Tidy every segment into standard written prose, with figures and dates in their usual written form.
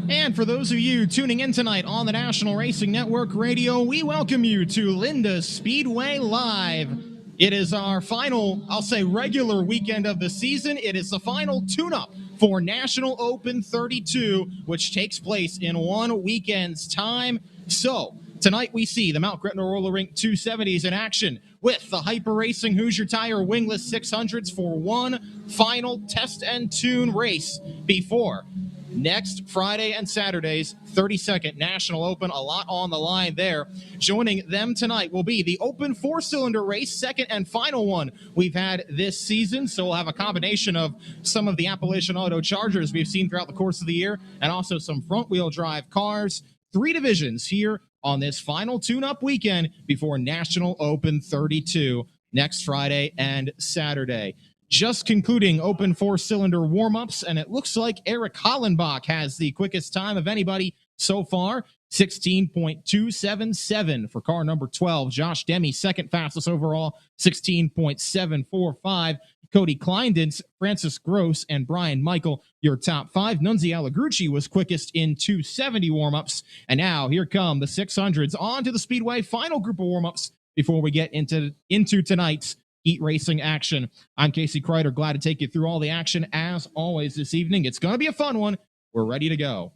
And for those of you tuning in tonight on the National Racing Network Radio, we welcome you to Linda Speedway Live. It is our final, I'll say, regular weekend of the season. It is the final tune-up for National Open 32, which takes place in 1 weekend's time. So, tonight we see the Mount Gretna Roller Rink 270s in action with the Hyper Racing Hoosier Tire Wingless 600s for one final test and tune race before next Friday and Saturday's 32nd National Open. A lot on the line there. Joining them tonight will be the Open 4-cylinder race, second and final one we've had this season. So we'll have a combination of some of the Appalachian Auto Chargers we've seen throughout the course of the year and also some front-wheel drive cars. 3 divisions here on this final tune-up weekend before National Open 32 next Friday and Saturday. Just concluding Open 4-cylinder warm-ups, and it looks like Eric Hollenbach has the quickest time of anybody so far, 16.277 for car number 12. Josh Demme, second fastest overall, 16.745. Cody Kleindens, Francis Gross, and Brian Michael, your top 5. Nunzi Allegrucci was quickest in 270 warm-ups. And now here come the 600s on to the Speedway final group of warm-ups before we get into tonight's Heat Racing action. I'm Casey Kreider, glad to take you through all the action as always this evening. It's going to be a fun one. We're ready to go.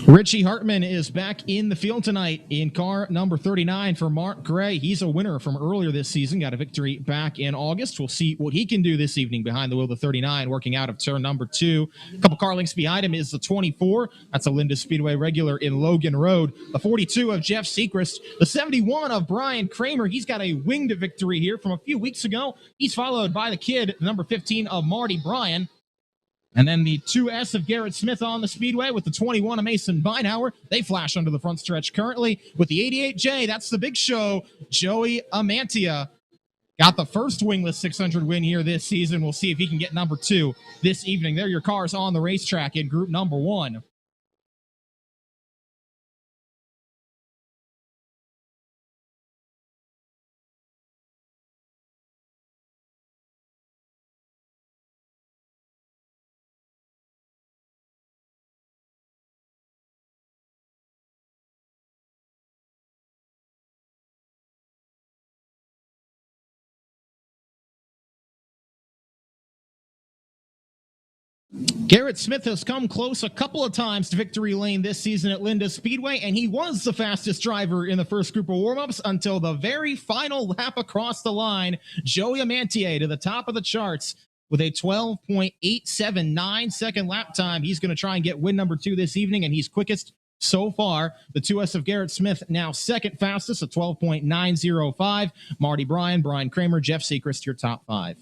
Richie Hartman is back in the field tonight in car number 39 for Mark Gray. He's a winner from earlier this season, got a victory back in August. We'll see what he can do this evening behind the wheel of the 39, working out of turn number 2. A couple car lengths behind him is the 24. That's a Linda Speedway regular in Logan Road. The 42 of Jeff Sechrist. The 71 of Brian Kramer. He's got a winged victory here from a few weeks ago. He's followed by the kid, number 15 of Marty Bryan. And then the 2S of Garrett Smith on the Speedway with the 21 of Mason Beinauer. They flash under the front stretch currently with the 88J. That's the big show. Joey Amantia got the first wingless 600 win here this season. We'll see if he can get number 2 this evening. There are your cars on the racetrack in group number 1. Garrett Smith has come close a couple of times to victory lane this season at Linda Speedway, and he was the fastest driver in the first group of warm-ups until the very final lap across the line. Joey Amantier to the top of the charts with a 12.879 second lap time. He's going to try and get win number 2 this evening, and he's quickest so far. The 2S of Garrett Smith now second fastest at 12.905. Marty Bryan, Brian Kramer, Jeff Sechrist, your top 5.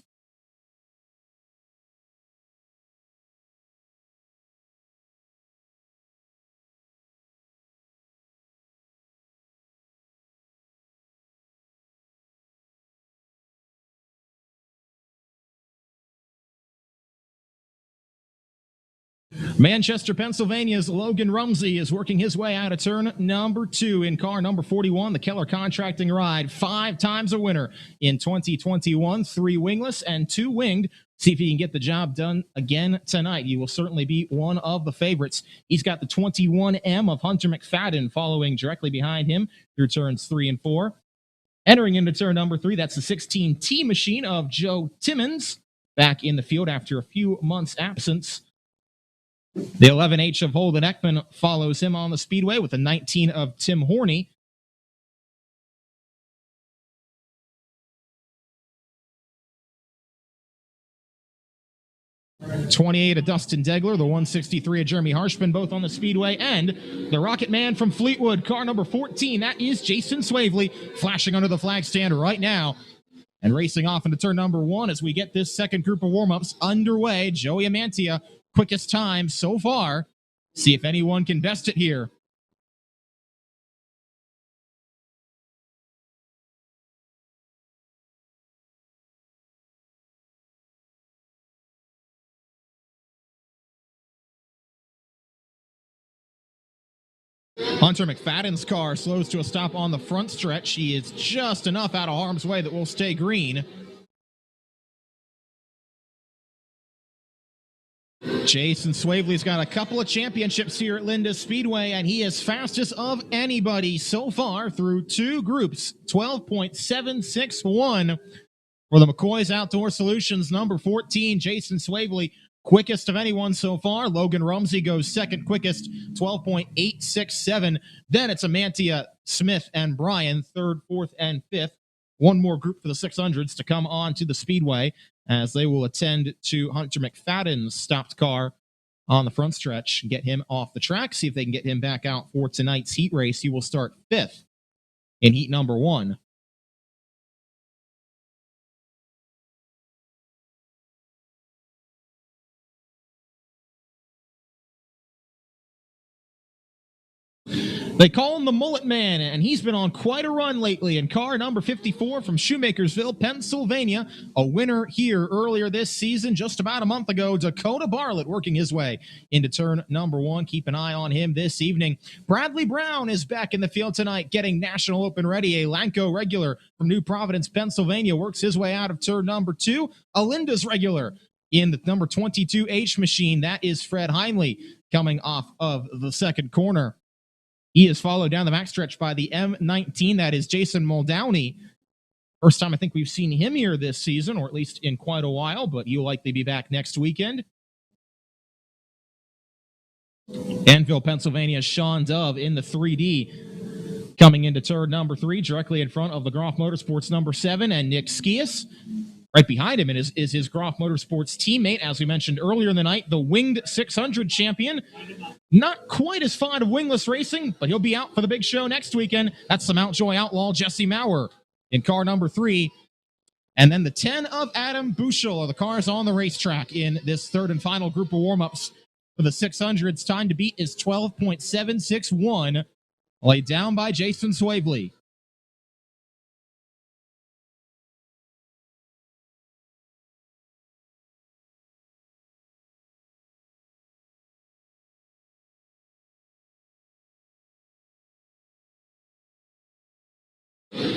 Manchester, Pennsylvania's Logan Rumsey is working his way out of turn number 2 in car number 41, the Keller Contracting Ride. 5 times a winner in 2021, 3 wingless and 2 winged. See if he can get the job done again tonight. He will certainly be one of the favorites. He's got the 21M of Hunter McFadden following directly behind him through turns 3 and 4. Entering into turn number 3, that's the 16T machine of Joe Timmons, back in the field after a few months' absence. The 11H of Holden Ekman follows him on the Speedway with the 19 of Tim Horney. .28 of Dustin Degler, the 163 of Jeremy Harshman, both on the Speedway, and the Rocket Man from Fleetwood, car number 14, that is Jason Swavely, flashing under the flag stand right now and racing off into turn number 1 as we get this second group of warm-ups underway. Joey Amantia, quickest time so far. See if anyone can best it here. Hunter McFadden's car slows to a stop on the front stretch. He is just enough out of harm's way that will stay green. Jason Swavely's got a couple of championships here at Linda Speedway, and he is fastest of anybody so far through 2 groups. 12.761 for the McCoy's Outdoor Solutions, number 14, Jason Swavely. Quickest of anyone so far. Logan Rumsey goes second quickest, 12.867. Then it's Amantia, Smith, and Bryan, third, fourth, and fifth. One more group for the 600s to come on to the Speedway as they will attend to Hunter McFadden's stopped car on the front stretch, get him off the track, see if they can get him back out for tonight's heat race. He will start 5th in heat number 1. They call him the Mullet Man, and he's been on quite a run lately in car number 54 from Shoemakersville, Pennsylvania. A winner here earlier this season, just about a month ago. Dakota Bartlett working his way into turn number 1. Keep an eye on him this evening. Bradley Brown is back in the field tonight, getting National Open ready. A Lanco regular from New Providence, Pennsylvania, works his way out of turn number 2. A Linda's regular in the number 22H machine. That is Fred Heinley coming off of the second corner. He is followed down the backstretch by the M19. That is Jason Muldowney. First time I think we've seen him here this season, or at least in quite a while, but he'll likely be back next weekend. Anvil, Pennsylvania's Sean Dove in the 3D. Coming into turn number 3, directly in front of the Groff Motorsports number 7 and Nick Skias. Right behind him is his Groff Motorsports teammate, as we mentioned earlier in the night, the Winged 600 champion. Not quite as fond of wingless racing, but he'll be out for the big show next weekend. That's the Mountjoy Outlaw, Jesse Maurer, in car number 3. And then the 10 of Adam Bushel are the cars on the racetrack in this third and final group of warm-ups for the 600s. Time to beat is 12.761, laid down by Jason Swavely.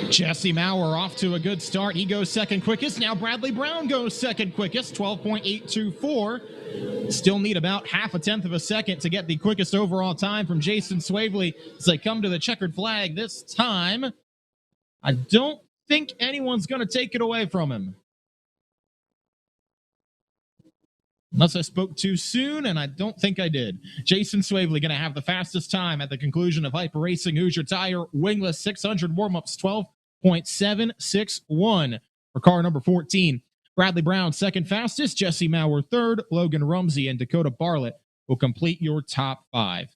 Jesse Maurer off to a good start. He goes second quickest. Now Bradley Brown goes second quickest, 12.824. Still need about half a tenth of a second to get the quickest overall time from Jason Swavely as they come to the checkered flag this time. I don't think anyone's going to take it away from him. Unless I spoke too soon, and I don't think I did. Jason Swavely going to have the fastest time at the conclusion of Hyper Racing Hoosier Tire Wingless 600 warm-ups, 12.761 for car number 14. Bradley Brown second fastest, Jesse Maurer third, Logan Rumsey and Dakota Bartlett will complete your top 5.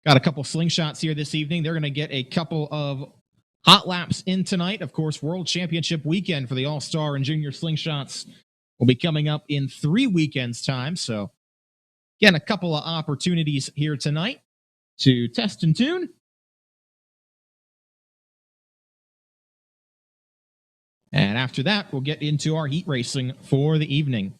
Got a couple slingshots here this evening. They're going to get a couple of hot laps in tonight. Of course, World Championship weekend for the All-Star and Junior Slingshots will be coming up in 3 weekends' time. So, again, a couple of opportunities here tonight to test and tune. And after that, we'll get into our heat racing for the evening.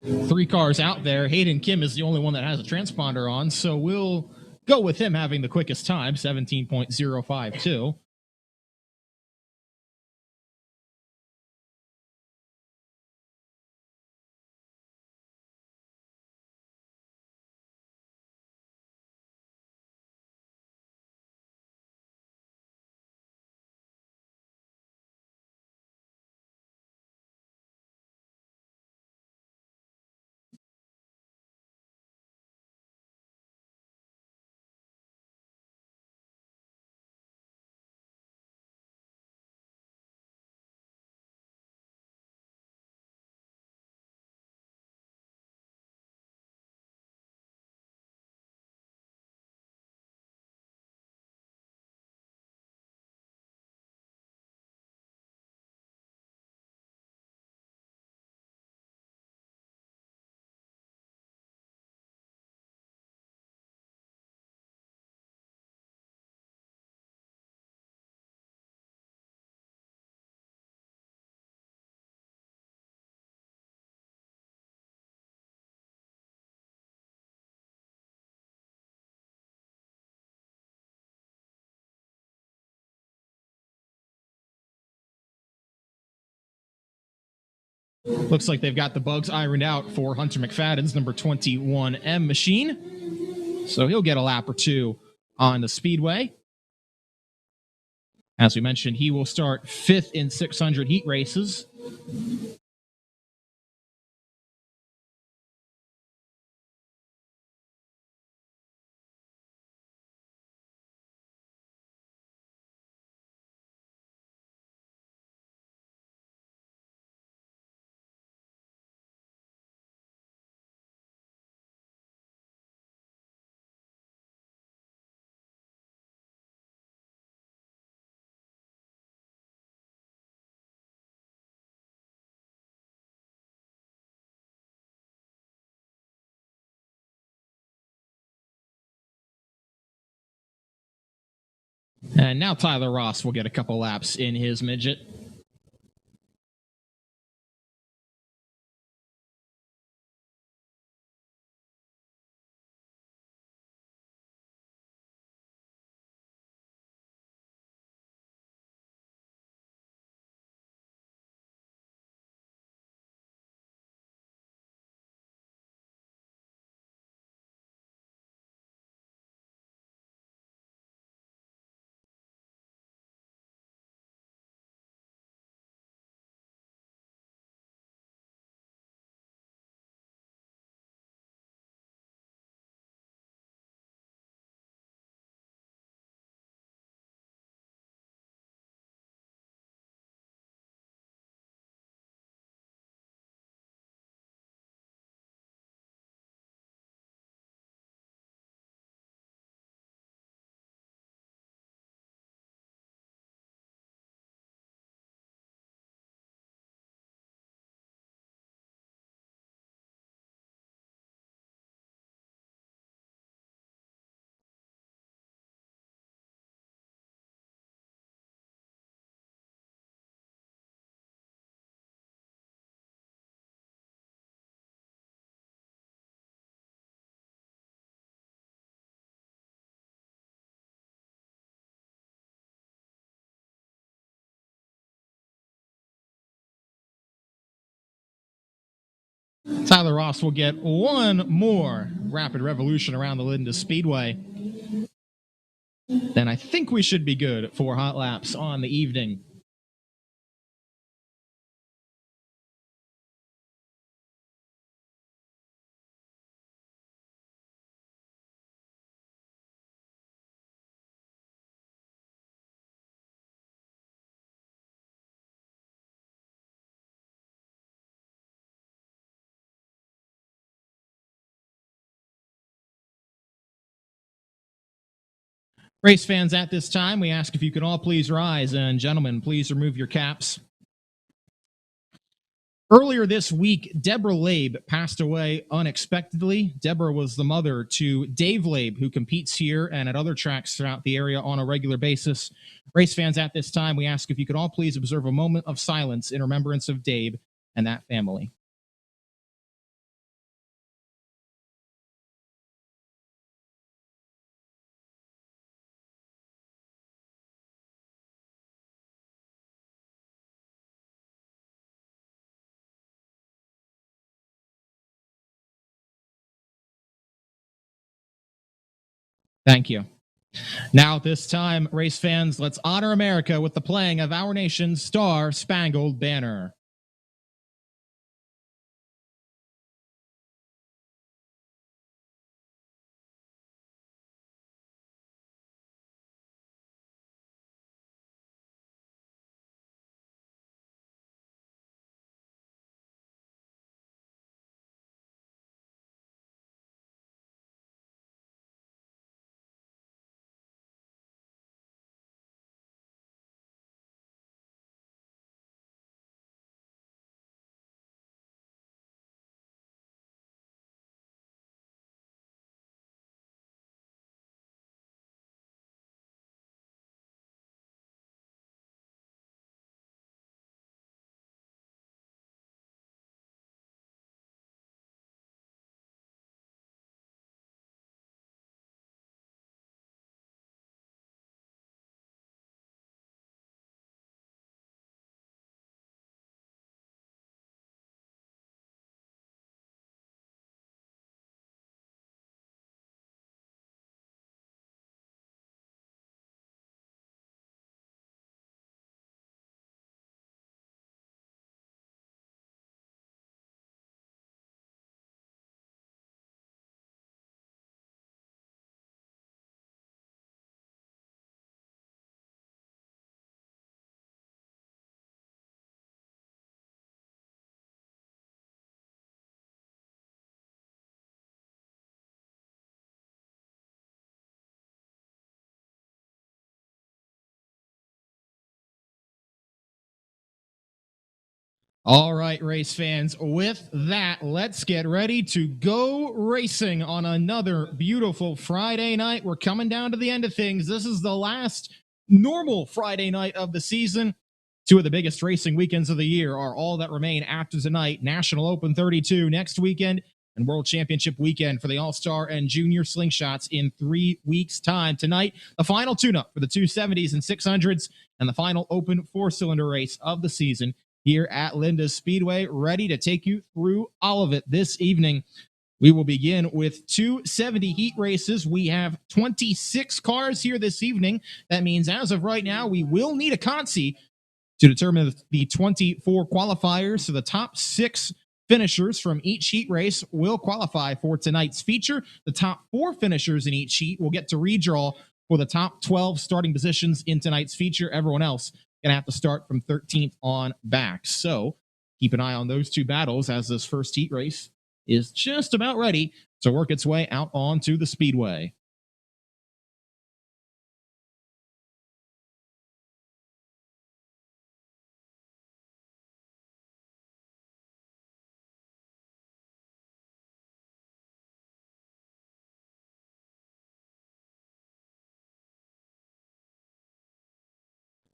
Three cars out there. Hayden Kim is the only one that has a transponder on, so we'll go with him having the quickest time, 17.052. Looks like they've got the bugs ironed out for Hunter McFadden's number 21M machine. So he'll get a lap or two on the Speedway. As we mentioned, he will start 5th in 600 heat races. And now Tyler Ross will get a couple laps in his midget. Tyler Ross will get one more rapid revolution around the Linda Speedway. Then I think we should be good for hot laps on the evening. Race fans, at this time, we ask if you could all please rise, and gentlemen, please remove your caps. Earlier this week, Deborah Labe passed away unexpectedly. Deborah was the mother to Dave Labe, who competes here and at other tracks throughout the area on a regular basis. Race fans, at this time, we ask if you could all please observe a moment of silence in remembrance of Dave and that family. Thank you. Now, at this time, race fans, let's honor America with the playing of our nation's Star Spangled Banner. All right, race fans, with that, let's get ready to go racing on another beautiful Friday night. We're coming down to the end of things. This is the last normal Friday night of the season. Two of the biggest racing weekends of the year are all that remain after tonight. National Open 32 next weekend and World Championship weekend for the All-Star and Junior Slingshots in 3 weeks' time. Tonight, the final tune-up for the 270s and 600s and the final open four-cylinder race of the season here at Linda Speedway, ready to take you through all of it this evening. We will begin with 270 heat races. We have 26 cars here this evening. That means as of right now, we will need a consi to determine the 24 qualifiers. So the top 6 finishers from each heat race will qualify for tonight's feature. The top 4 finishers in each heat will get to redraw for the top 12 starting positions in tonight's feature. Everyone else going to have to start from 13th on back. So keep an eye on those two battles as this first heat race is just about ready to work its way out onto the speedway.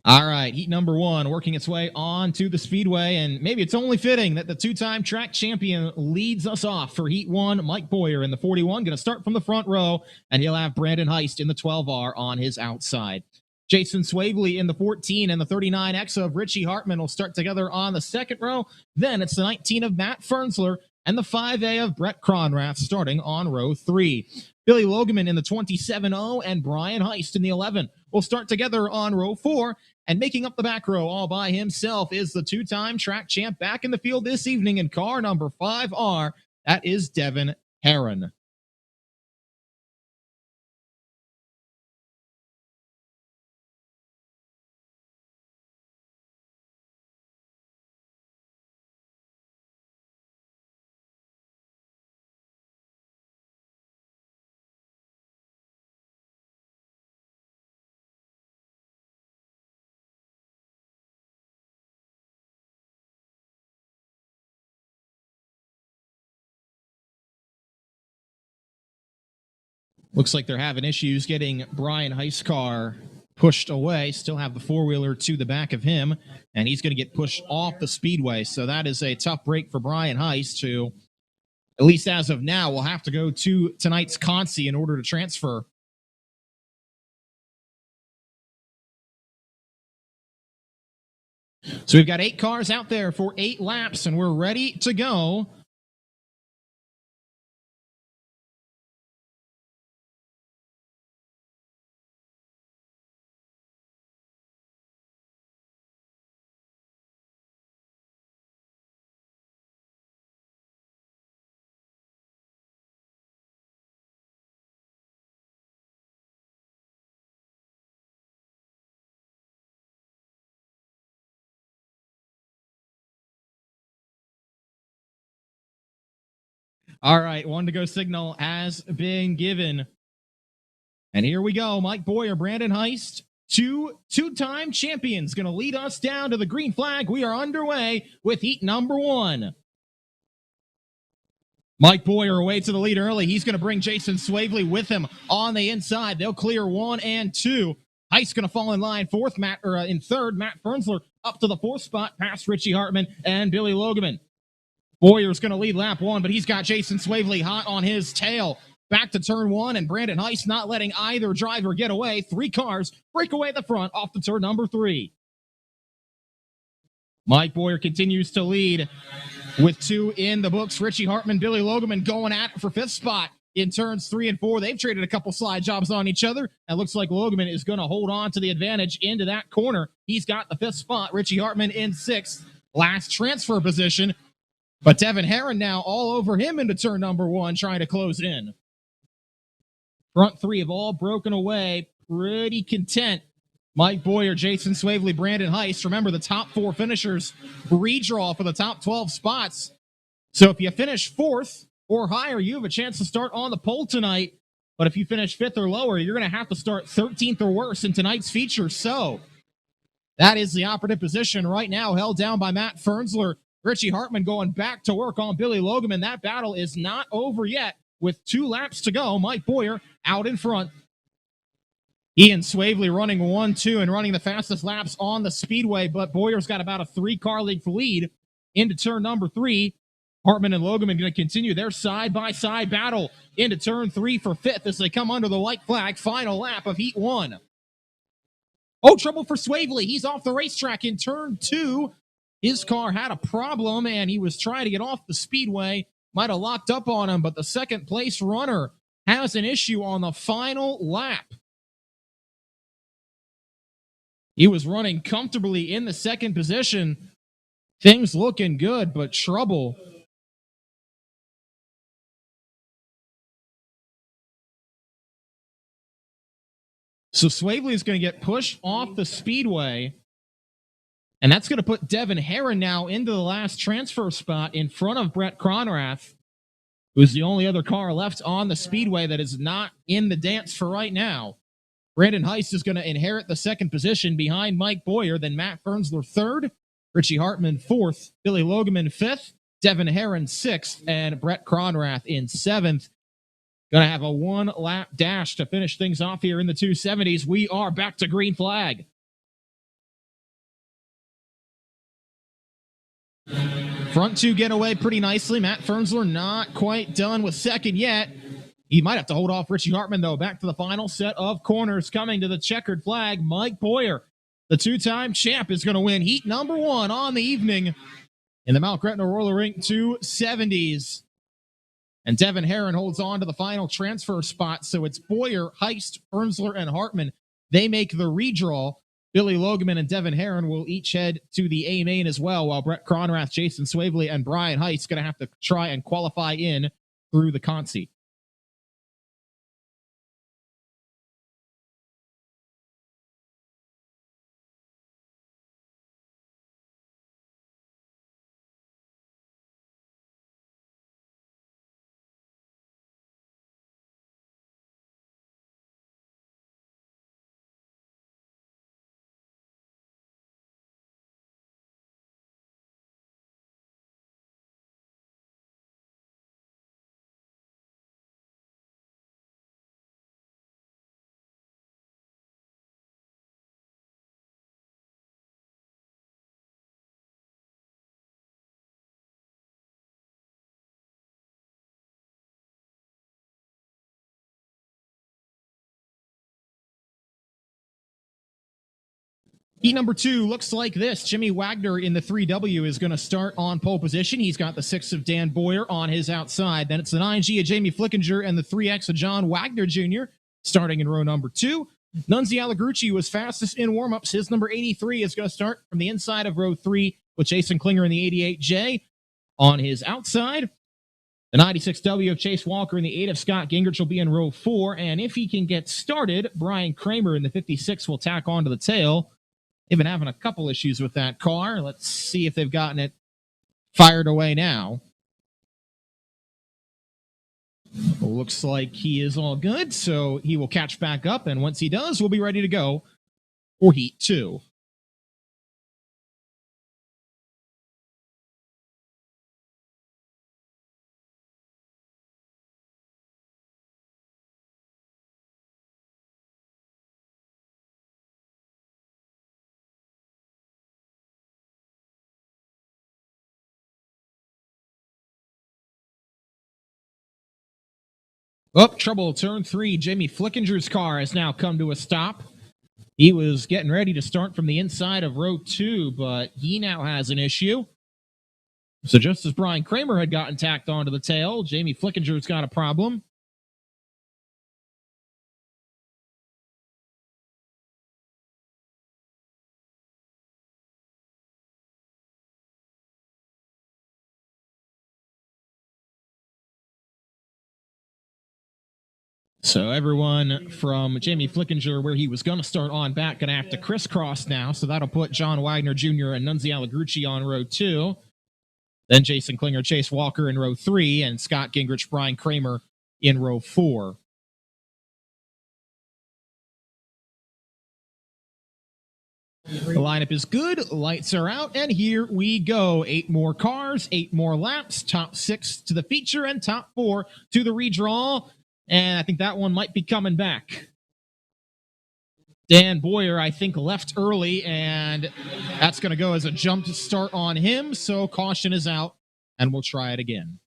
All right, heat number 1 working its way on to the speedway, and maybe it's only fitting that the two-time track champion leads us off for heat 1. Mike Boyer in the 41, going to start from the front row, and he'll have Brandon Heist in the 12R on his outside. Jason Swavely in the 14 and the 39X of Richie Hartman will start together on the second row. Then it's the 19 of Matt Fernsler and the 5A of Brett Cronrath starting on row 3. Billy Logeman in the 27-0 and Brian Heist in the 11 will start together on row 4. And making up the back row all by himself is the two-time track champ back in the field this evening in car number 5R. That is Devin Herron. Looks like they're having issues getting Brian Heist's car pushed away. Still have the four-wheeler to the back of him, and he's going to get pushed off the speedway. So that is a tough break for Brian Heist, who, at least as of now, will have to go to tonight's Consi in order to transfer. So we've got 8 cars out there for 8 laps, and we're ready to go. All right, 1 to go signal has been given. And here we go. Mike Boyer, Brandon Heist, two-time champions, going to lead us down to the green flag. We are underway with heat number 1. Mike Boyer away to the lead early. He's going to bring Jason Swavely with him on the inside. They'll clear 1 and 2. Heist going to fall in line in third. Matt Fernsler up to the 4th spot past Richie Hartman and Billy Logeman. Boyer's going to lead lap 1, but he's got Jason Swavely hot on his tail. Back to turn 1, and Brandon Heist not letting either driver get away. 3 cars break away the front off the turn number 3. Mike Boyer continues to lead with 2 in the books. Richie Hartman, Billy Logeman going at it for 5th spot in turns 3 and 4. They've traded a couple slide jobs on each other. It looks like Logeman is going to hold on to the advantage into that corner. He's got the 5th spot. Richie Hartman in 6th. Last transfer position. But Devin Herron now all over him into turn number 1, trying to close in. Front 3 have all broken away. Pretty content. Mike Boyer, Jason Swavely, Brandon Heist. Remember, the top 4 finishers redraw for the top 12 spots. So if you finish 4th or higher, you have a chance to start on the pole tonight. But if you finish 5th or lower, you're going to have to start 13th or worse in tonight's feature. So that is the operative position right now, held down by Matt Fernsler. Richie Hartman going back to work on Billy Logeman. That battle is not over yet with 2 laps to go. Mike Boyer out in front. Ian Swavely running 1-2 and running the fastest laps on the speedway, but Boyer's got about a 3-car length lead into turn number 3. Hartman and Logeman going to continue their side-by-side battle into turn 3 for 5th as they come under the white flag. Final lap of heat 1. Oh, trouble for Swavely. He's off the racetrack in turn 2. His car had a problem, and he was trying to get off the speedway. Might have locked up on him, but the second-place runner has an issue on the final lap. He was running comfortably in the second position. Things looking good, but trouble. So Swavely is going to get pushed off the speedway. And that's going to put Devin Herron now into the last transfer spot in front of Brett Cronrath, who's the only other car left on the speedway that is not in the dance for right now. Brandon Heist is going to inherit the second position behind Mike Boyer, then Matt Fernsler 3rd, Richie Hartman 4th, Billy Logeman 5th, Devin Herron 6th, and Brett Cronrath in 7th. Going to have a 1-lap dash to finish things off here in the 270s. We are back to green flag. Front 2 get away pretty nicely. Matt Fernsler not quite done with second yet. He might have to hold off Richie Hartman, though. Back to the final set of corners coming to the checkered flag. Mike Boyer, the 2-time champ, is going to win heat number 1 on the evening. In the Mount Gretna Roller Rink 270s. And Devin Herron holds on to the final transfer spot. So it's Boyer, Heist, Ermsler, and Hartman. They make the redraw. Billy Logeman and Devin Herron will each head to the A main as well, while Brett Cronrath, Jason Swavely, and Brian Heist going to have to try and qualify in through the Consi. Heat number 2 looks like this. Jimmy Wagner in the 3W is going to start on pole position. He's got the 6 of Dan Boyer on his outside. Then it's the 9G of Jamie Flickinger and the 3X of John Wagner Jr. starting in row number 2. Nunzi Allegrucci was fastest in warmups. His number 83 is going to start from the inside of row 3 with Jason Klinger in the 88J on his outside. The 96W of Chase Walker and the 8 of Scott Gingrich will be in row 4. And if he can get started, Brian Kramer in the 56 will tack onto the tail. They've been having a couple issues with that car. Let's see if they've gotten it fired away now. Looks like he is all good, so he will catch back up, and once he does, we'll be ready to go for Heat 2. Oh, trouble, turn 3. Jamie Flickinger's car has now come to a stop. He was getting ready to start from the inside of row 2, but he now has an issue. So just as Brian Kramer had gotten tacked onto the tail, Jamie Flickinger's got a problem. So everyone from Jamie Flickinger, where he was going to start on back, going to have to crisscross now. So that'll put John Wagner Jr. and Nunzi Allegrucci on row 2. Then Jason Klinger, Chase Walker in row 3, and Scott Gingrich, Brian Kramer in row 4. The lineup is good, lights are out, and here we go. 8 more cars, 8 more laps, top 6 to the feature, and top 4 to the redraw. And I think that one might be coming back. Dan Boyer, I think, left early, and that's going to go as a jump to start on him. So caution is out, and we'll try it again.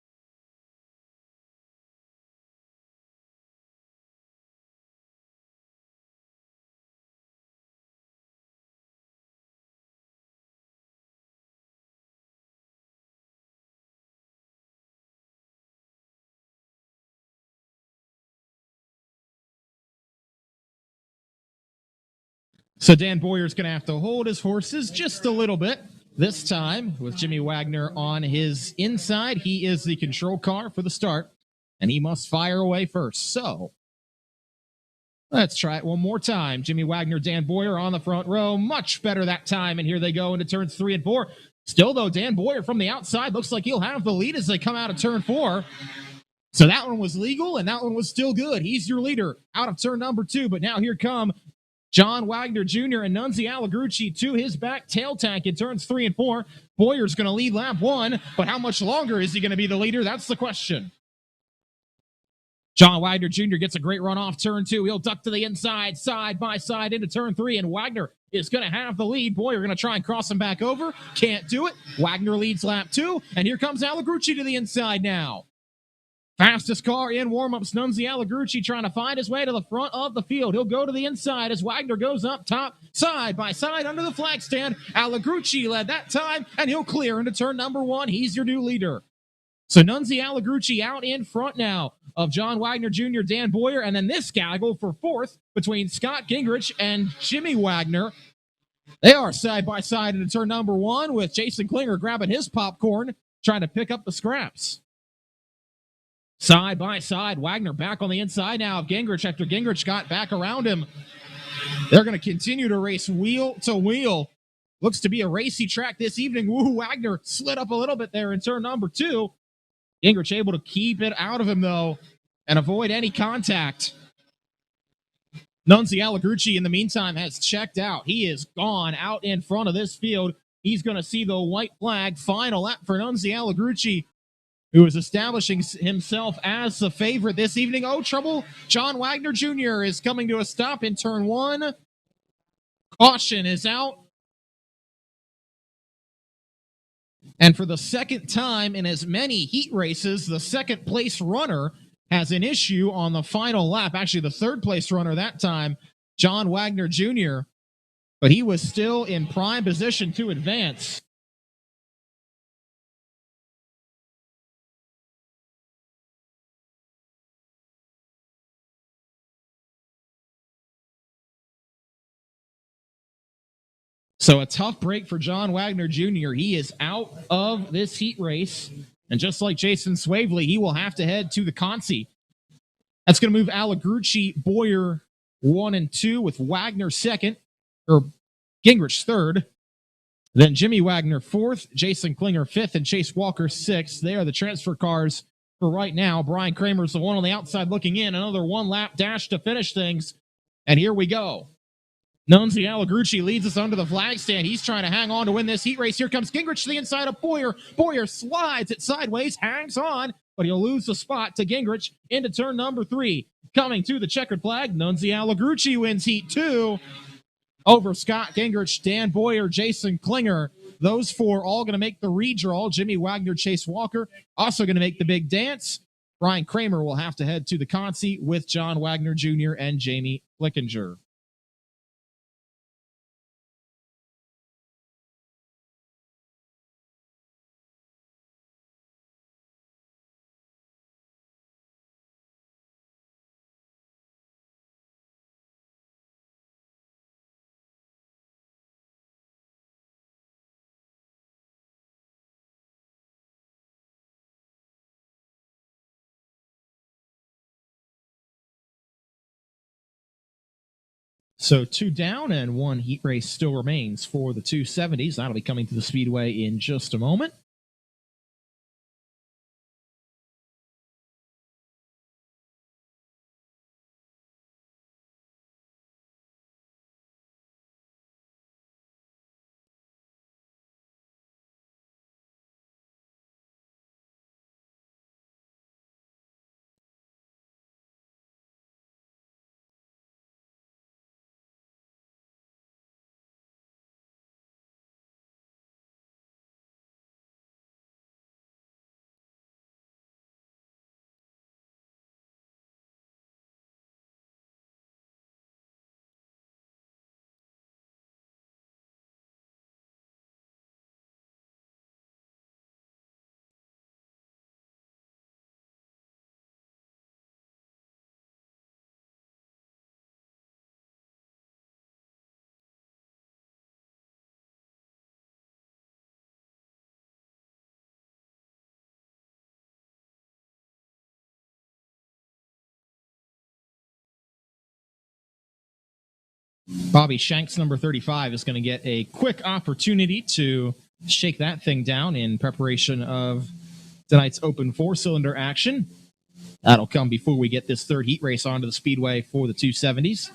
So Dan Boyer's going to have to hold his horses just a little bit this time with Jimmy Wagner on his inside. He is the control car for the start, and he must fire away first. So let's try it one more time. Jimmy Wagner, Dan Boyer on the front row. Much better that time, and here they go into turns 3 and 4. Still, though, Dan Boyer from the outside looks like he'll have the lead as they come out of turn 4. So that one was legal, and that one was still good. He's your leader out of turn number 2, but now here come John Wagner Jr. and Nunzi Allegrucci to his back tail tank in turns 3 and 4. Boyer's going to lead lap 1, but how much longer is he going to be the leader? That's the question. John Wagner Jr. gets a great run off turn 2. He'll duck to the inside, side by side into turn 3, and Wagner is going to have the lead. Boyer going to try and cross him back over. Can't do it. Wagner leads lap 2, and here comes Allegrucci to the inside now. Fastest car in warm-ups, Nunzi Allegrucci trying to find his way to the front of the field. He'll go to the inside as Wagner goes up top, side by side under the flag stand. Allegrucci led that time, and he'll clear into turn number 1. He's your new leader. So Nunzi Allegrucci out in front now of John Wagner Jr., Dan Boyer, and then this gaggle for 4th between Scott Gingrich and Jimmy Wagner. They are side by side into turn number 1 with Jason Klinger grabbing his popcorn, trying to pick up the scraps. Side by side, Wagner back on the inside now of Gingrich after Gingrich got back around him. They're going to continue to race wheel to wheel. Looks to be a racy track this evening. Woo, Wagner slid up a little bit there in turn number 2. Gingrich able to keep it out of him, though, and avoid any contact. Nunzi Allegrucci, in the meantime, has checked out. He is gone out in front of this field. He's going to see the white flag. Final lap for Nunzi Allegrucci, who is establishing himself as the favorite this evening. Oh, trouble. John Wagner Jr. is coming to a stop in turn 1. Caution is out. And for the second time in as many heat races, the second place runner has an issue on the final lap. Actually, the third place runner that time, John Wagner Jr., but he was still in prime position to advance. So a tough break for John Wagner Jr. He is out of this heat race. And just like Jason Swavely, he will have to head to the Consi. That's going to move Allegrucci, Boyer 1 and 2 with Wagner 2nd, or Gingrich 3rd. Then Jimmy Wagner 4th, Jason Klinger 5th, and Chase Walker 6th. They are the transfer cars for right now. Brian Kramer's the one on the outside looking in. Another one-lap dash to finish things. And here we go. Nunzi Allegrucci leads us under the flag stand. He's trying to hang on to win this heat race. Here comes Gingrich to the inside of Boyer. Boyer slides it sideways, hangs on, but he'll lose the spot to Gingrich into turn number 3. Coming to the checkered flag, Nunzi Allegrucci wins heat 2 over Scott Gingrich, Dan Boyer, Jason Klinger. Those 4 all going to make the redraw. Jimmy Wagner, Chase Walker also going to make the big dance. Brian Kramer will have to head to the Consi with John Wagner Jr. and Jamie Flickinger. So 2 down and 1 heat race still remains for the 270s. That'll be coming to the Speedway in just a moment. Bobby Shanks, number 35, is going to get a quick opportunity to shake that thing down in preparation of tonight's open 4-cylinder action. That'll come before we get this third heat race onto the Speedway for the 270s.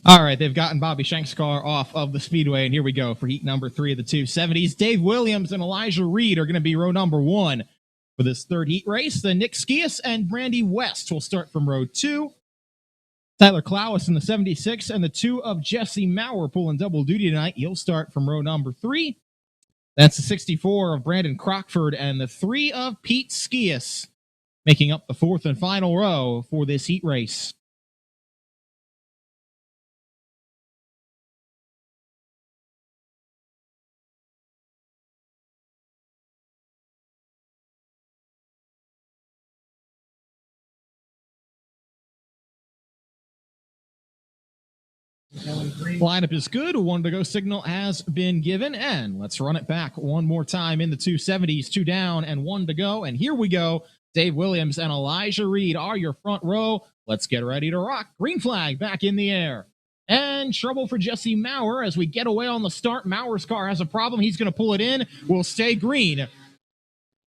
All right, they've gotten Bobby Shank's car off of the Speedway, and here we go for heat number 3 of the 270s. Dave Williams and Elijah Reed are going to be row number 1 for this third heat race. Then Nick Skias and Brandy West will start from row 2. Tyler Clowis in the 76 and the 2 of Jesse Maurer pulling double duty tonight. He'll start from row number 3. That's the 64 of Brandon Crockford and the 3 of Pete Skias, making up the 4th and final row for this heat race. Lineup is good. 1 to go signal has been given, and let's run it back one more time in the 270s. 2 down and 1 to go, and here we go. Dave Williams and Elijah Reed are your front row. Let's get ready to rock. Green flag back in the air. And trouble for Jesse Maurer as we get away on the start. Maurer's car has a problem. He's going to pull it in. Will stay green.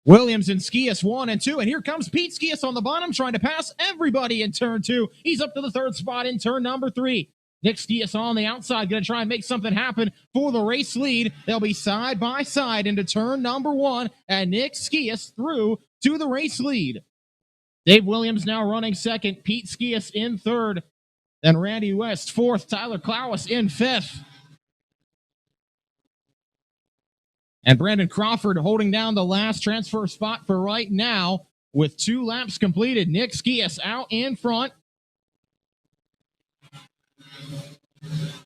Williams and Skias 1 and 2, and here comes Pete Skias on the bottom trying to pass everybody in turn 2. He's up to the 3rd spot in turn number 3. Nick Skias on the outside, going to try and make something happen for the race lead. They'll be side by side into turn number 1, and Nick Skias through to the race lead. Dave Williams now running 2nd, Pete Skias in 3rd, then Randy West 4th, Tyler Clowis in 5th. And Brandon Crawford holding down the last transfer spot for right now with 2 laps completed. Nick Skias out in front.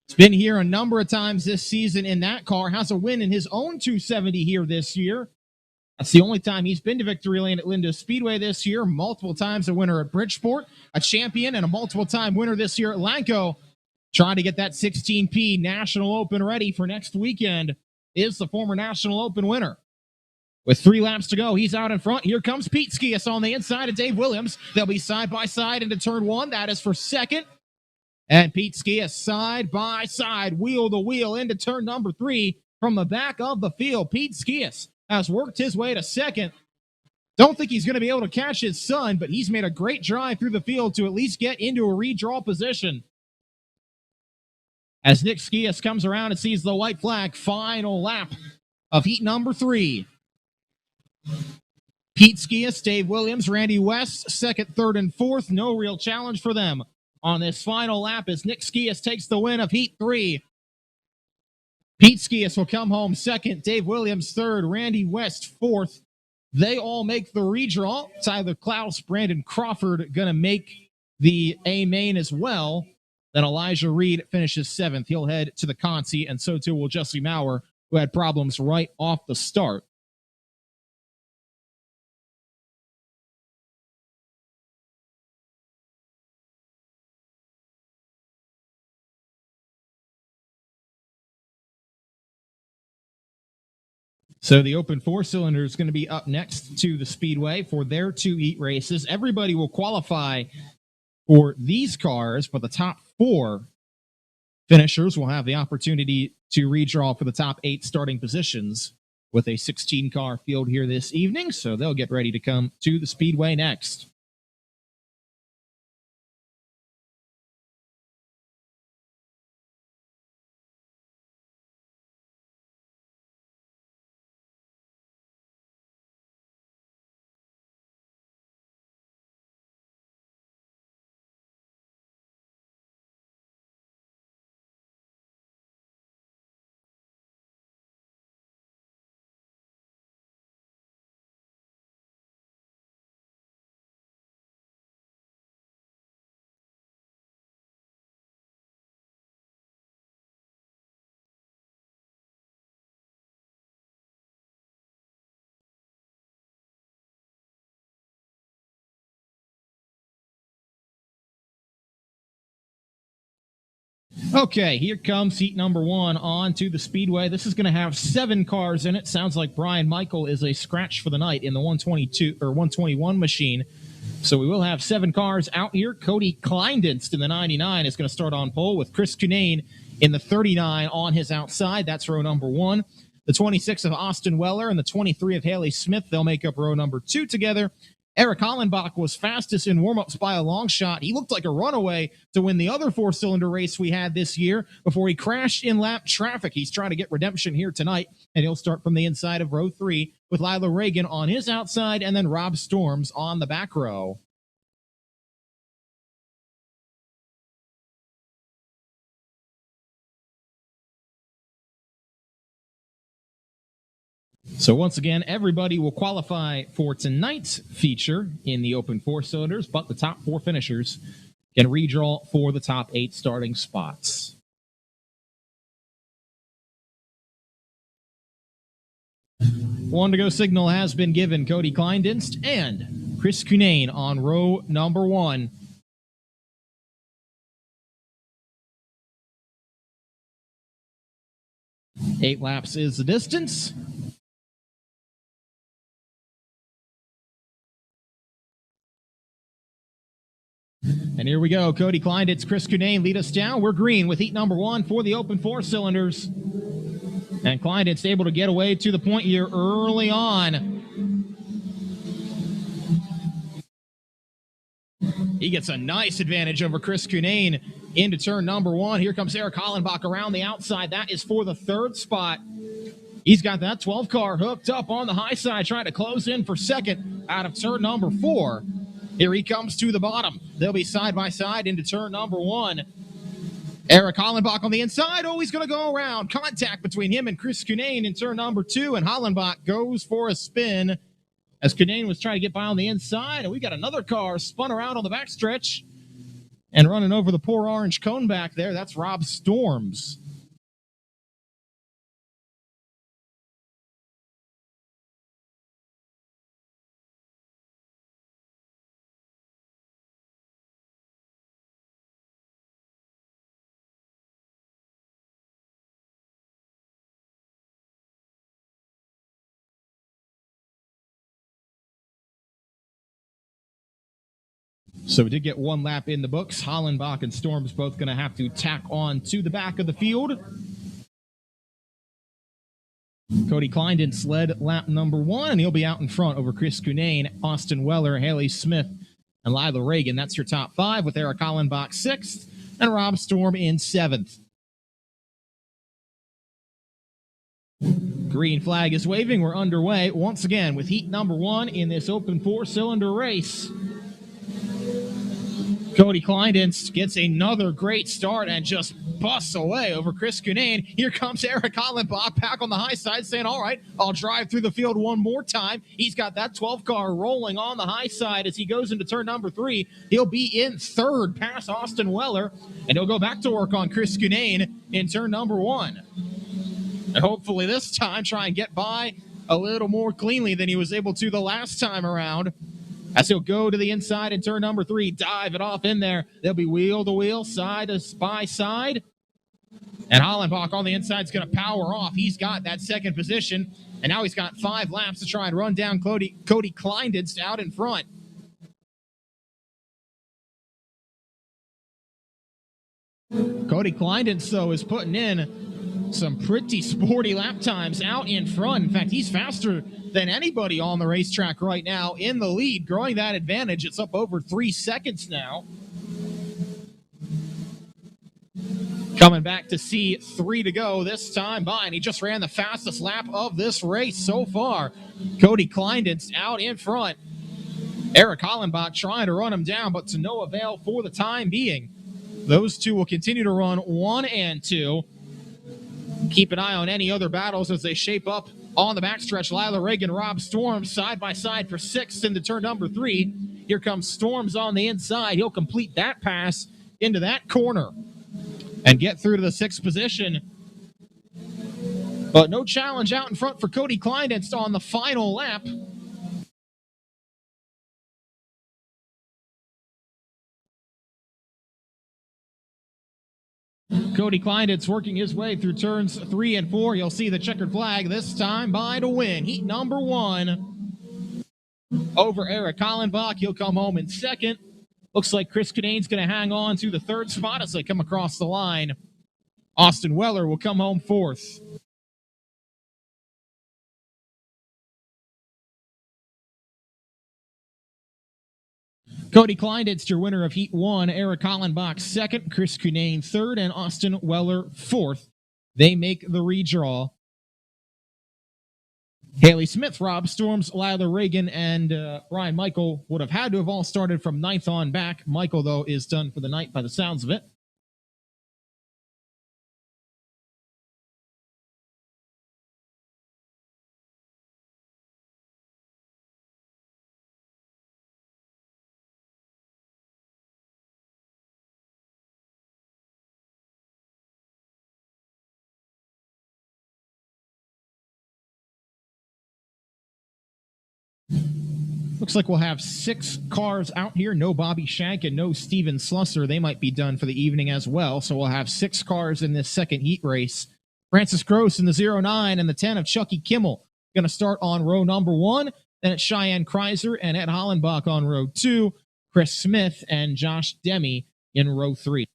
He's been here a number of times this season in that car. Has a win in his own 270 here this year. That's the only time he's been to victory lane at Linda Speedway this year. Multiple times a winner at Bridgeport, a champion, and a multiple-time winner this year at Lanco. Trying to get that 16P National Open ready for next weekend is the former National Open winner. With 3 laps to go, he's out in front. Here comes Pete Skias on the inside of Dave Williams. They'll be side by side into turn 1. That is for 2nd. And Pete Skias side by side, wheel to wheel into turn number 3 from the back of the field. Pete Skias has worked his way to 2nd. Don't think he's going to be able to catch his son, but he's made a great drive through the field to at least get into a redraw position. As Nick Skias comes around and sees the white flag, final lap of heat number 3. Pete Skias, Dave Williams, Randy West, 2nd, 3rd, and 4th. No real challenge for them on this final lap as Nick Skias takes the win of heat 3. Pete Skias will come home 2nd, Dave Williams 3rd, Randy West 4th. They all make the redraw. Tyler Klaus, Brandon Crawford going to make the A main as well. Then Elijah Reed finishes 7th. He'll head to the Consi, and so too will Jesse Maurer, who had problems right off the start. So the Open 4-cylinder is going to be up next to the Speedway for their 2 heat races. Everybody will qualify for these cars, but the top 4 finishers will have the opportunity to redraw for the top 8 starting positions with a 16-car field here this evening, so they'll get ready to come to the Speedway next. Okay, here comes heat number 1 on to the Speedway. This is going to have 7 cars in it. Sounds like Brian Michael is a scratch for the night in the 122 or 121 machine. So we will have 7 cars out here. Cody Kleindienst in the 99 is going to start on pole with Chris Cunane in the 39 on his outside. That's row number 1. The 26 of Austin Weller and the 23 of Haley Smith, they'll make up row number 2 together. Eric Hollenbach was fastest in warm-ups by a long shot. He looked like a runaway to win the other four-cylinder race we had this year before he crashed in lap traffic. He's trying to get redemption here tonight, and he'll start from the inside of row 3 with Lila Reagan on his outside and then Rob Storms on the back row. So once again, everybody will qualify for tonight's feature in the open four cylinders, but the top 4 finishers can redraw for the top 8 starting spots. One to go signal has been given. Cody Kleindinst and Chris Cunane on row number 1. Eight laps is the distance. And here we go. Cody Kleindinst, Chris Cunane lead us down. We're green with heat number 1 for the open 4 cylinders. And Kleindinst able to get away to the point here early on. He gets a nice advantage over Chris Cunane into turn number 1. Here comes Eric Hollenbach around the outside. That is for the 3rd spot. He's got that 12 car hooked up on the high side, trying to close in for 2nd out of turn number 4. Here he comes to the bottom. They'll be side by side into turn number 1. Eric Hollenbach on the inside. Oh, he's going to go around. Contact between him and Chris Cunane in turn number 2, and Hollenbach goes for a spin as Cunane was trying to get by on the inside, and we got another car spun around on the backstretch and running over the poor orange cone back there. That's Rob Storms. So we did get 1 lap in the books. Hollenbach and Storms both going to have to tack on to the back of the field. Cody Kleindinst led lap number 1, and he'll be out in front over Chris Cunane, Austin Weller, Haley Smith, and Lila Reagan. That's your top 5 with Eric Hollenbach 6th and Rob Storm in 7th. Green flag is waving. We're underway once again with heat number 1 in this open 4-cylinder race. Cody Kleindinst gets another great start and just busts away over Chris Cunane. Here comes Eric Hollenbach back on the high side saying, all right, I'll drive through the field one more time. He's got that 12 car rolling on the high side as he goes into turn number 3. He'll be in 3rd past Austin Weller, and he'll go back to work on Chris Cunane in turn number 1. And hopefully this time try and get by a little more cleanly than he was able to the last time around. As he'll go to the inside in turn number 3, dive it off in there. They'll be wheel to wheel, side by side. And Hollenbach on the inside is going to power off. He's got that 2nd position, and now he's got 5 laps to try and run down Cody Kleindinst out in front. Cody Kleindinst, though, is putting in some pretty sporty lap times out in front. In fact, he's faster than anybody on the racetrack right now in the lead, growing that advantage. It's up over 3 seconds now. Coming back to see 3 to go this time by, and he just ran the fastest lap of this race so far. Cody Kleindinst out in front. Eric Hollenbach trying to run him down, but to no avail for the time being. Those two will continue to run 1 and 2. Keep an eye on any other battles as they shape up on the backstretch. Lila Reagan, Rob Storms side by side for 6th into turn number 3. Here comes Storms on the inside. He'll complete that pass into that corner and get through to the 6th position. But no challenge out in front for Cody Kleindinst on the final lap. Cody Kleindinst working his way through turns 3 and 4. You'll see the checkered flag this time by to win heat number 1 over Eric Hollenbach. He'll come home in 2nd. Looks like Chris Cunane's going to hang on to the 3rd spot as they come across the line. Austin Weller will come home 4th. Cody Kleinditz, your winner of Heat 1. Eric Hollenbach, second. Chris Cunane, third. And Austin Weller, fourth. They make the redraw. Haley Smith, Rob Storms, Lila Reagan, and Brian Michael would have had to have all started from ninth on back. Michael, though, is done for the night by the sounds of it. Looks like we'll have 6 cars out here. No Bobby Shank and no Steven Slusser. They might be done for the evening as well. So we'll have 6 cars in this second heat race. Francis Gross in the 09 and the 10 of Chucky Kimmel. Going to start on row number 1. Then it's Cheyenne Kreiser and Ed Hollenbach on row 2. Chris Smith and Josh Demme in row 3.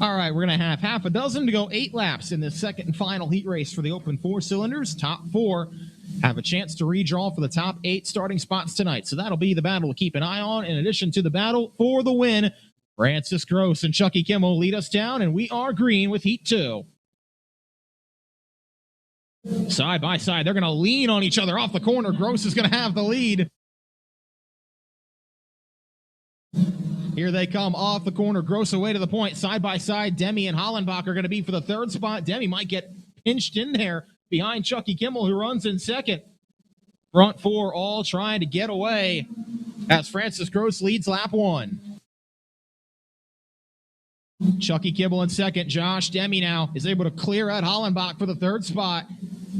All right, we're going to have half a dozen to go 8 laps in this second and final heat race for the open 4 cylinders. Top 4 have a chance to redraw for the top 8 starting spots tonight. So that'll be the battle to keep an eye on. In addition to the battle for the win, Francis Gross and Chucky Kimmel lead us down, and we are green with Heat 2. Side by side, they're going to lean on each other off the corner. Gross is going to have the lead. Here they come off the corner. Gross away to the point. Side by side, Demme and Hollenbach are going to be for the 3rd spot. Demme might get pinched in there behind Chucky Kimmel, who runs in 2nd. Front 4 all trying to get away as Francis Gross leads lap 1. Chucky Kimmel in 2nd. Josh Demme now is able to clear Ed Hollenbach for the 3rd spot.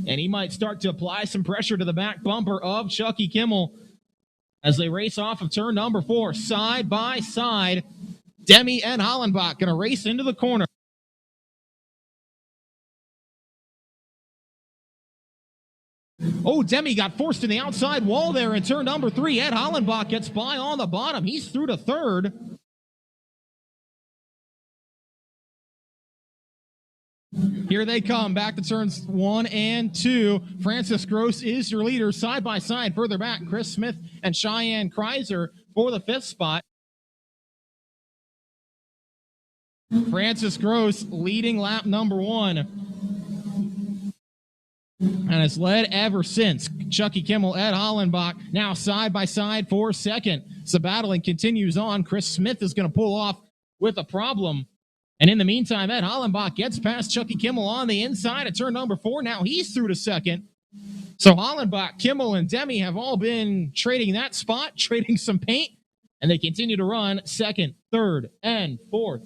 And he might start to apply some pressure to the back bumper of Chucky Kimmel as they race off of turn number 4, side by side. Demme and Hollenbach going to race into the corner. Oh, Demme got forced in the outside wall there in turn number 3. Ed Hollenbach gets by on the bottom. He's through to 3rd. Here they come back to turns 1 and 2. Francis Gross is your leader. Side by side further back, Chris Smith and Cheyenne Kreiser for the 5th spot. Francis Gross leading lap number 1 and has led ever since. Chucky Kimmel, Ed Hollenbach now side by side for 2nd. So battling continues on. Chris Smith is going to pull off with a problem. And in the meantime, Ed Hollenbach gets past Chucky Kimmel on the inside at turn number 4. Now he's through to 2nd. So Hollenbach, Kimmel, and Demme have all been trading that spot, trading some paint, and they continue to run 2nd, 3rd, and 4th.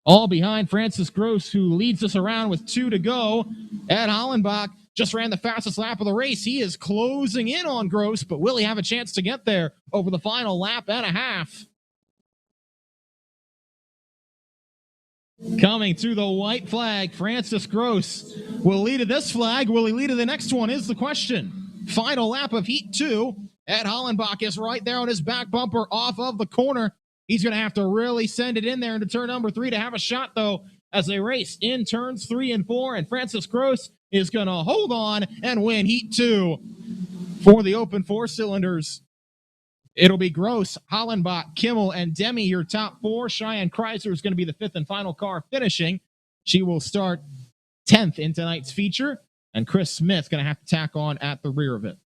All behind Francis Gross, who leads us around with 2 to go. Ed Hollenbach just ran the fastest lap of the race. He is closing in on Gross, but will he have a chance to get there over the final lap and a half? Coming through the white flag, Francis Gross will lead to this flag. Will he lead to the next one is the question. Final lap of Heat 2. Ed Hollenbach is right there on his back bumper off of the corner. He's going to have to really send it in there into turn number 3 to have a shot, though, as they race in turns 3 and 4. And Francis Gross is going to hold on and win Heat 2 for the open 4 cylinders. It'll be Gross, Hollenbach, Kimmel, and Demme, your top 4. Cheyenne Kreiser is going to be the 5th and final car finishing. She will start 10th in tonight's feature, and Chris Smith going to have to tack on at the rear of it.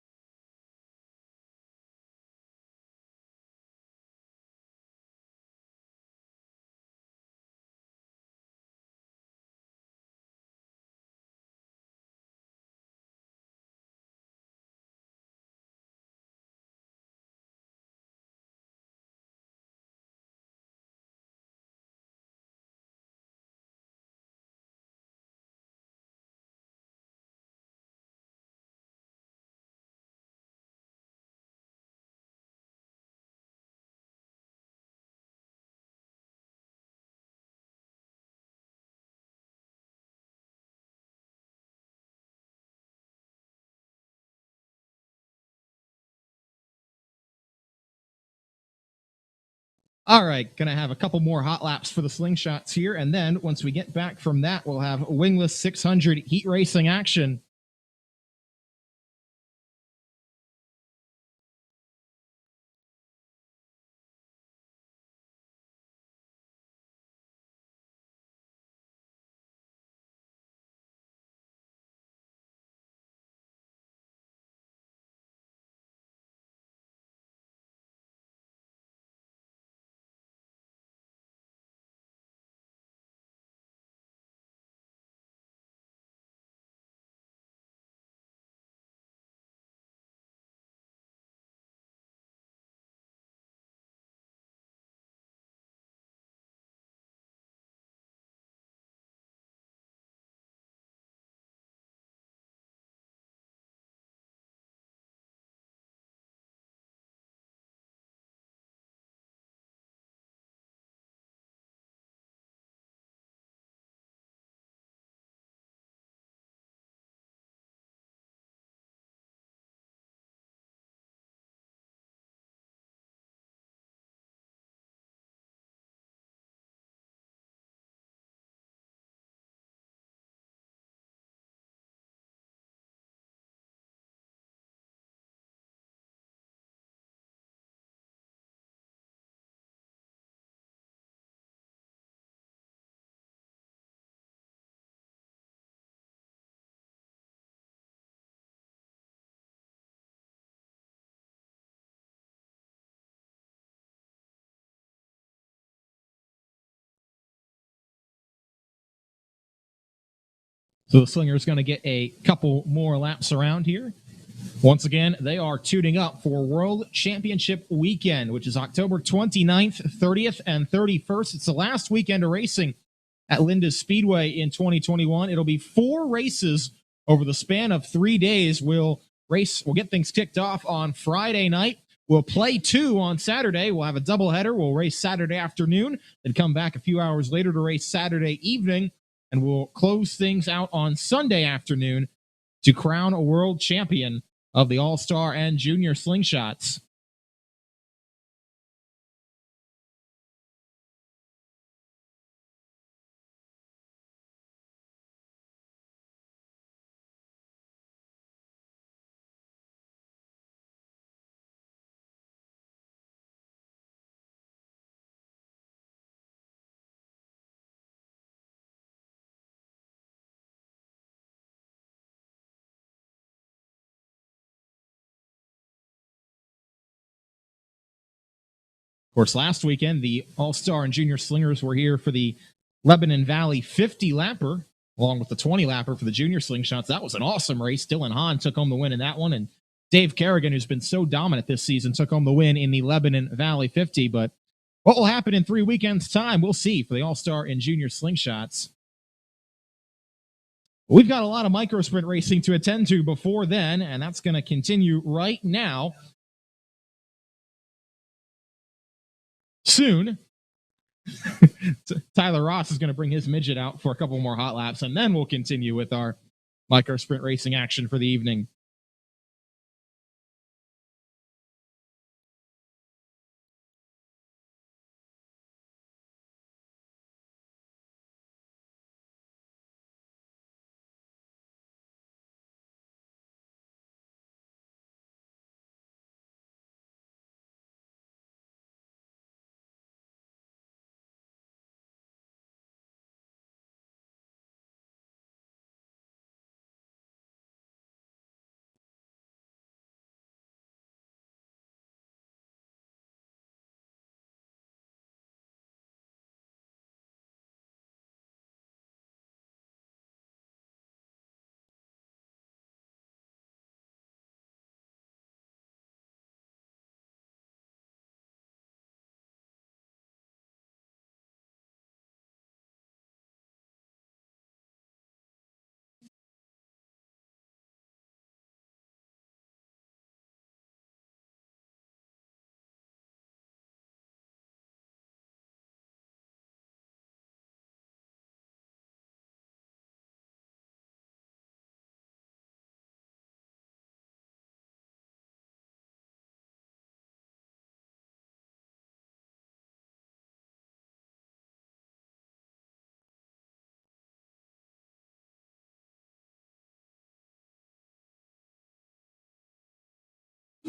All right, gonna have a couple more hot laps for the slingshots here, and then once we get back from that, we'll have wingless 600 heat racing action. So the slinger is going to get a couple more laps around here. Once again, they are tuning up for World Championship Weekend, which is October 29th, 30th, and 31st. It's the last weekend of racing at Linda's Speedway in 2021. It'll be 4 races over the span of 3 days. We'll get things kicked off on Friday night. We'll play 2 on Saturday. We'll have a doubleheader. We'll race Saturday afternoon, then come back a few hours later to race Saturday evening, and we'll close things out on Sunday afternoon to crown a world champion of the All-Star and Junior Slingshots. Of course, last weekend, the All-Star and Junior Slingers were here for the Lebanon Valley 50-lapper, along with the 20-lapper for the Junior Slingshots. That was an awesome race. Dylan Hahn took home the win in that one, and Dave Kerrigan, who's been so dominant this season, took home the win in the Lebanon Valley 50. But what will happen in 3 weekends' time, we'll see for the All-Star and Junior Slingshots. We've got a lot of micro sprint racing to attend to before then, and that's going to continue right now. Soon, Tyler Ross is going to bring his midget out for a couple more hot laps, and then we'll continue with our micro sprint racing action for the evening.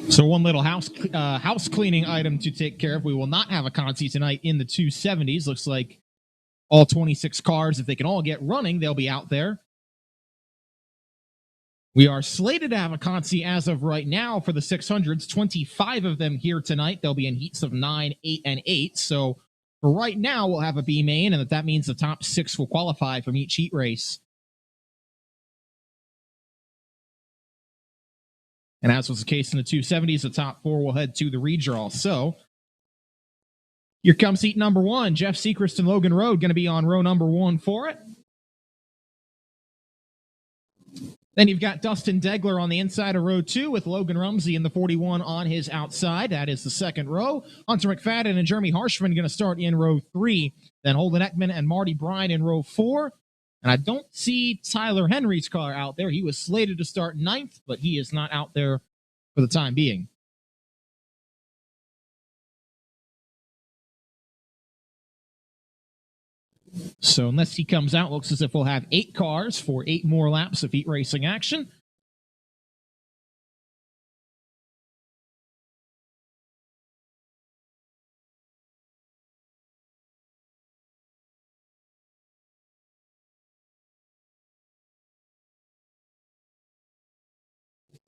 So one little house cleaning item to take care of. We will not have a Conti tonight in the 270s. Looks like all 26 cars, if they can all get running, they'll be out there. We are slated to have a Conti as of right now for the 600s. 25 of them here tonight. They'll be in heats of 9, 8, and 8. So for right now, we'll have a B main, and that means the top 6 will qualify from each heat race. And as was the case in the 270s, the top 4 will head to the redraw. So here comes heat number 1. Jeff Sechrist and Logan Road going to be on row number 1 for it. Then you've got Dustin Degler on the inside of row 2 with Logan Rumsey in the 41 on his outside. That is the second row. Hunter McFadden and Jeremy Harshman going to start in row 3. Then Holden Ekman and Marty Bryan in row 4. And I don't see Tyler Henry's car out there. He was slated to start 9th, but he is not out there for the time being. So unless he comes out, looks as if we'll have 8 cars for 8 more laps of heat racing action.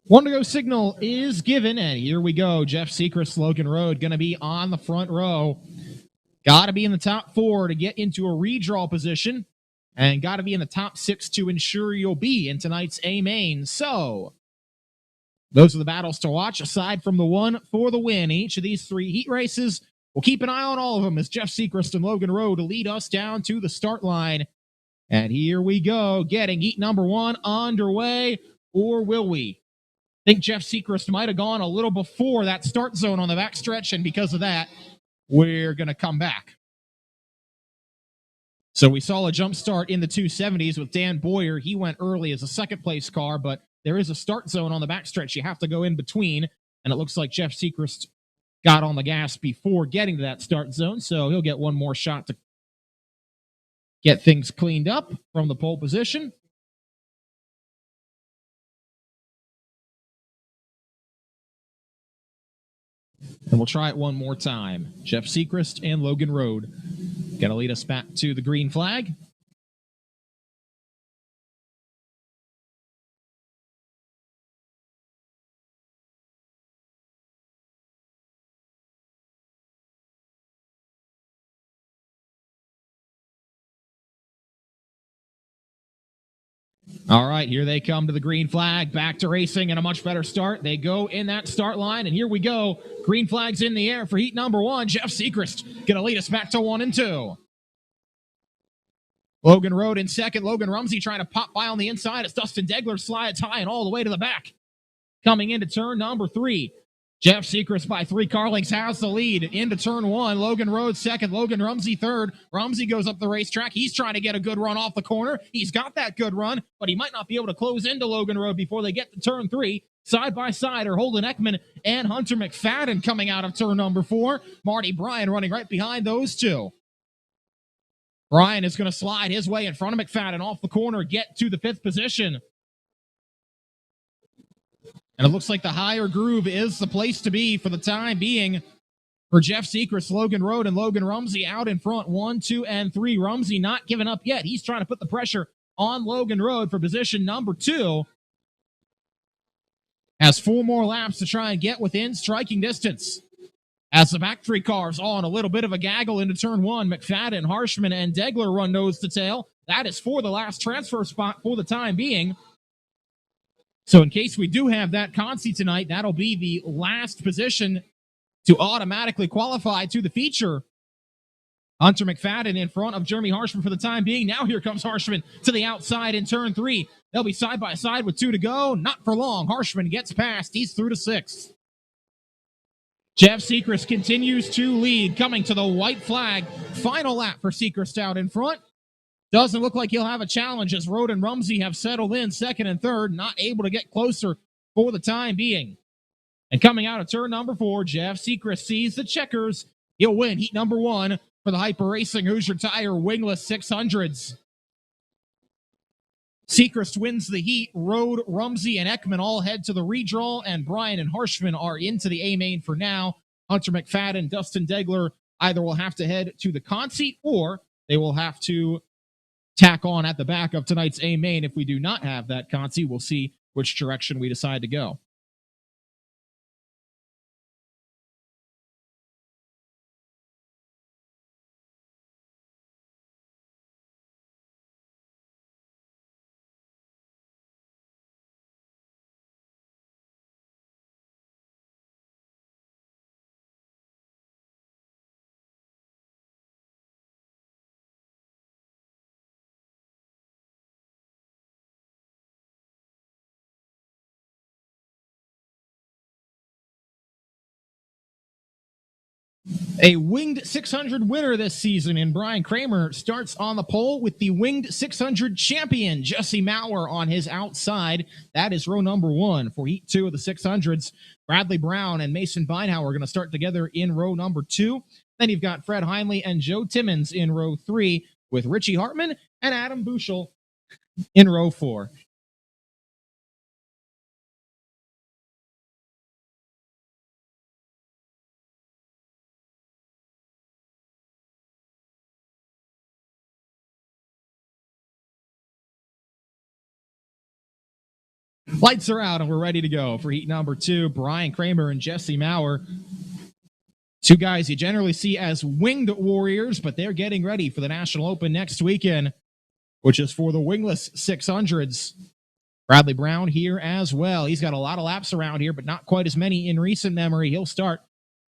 One to go signal is given, and here we go. Jeff Sechrist, Logan Road, going to be on the front row. Got to be in the top 4 to get into a redraw position, and got to be in the top 6 to ensure you'll be in tonight's A main. So those are the battles to watch, aside from the one for the win. Each of these 3 heat races, we'll keep an eye on all of them as Jeff Sechrist and Logan Road lead us down to the start line. And here we go, getting heat number 1 underway, or will we? I think Jeff Sechrist might have gone a little before that start zone on the backstretch, and because of that, we're going to come back. So we saw a jump start in the 270s with Dan Boyer. He went early as a second-place car, but there is a start zone on the backstretch. You have to go in between, and it looks like Jeff Sechrist got on the gas before getting to that start zone, so he'll get one more shot to get things cleaned up from the pole position. And we'll try it one more time. Jeff Sechrist and Logan Road going to lead us back to the green flag. All right, here they come to the green flag, back to racing and a much better start. They go in that start line, and here we go. Green flag's in the air for heat number 1. Jeff Sechrist going to lead us back to 1 and 2. Logan Road in second. Logan Rumsey trying to pop by on the inside as Dustin Degler slides high and all the way to the back. Coming into turn number 3. Jeff Sechrist by 3 car lengths has the lead into turn 1. Logan Road second. Logan Rumsey third. Rumsey goes up the racetrack. He's trying to get a good run off the corner. He's got that good run, but he might not be able to close into Logan Road before they get to turn 3. Side by side are Holden Ekman and Hunter McFadden coming out of turn number 4. Marty Bryan running right behind those 2. Bryan is going to slide his way in front of McFadden off the corner, get to the 5th position. And it looks like the higher groove is the place to be for the time being for Jeff Sechrist, Logan Road, and Logan Rumsey out in front. 1, 2, and 3. Rumsey not giving up yet. He's trying to put the pressure on Logan Road for position number 2. Has 4 more laps to try and get within striking distance. As the back 3 cars on a little bit of a gaggle into turn 1, McFadden, Harshman, and Degler run nose to tail. That is for the last transfer spot for the time being. So in case we do have that Conti tonight, that'll be the last position to automatically qualify to the feature. Hunter McFadden in front of Jeremy Harshman for the time being. Now here comes Harshman to the outside in turn 3. They'll be side by side with 2 to go. Not for long. Harshman gets past. He's through to 6th. Jeff Sechrist continues to lead, coming to the white flag. Final lap for Sechrist out in front. Doesn't look like he'll have a challenge as Road and Rumsey have settled in second and third, not able to get closer for the time being. And coming out of turn number 4, Jeff Sechrist sees the checkers. He'll win heat number 1 for the Hyper Racing Hoosier Tire Wingless 600s. Seacrest wins the heat. Rode, Rumsey, and Ekman all head to the redraw, and Bryan and Harshman are into the A main for now. Hunter McFadden, Dustin Degler either will have to head to the con seat or they will have to tack on at the back of tonight's A main. If we do not have that con seat, we'll see which direction we decide to go. A winged 600 winner this season in Brian Kramer starts on the pole with the winged 600 champion, Jesse Maurer, on his outside. That is row number 1 for heat 2 of the 600s. Bradley Brown and Mason Beinhauer are going to start together in row number 2. Then you've got Fred Heinle and Joe Timmons in row 3 with Richie Hartman and Adam Bushel in row 4. Lights are out and we're ready to go for heat number 2. Brian Kramer and Jesse Maurer. Two guys you generally see as winged warriors, but they're getting ready for the National Open next weekend, which is for the wingless 600s. Bradley Brown here as well. He's got a lot of laps around here, but not quite as many in recent memory. He'll start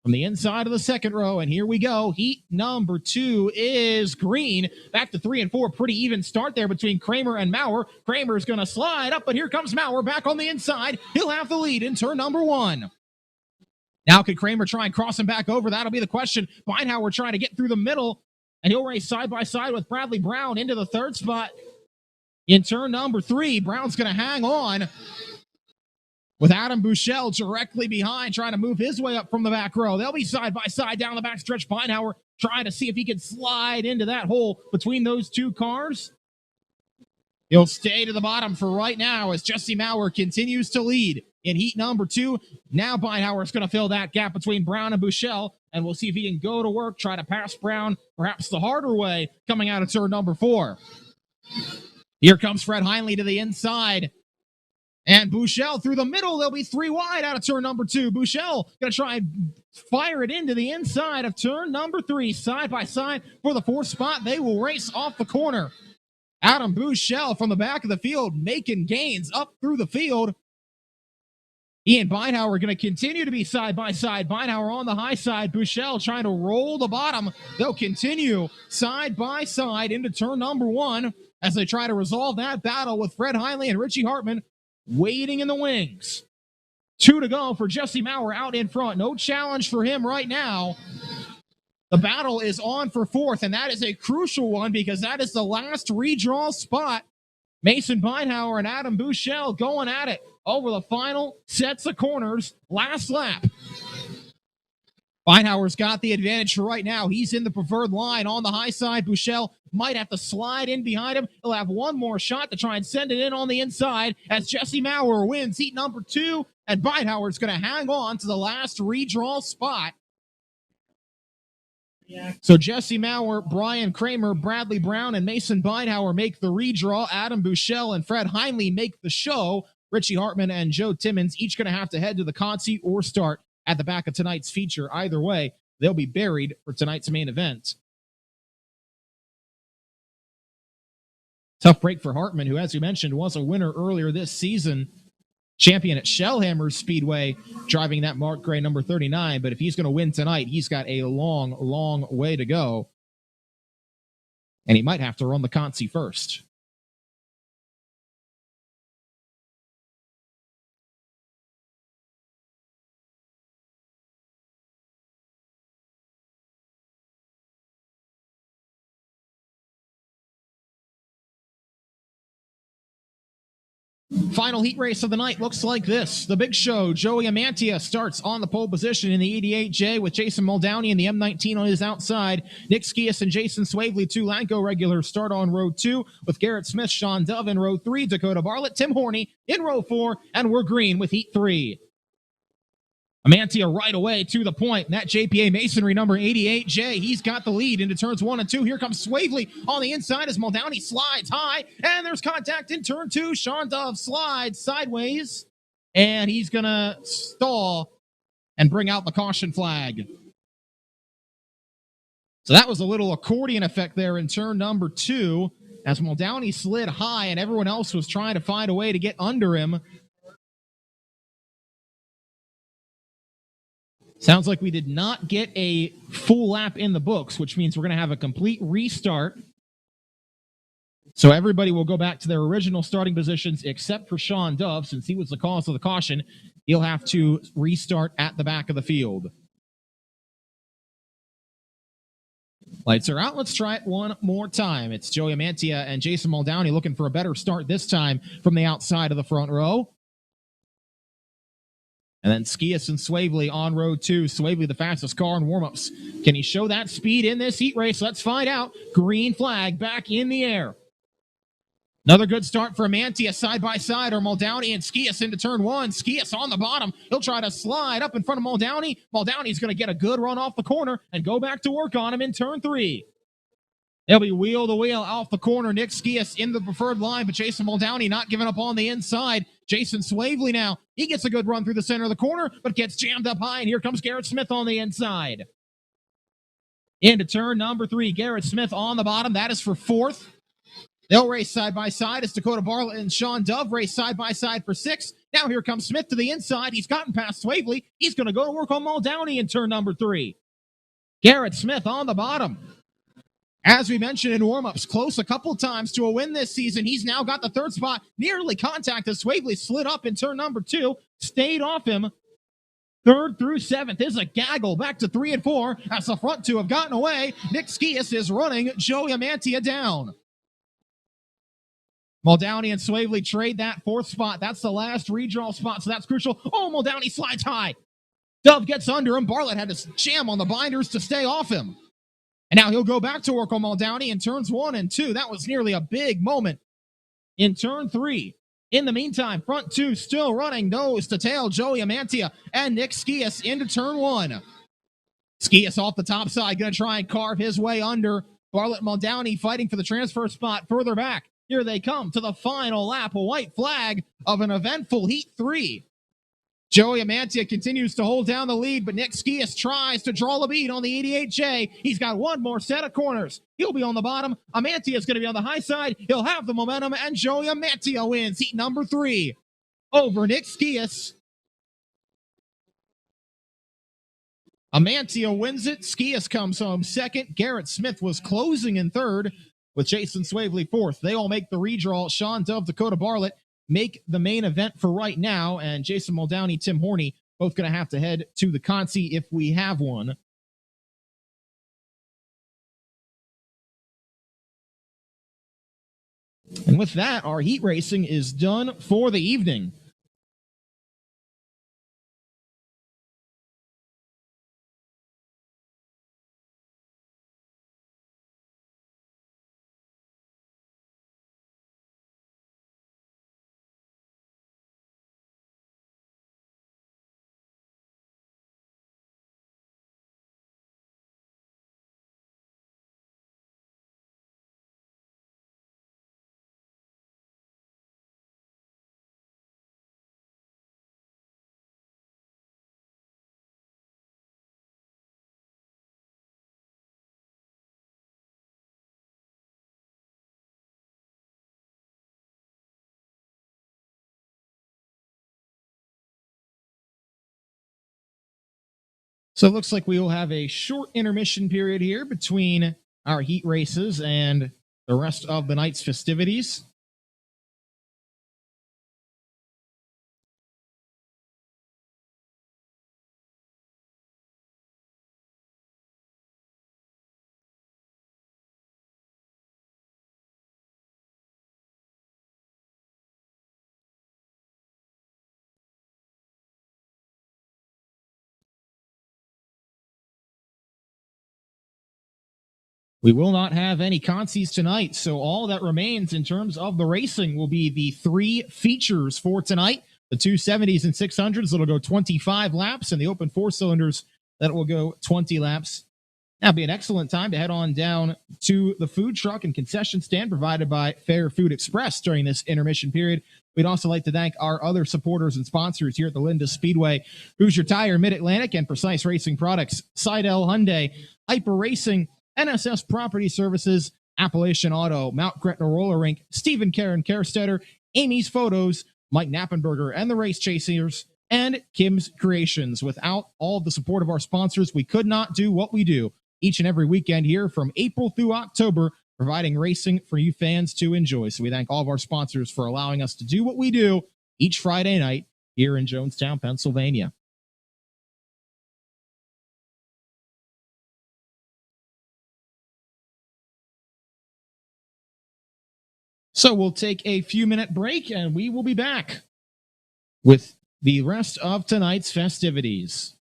from the inside of the second row, and here we go. Heat number 2 is green. Back to 3 and 4. Pretty even start there between Kramer and Maurer. Kramer's going to slide up, but here comes Maurer back on the inside. He'll have the lead in turn number 1. Now could Kramer try and cross him back over? That'll be the question. Beinhauer trying to get through the middle, and he'll race side by side with Bradley Brown into the third spot. In turn number 3, Brown's going to hang on with Adam Bushel directly behind, trying to move his way up from the back row. They'll be side by side down the back stretch. Beinhauer trying to see if he can slide into that hole between those two cars. He'll stay to the bottom for right now as Jesse Maurer continues to lead in heat number 2. Now Beinhauer is going to fill that gap between Brown and Bushel, and we'll see if he can go to work, try to pass Brown, perhaps the harder way, coming out of turn number 4. Here comes Fred Heinle to the inside. And Bushel through the middle. They'll be 3 wide out of turn number 2. Bushel going to try and fire it into the inside of turn number 3. Side by side for the 4th spot. They will race off the corner. Adam Bushel from the back of the field making gains up through the field. Ian Beinhauer going to continue to be side by side. Beinhauer on the high side. Bushel trying to roll the bottom. They'll continue side by side into turn number 1 as they try to resolve that battle with Fred Heinle and Richie Hartman waiting in the wings. 2 to go for Jesse Maurer out in front. No challenge for him right now. The battle is on for 4th, and that is a crucial one because that is the last redraw spot. Mason Beinhauer and Adam Bushel going at it over the final sets of corners. Last lap. Beinhauer's got the advantage for right now. He's in the preferred line on the high side. Bushel might have to slide in behind him. He'll have one more shot to try and send it in on the inside as Jesse Maurer wins heat number 2, and Beinhauer's going to hang on to the last redraw spot. So Jesse Maurer, Brian Kramer, Bradley Brown, and Mason Beinhauer make the redraw. Adam Bushel and Fred Heinle make the show. Richie Hartman and Joe Timmons each going to have to head to the con seat or start at the back of tonight's feature. Either way, they'll be buried for tonight's main event. Tough break for Hartman, who, as you mentioned, was a winner earlier this season. Champion at Shellhammer Speedway, driving that Mark Gray number 39. But if he's going to win tonight, he's got a long, long way to go. And he might have to run the Consi first. Final heat race of the night looks like this. The Big Show, Joey Amantia, starts on the pole position in the 88J with Jason Muldowney and the M19 on his outside. Nick Skias and Jason Swavely, two Lanco regulars, start on row 2 with Garrett Smith, Sean Dove in row 3, Dakota Bartlett, Tim Horney in row 4, and we're green with heat 3. Amantia right away to the point. That JPA Masonry number 88J, he's got the lead into turns 1 and 2. Here comes Swavely on the inside as Muldowney slides high, and there's contact in turn 2. Sean Dove slides sideways, and he's going to stall and bring out the caution flag. So that was a little accordion effect there in turn number 2 as Muldowney slid high and everyone else was trying to find a way to get under him. Sounds like we did not get a full lap in the books, which means we're going to have a complete restart. So everybody will go back to their original starting positions except for Sean Dove, since he was the cause of the caution. He'll have to restart at the back of the field. Lights are out. Let's try it one more time. It's Joey Amantia and Jason Muldowney looking for a better start this time from the outside of the front row. And then Skias and Swavely on row 2. Swavely the fastest car in warm-ups. Can he show that speed in this heat race? Let's find out. Green flag back in the air. Another good start for Amantia, side-by-side are Muldowney and Skias into turn 1. Skias on the bottom. He'll try to slide up in front of Muldowney. Muldowney's going to get a good run off the corner and go back to work on him in turn 3. They'll be wheel-to-wheel off the corner. Nick Skias in the preferred line, but Jason Muldowney not giving up on the inside. Jason Swavely now. He gets a good run through the center of the corner, but gets jammed up high, and here comes Garrett Smith on the inside. Into turn number 3. Garrett Smith on the bottom. That is for 4th. They'll race side-by-side as Dakota Bartlett and Sean Dove race side-by-side for 6th. Now here comes Smith to the inside. He's gotten past Swavely. He's going to go to work on Muldowney in turn number 3. Garrett Smith on the bottom. As we mentioned in warm-ups, close a couple times to a win this season. He's now got the 3rd spot. Nearly contacted. Swavely slid up in turn number 2. Stayed off him. 3rd through 7th is a gaggle. Back to 3 and 4 as the front 2 have gotten away. Nick Skias is running Joey Amantia down. Muldowney and Swavely trade that 4th spot. That's the last redraw spot, so that's crucial. Oh, Muldowney slides high. Dove gets under him. Bartlett had to jam on the binders to stay off him. And now he'll go back to work on Muldowney in turns 1 and 2. That was nearly a big moment in turn 3. In the meantime, front 2 still running nose to tail. Joey Amantia and Nick Skias into turn 1. Skias off the top side, going to try and carve his way under. Bartlett Muldowney fighting for the transfer spot further back. Here they come to the final lap, a white flag of an eventful Heat 3. Joey Amantia continues to hold down the lead, but Nick Skias tries to draw the bead on the 88J. He's got one more set of corners. He'll be on the bottom. Amantia is going to be on the high side. He'll have the momentum, and Joey Amantia wins heat number 3 over Nick Skias. Amantia wins it. Skias comes home 2nd. Garrett Smith was closing in 3rd with Jason Swavely 4th. They all make the redraw. Sean Dove, Dakota Bartlett make the main event for right now, and Jason Muldowney, Tim Horney, both going to have to head to the Consi if we have one. And with that, our heat racing is done for the evening. So it looks like we will have a short intermission period here between our heat races and the rest of the night's festivities. We will not have any consies tonight, so all that remains in terms of the racing will be the 3 features for tonight. The 270s and 600s that'll go 25 laps, and the open 4-cylinders that will go 20 laps. That'll be an excellent time to head on down to the food truck and concession stand provided by Fair Food Express during this intermission period. We'd also like to thank our other supporters and sponsors here at the Linda Speedway: Hoosier Tire, Mid-Atlantic, and Precise Racing Products, Seidel Hyundai, Hyper Racing, NSS Property Services, Appalachian Auto, Mount Gretna Roller Rink, Stephen Karen Kerstetter, Amy's Photos, Mike Knappenberger and the Race Chasers, and Kim's Creations. Without all of the support of our sponsors, we could not do what we do each and every weekend here from April through October, providing racing for you fans to enjoy. So we thank all of our sponsors for allowing us to do what we do each Friday night here in Jonestown, Pennsylvania. So we'll take a few-minute break, and we will be back with the rest of tonight's festivities.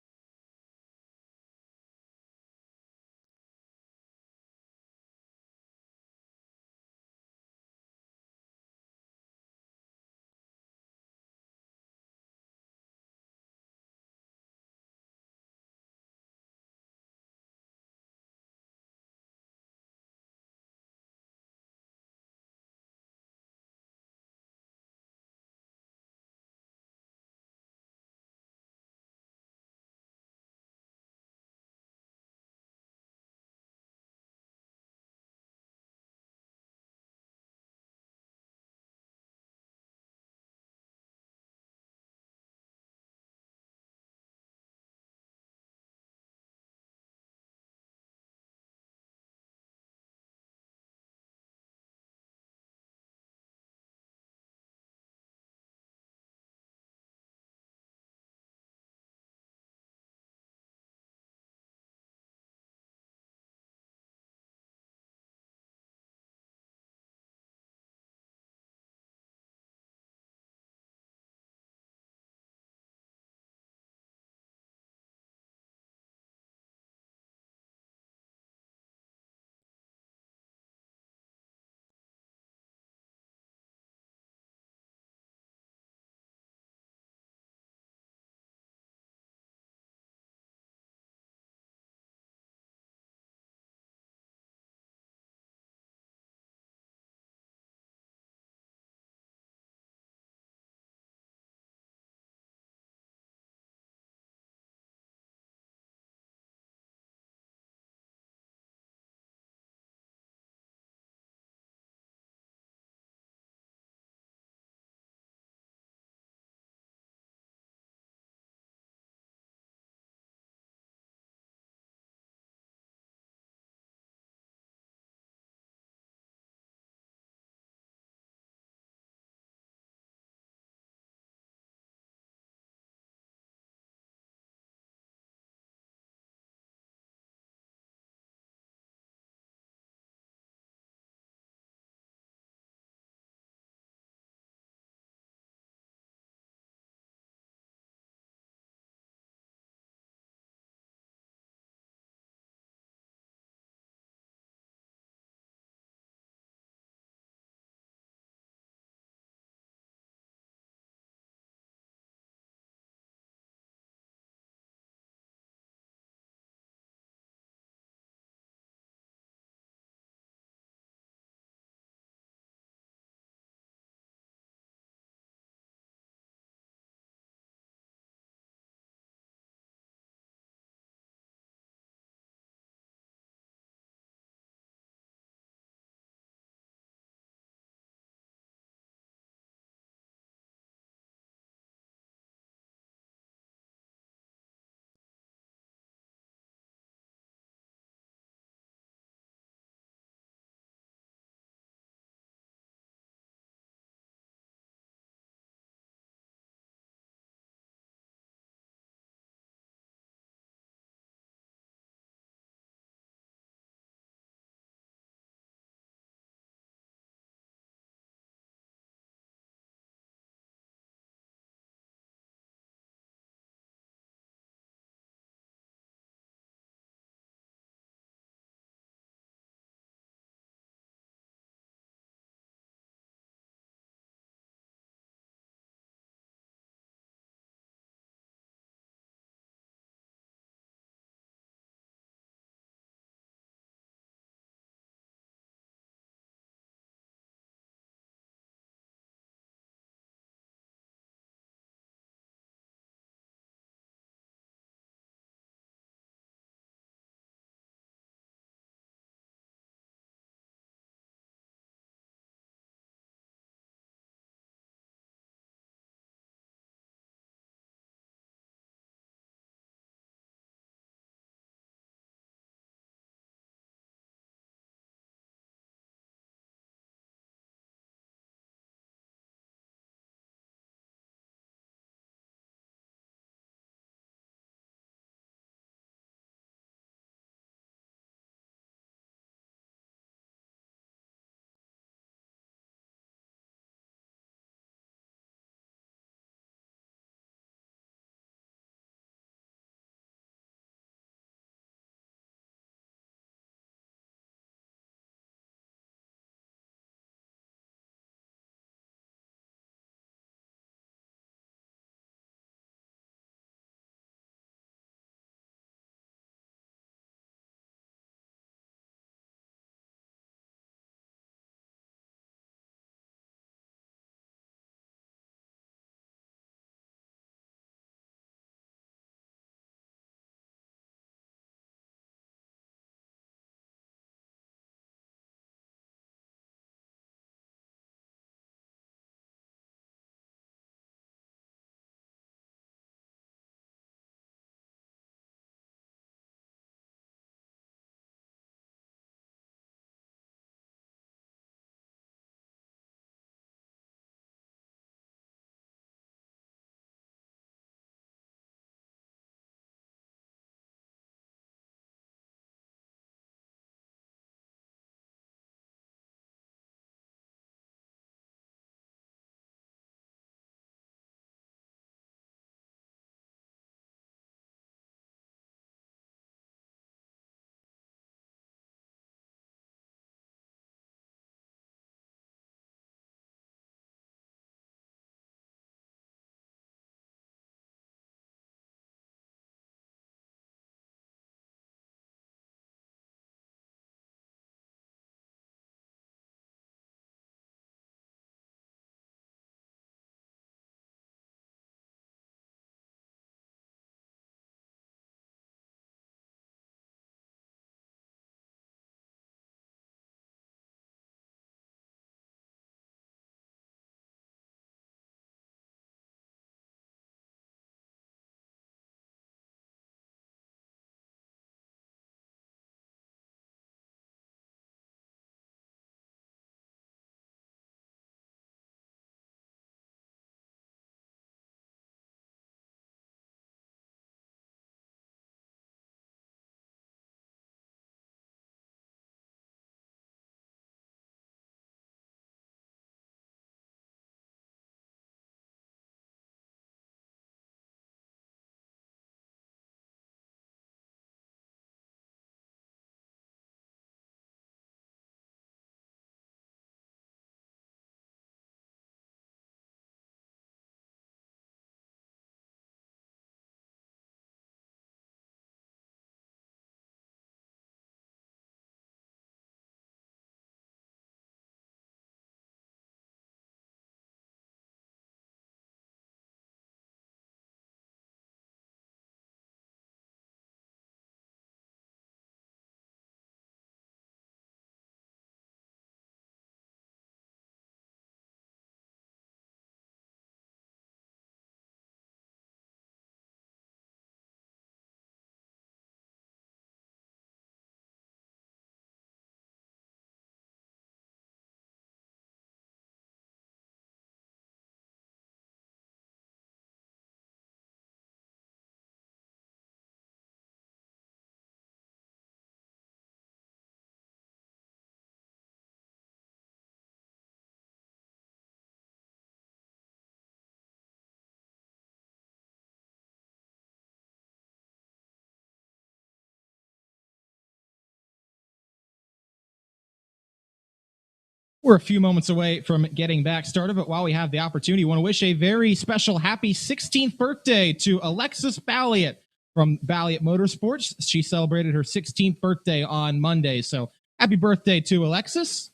We're a few moments away from getting back started, but while we have the opportunity, I want to wish a very special happy 16th birthday to Alexis Balliet from Balliet Motorsports. She celebrated her 16th birthday on Monday, so happy birthday to Alexis.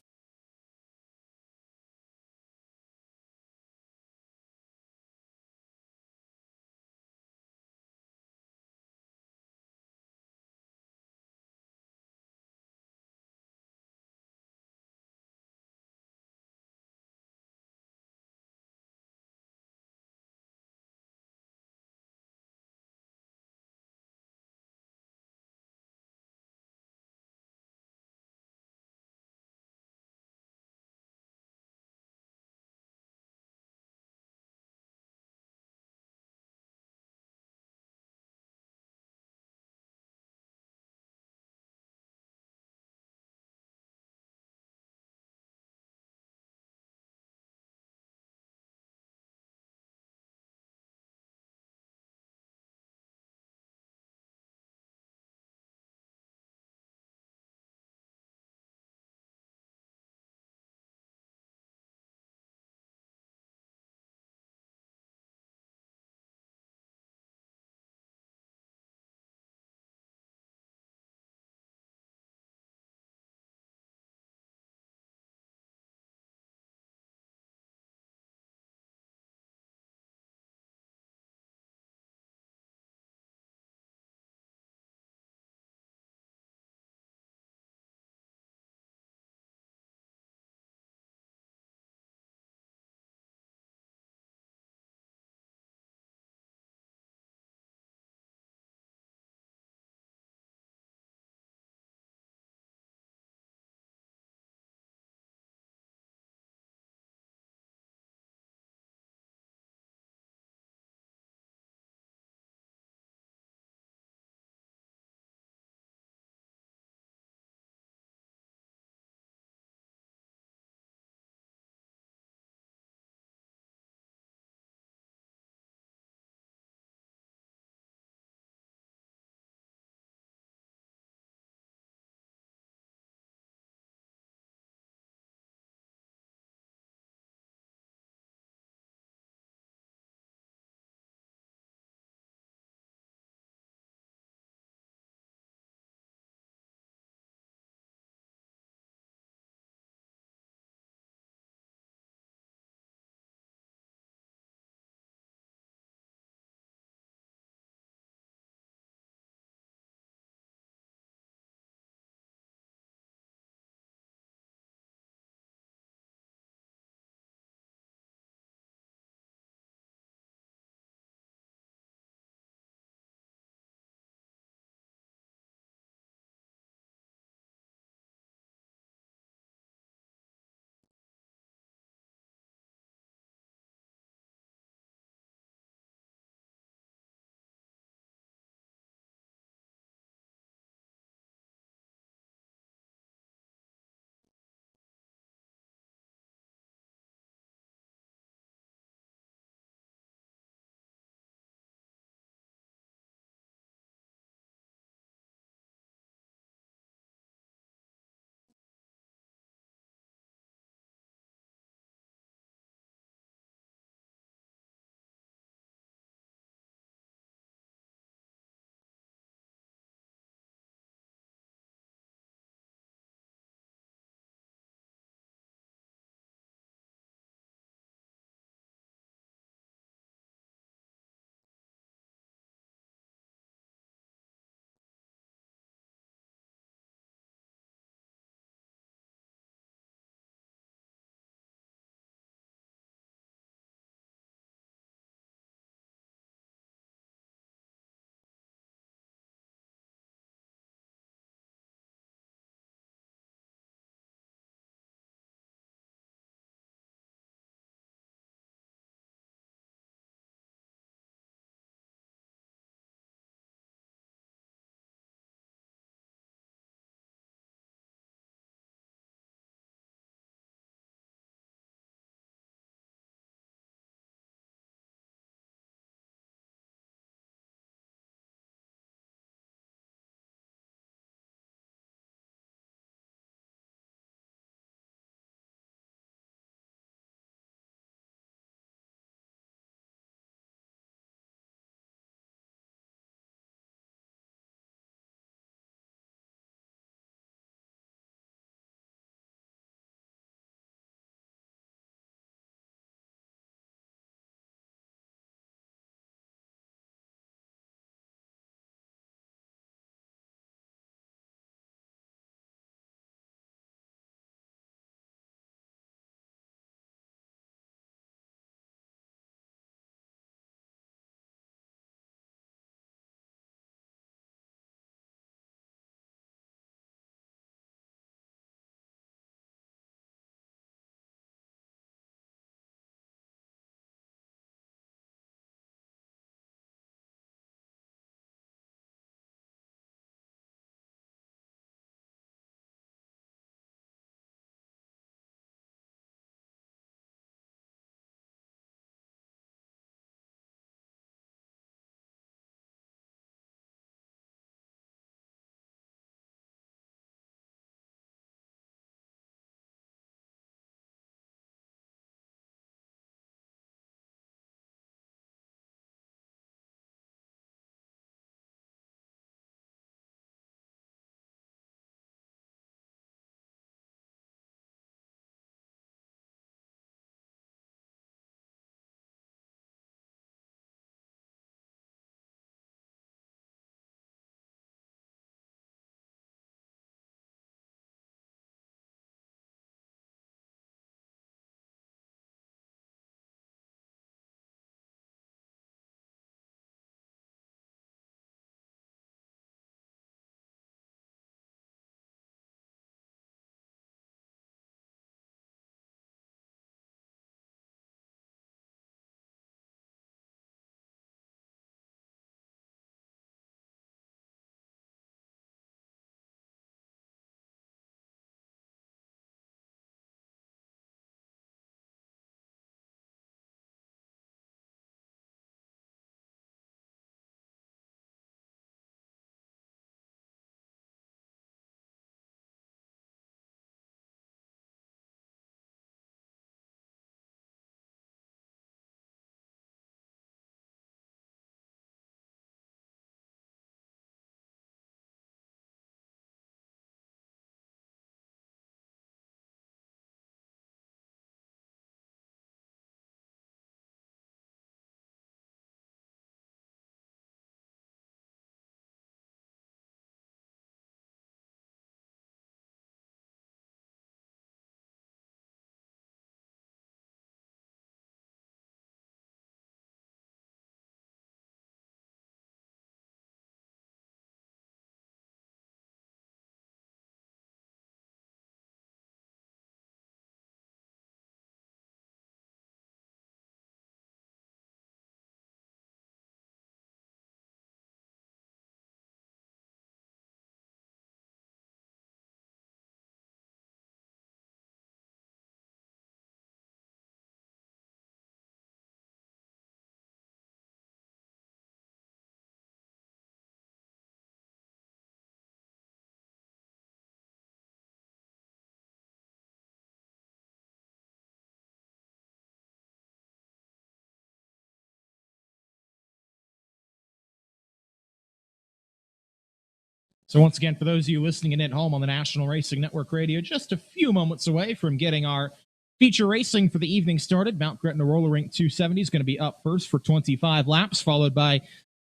So, once again, for those of you listening in at home on the National Racing Network Radio, just a few moments away from getting our feature racing for the evening started. Mount Gretna Roller Rink 270 is going to be up first for 25 laps, followed by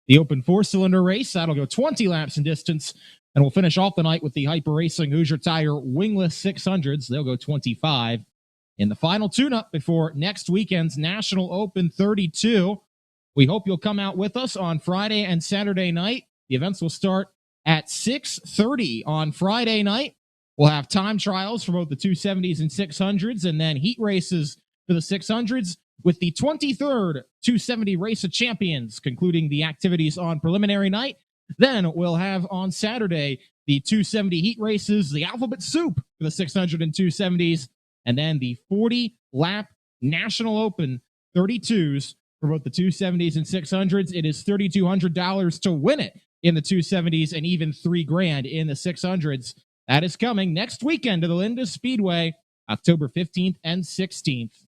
the open four-cylinder race. That'll go 20 laps in distance, and we'll finish off the night with the Hyper Racing Hoosier Tire Wingless 600s. They'll go 25 in the final tune-up before next weekend's National Open 32. We hope you'll come out with us on Friday and Saturday night. The events will start at 6:30 on Friday night. We'll have time trials for both the 270s and 600s, and then heat races for the 600s with the 23rd 270 Race of Champions concluding the activities on preliminary night. Then we'll have on Saturday the 270 heat races, the alphabet soup for the 600 and 270s, and then the 40-lap National Open 32s for both the 270s and 600s. It is $3,200 to win it in the 270s and even $3,000 in the 600s. That is coming next weekend to the Linda Speedway, October 15th and 16th.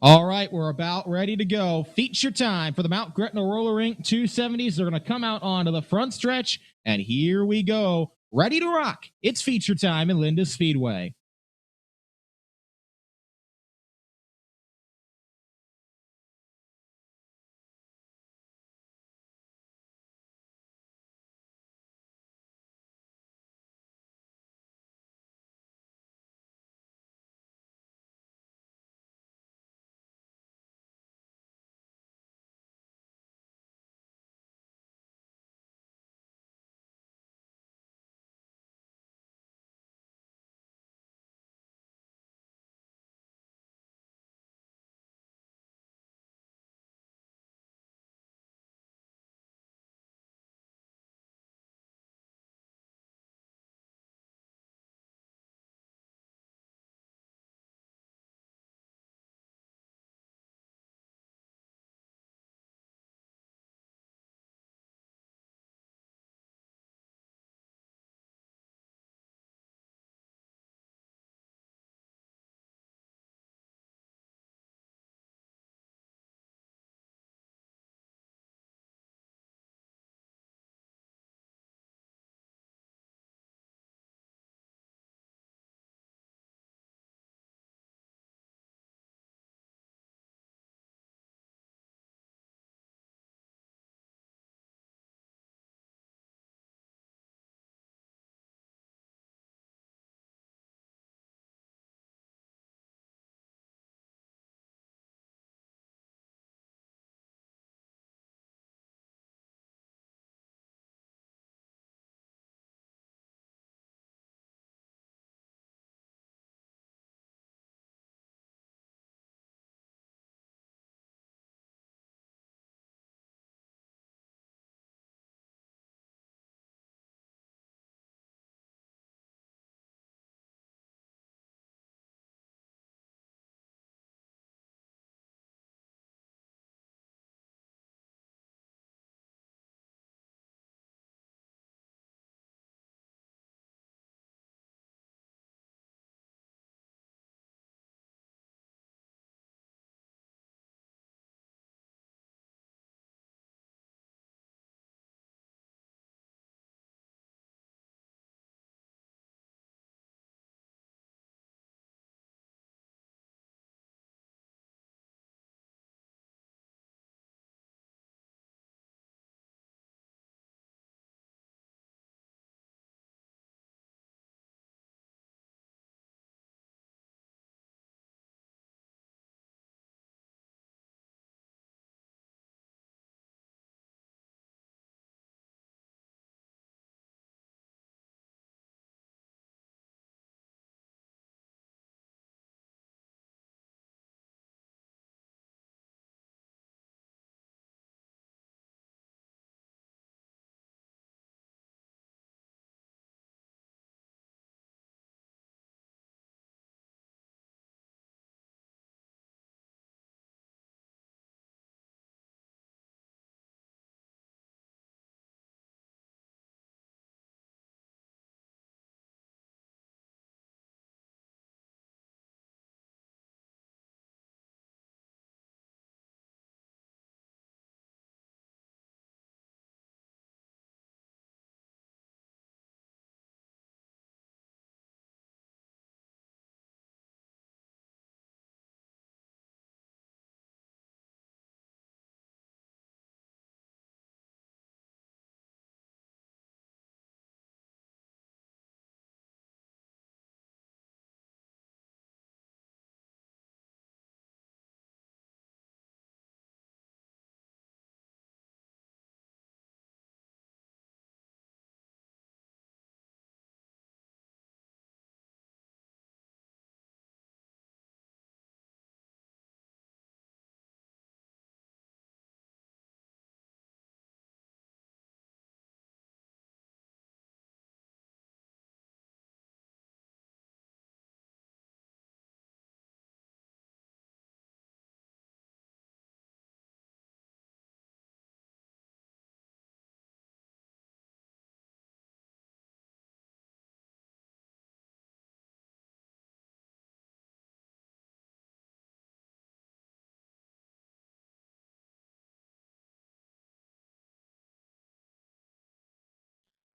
All right, we're about ready to go. Feature time for the Mount Gretna Roller Rink 270s. They're going to come out onto the front stretch, and here we go. Ready to rock. It's feature time in Linda Speedway.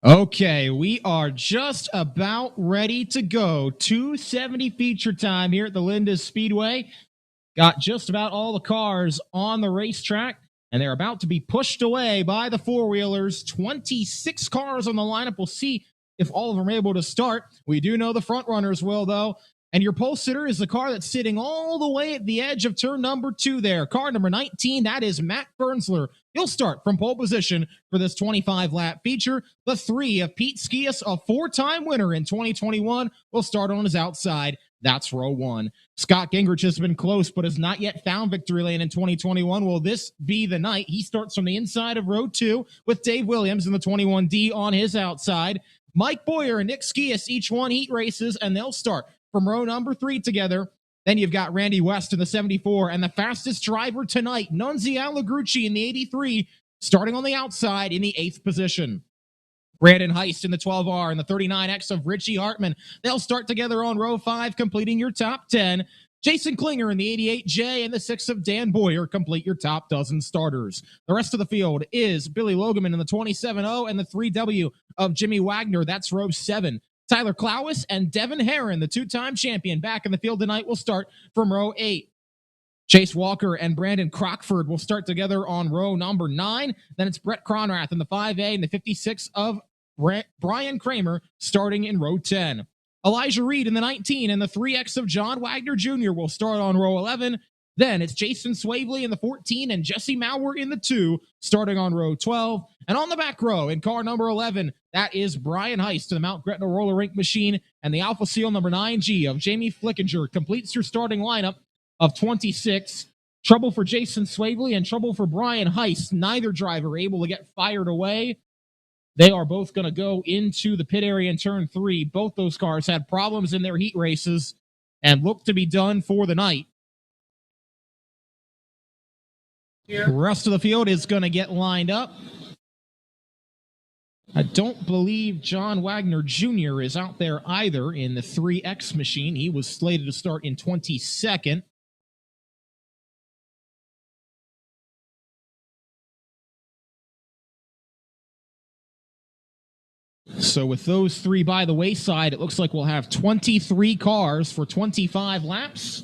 Okay, we are just about ready to go. 270 feature time here at the Linda Speedway. Got just about all the cars on the racetrack, and they're about to be pushed away by the four-wheelers. 26 cars on the lineup. We'll see if all of them are able to start. We do know the front runners will, though. And your pole sitter is the car that's sitting all the way at the edge of turn number 2 there. Car number 19, that is Matt Fernsler. He'll start from pole position for this 25-lap feature. The 3 of Pete Skias, a 4-time winner in 2021, will start on his outside. That's row 1. Scott Gingrich has been close, but has not yet found victory lane in 2021. Will this be the night? He starts from the inside of row 2 with Dave Williams in the 21D on his outside. Mike Boyer and Nick Skias each won heat races, and they'll start from row number 3 together. Then you've got Randy West in the 74, and the fastest driver tonight, Nunzi Allegrucci in the 83, starting on the outside in the 8th position. Brandon Heist in the 12R and the 39X of Richie Hartman. They'll start together on row 5, completing your top 10. Jason Klinger in the 88J and the 6 of Dan Boyer complete your top dozen starters. The rest of the field is Billy Logeman in the 27-0 and the 3W of Jimmy Wagner. That's row 7. Tyler Clowis and Devin Herron, the 2-time champion, back in the field tonight, will start from row 8. Chase Walker and Brandon Crockford will start together on row number 9. Then it's Brett Cronrath in the 5A and the 56 of Brian Kramer starting in row 10. Elijah Reed in the 19 and the 3X of John Wagner Jr. will start on row 11. Then it's Jason Swavely in the 14 and Jesse Mauer in the 2, starting on row 12. And on the back row in car number 11, that is Brian Heist to the Mount Gretna Roller Rink machine, and the Alpha Seal number 9G of Jamie Flickinger completes your starting lineup of 26. Trouble for Jason Swavely and trouble for Brian Heist. Neither driver able to get fired away. They are both going to go into the pit area in turn 3. Both those cars had problems in their heat races and look to be done for the night. The rest of the field is going to get lined up. I don't believe John Wagner Jr. is out there either in the 3X machine. He was slated to start in 22nd. So with those 3 by the wayside, it looks like we'll have 23 cars for 25 laps.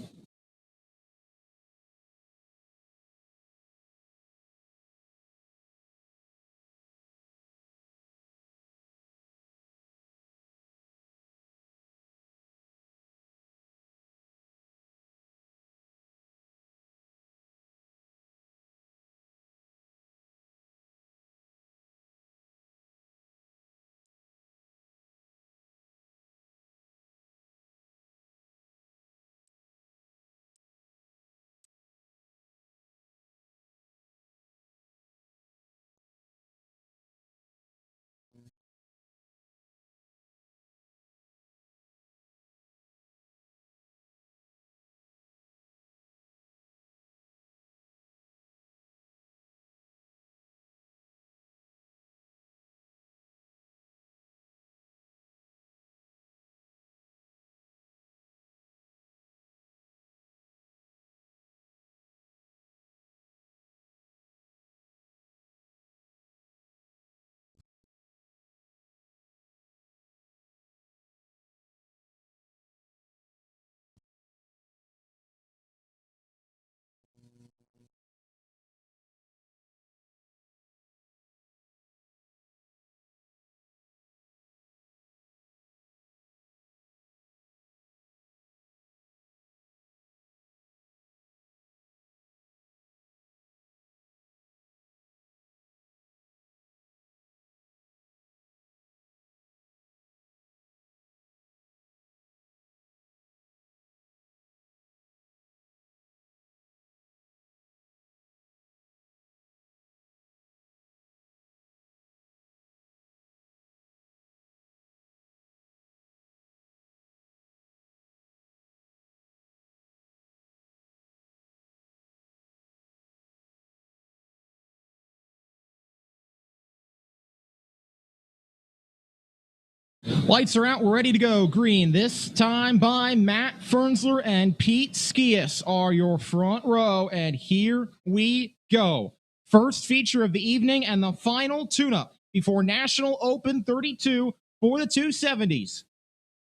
Lights are out. We're ready to go. Green, this time by Matt Fernsler and Pete Skias are your front row. And here we go. First feature of the evening and the final tune-up before National Open 32 for the 270s.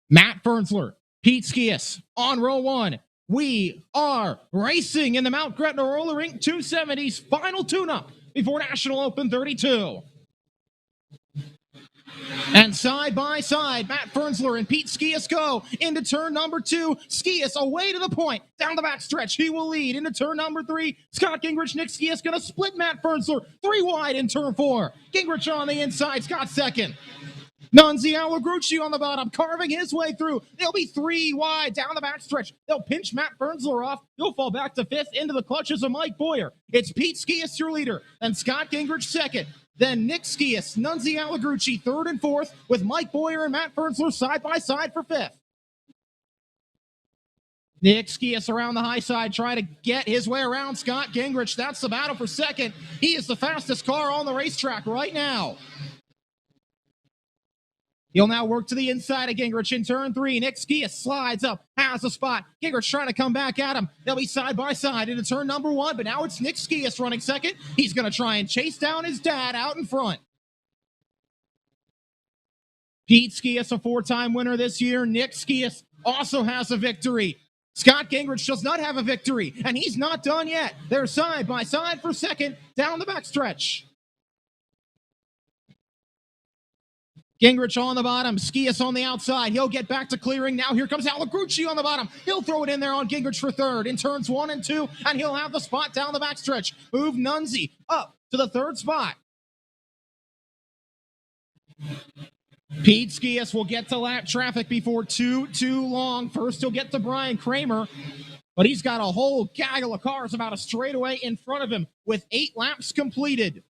Matt Fernsler, Pete Skias on row one. We are racing in the Mount Gretna Roller Rink 270s final tune-up before National Open 32. And side by side, Matt Fernsler and Pete Skias go into turn number 2. Skias away to the point, down the back stretch. He will lead into turn number 3. Scott Gingrich, Nick Skias going to split Matt Fernsler 3 wide in turn 4. Gingrich on the inside, Scott second. Nunzi Allegrucci on the bottom, carving his way through. They'll be 3 wide down the backstretch. They'll pinch Matt Fernsler off. He'll fall back to 5th into the clutches of Mike Boyer. It's Pete Skias, your leader, and Scott Gingrich second. Then Nick Skias, Nunzi Allegrucci 3rd and 4th, with Mike Boyer and Matt Fernsler side by side for 5th. Nick Skias around the high side, trying to get his way around Scott Gingrich. That's the battle for second. He is the fastest car on the racetrack right now. He'll now work to the inside of Gingrich in turn 3. Nick Skias slides up, has a spot. Gingrich trying to come back at him. They'll be side by side into turn number 1, but now it's Nick Skias running second. He's going to try and chase down his dad out in front. Pete Skias, a 4-time winner this year. Nick Skias also has a victory. Scott Gingrich does not have a victory, and he's not done yet. They're side by side for second down the backstretch. Gingrich on the bottom, Skias on the outside. He'll get back to clearing. Now here comes Allegrucci on the bottom. He'll throw it in there on Gingrich for 3rd in turns 1 and 2, and he'll have the spot down the backstretch. Move Nunzi up to the 3rd spot. Pete Skias will get to lap traffic before too long. First, he'll get to Brian Kramer, but he's got a whole gaggle of cars about a straightaway in front of him with 8 laps completed.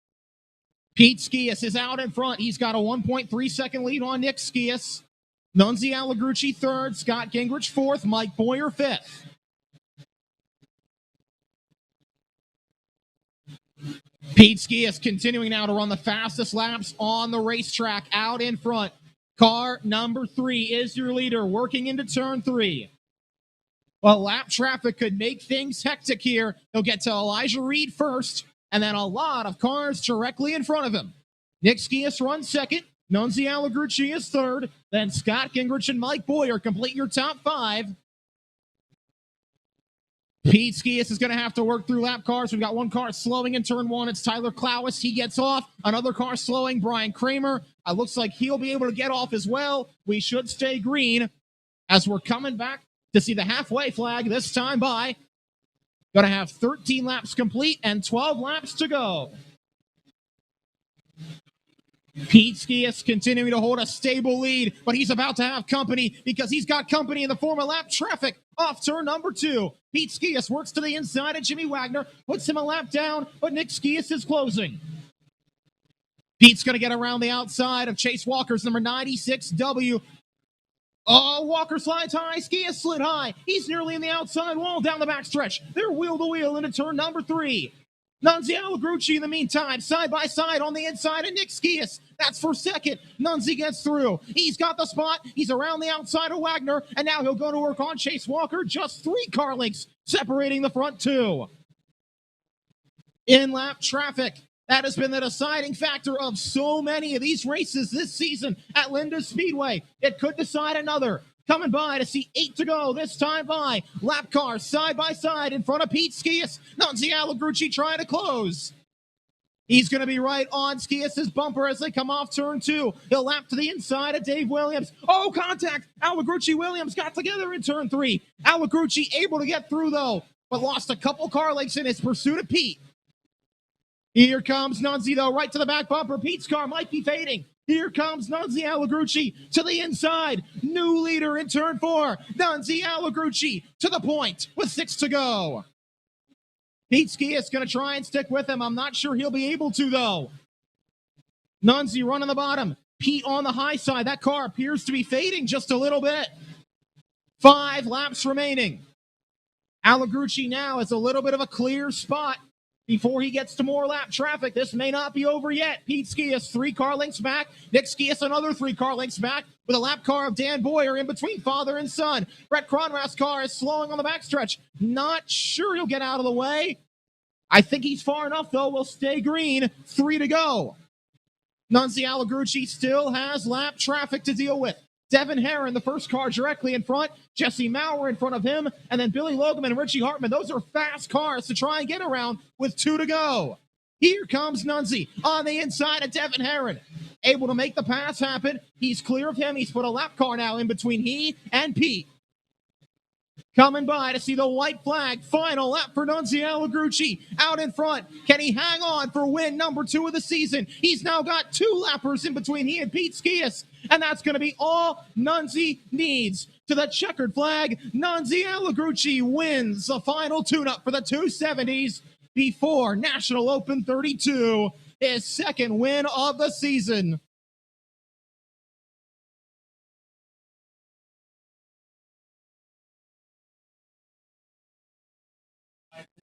Pete Skias is out in front. He's got a 1.3 second lead on Nick Skias. Nunzi Allegrucci 3rd, Scott Gingrich 4th, Mike Boyer 5th. Pete Skias continuing now to run the fastest laps on the racetrack out in front. Car number 3 is your leader, working into turn 3. Well, lap traffic could make things hectic here. He'll get to Elijah Reed first, and then a lot of cars directly in front of him. Nick Skias runs second. Nunzi Allegrucci is 3rd. Then Scott Gingrich and Mike Boyer complete your top 5. Pete Skias is going to have to work through lap cars. We've got one car slowing in turn 1. It's Tyler Klaus. He gets off. Another car slowing, Brian Kramer. Looks like he'll be able to get off as well. We should stay green as we're coming back to see the halfway flag this time by. Going to have 13 laps complete and 12 laps to go. Pete Skias continuing to hold a stable lead, but he's about to have company because he's got company in the form of lap traffic off turn number 2. Pete Skias works to the inside of Jimmy Wagner, puts him a lap down, but Nick Skias is closing. Pete's going to get around the outside of Chase Walker's number 96W. Oh, Walker slides high. Skias slid high. He's nearly in the outside wall down the backstretch. They're wheel to wheel into turn number 3. Nunzi Allegrucci in the meantime, side by side on the inside of Nick Skias. That's for second. Nunzi gets through. He's got the spot. He's around the outside of Wagner, and now he'll go to work on Chase Walker. Just 3 car lengths separating the front 2. In-lap traffic. That has been the deciding factor of so many of these races this season at Linda Speedway. It could decide another. Coming by to see 8 to go, this time by. Lap cars side by side in front of Pete Skias. Nunzi Allegrucci trying to close. He's going to be right on Skias' bumper as they come off turn 2. He'll lap to the inside of Dave Williams. Oh, contact! Allegrucci Williams got together in turn 3. Allegrucci able to get through, though, but lost a couple car lengths in his pursuit of Pete. Here comes Nunzi, though, right to the back bumper. Pete's car might be fading. Here comes Nunzi Allegrucci to the inside. New leader in turn 4. Nunzi Allegrucci to the point with 6 to go. Pete Skias going to try and stick with him. I'm not sure he'll be able to, though. Nunzi running the bottom. Pete on the high side. That car appears to be fading just a little bit. 5 laps remaining. Allegrucci now has a little bit of a clear spot before he gets to more lap traffic. This may not be over yet. Pete Skias 3 car lengths back. Nick Skias another 3 car lengths back with a lap car of Dan Boyer in between father and son. Brett Cronrath's car is slowing on the backstretch. Not sure he'll get out of the way. I think he's far enough, though. We'll stay green. 3 to go. Nunzi Allegrucci still has lap traffic to deal with. Devin Herron, the first car directly in front. Jesse Maurer in front of him. And then Billy Logan and Richie Hartman. Those are fast cars to try and get around with 2 to go. Here comes Nunzi on the inside of Devin Herron. Able to make the pass happen. He's clear of him. He's put a lap car now in between he and Pete. Coming by to see the white flag. Final lap for Nunzi Allegrucci out in front. Can he hang on for win number 2 of the season? He's now got 2 lappers in between he and Pete Skias. And that's going to be all Nunzi needs. To the checkered flag, Nunzi Allegrucci wins the final tune-up for the 270s before National Open 32, his second win of the season.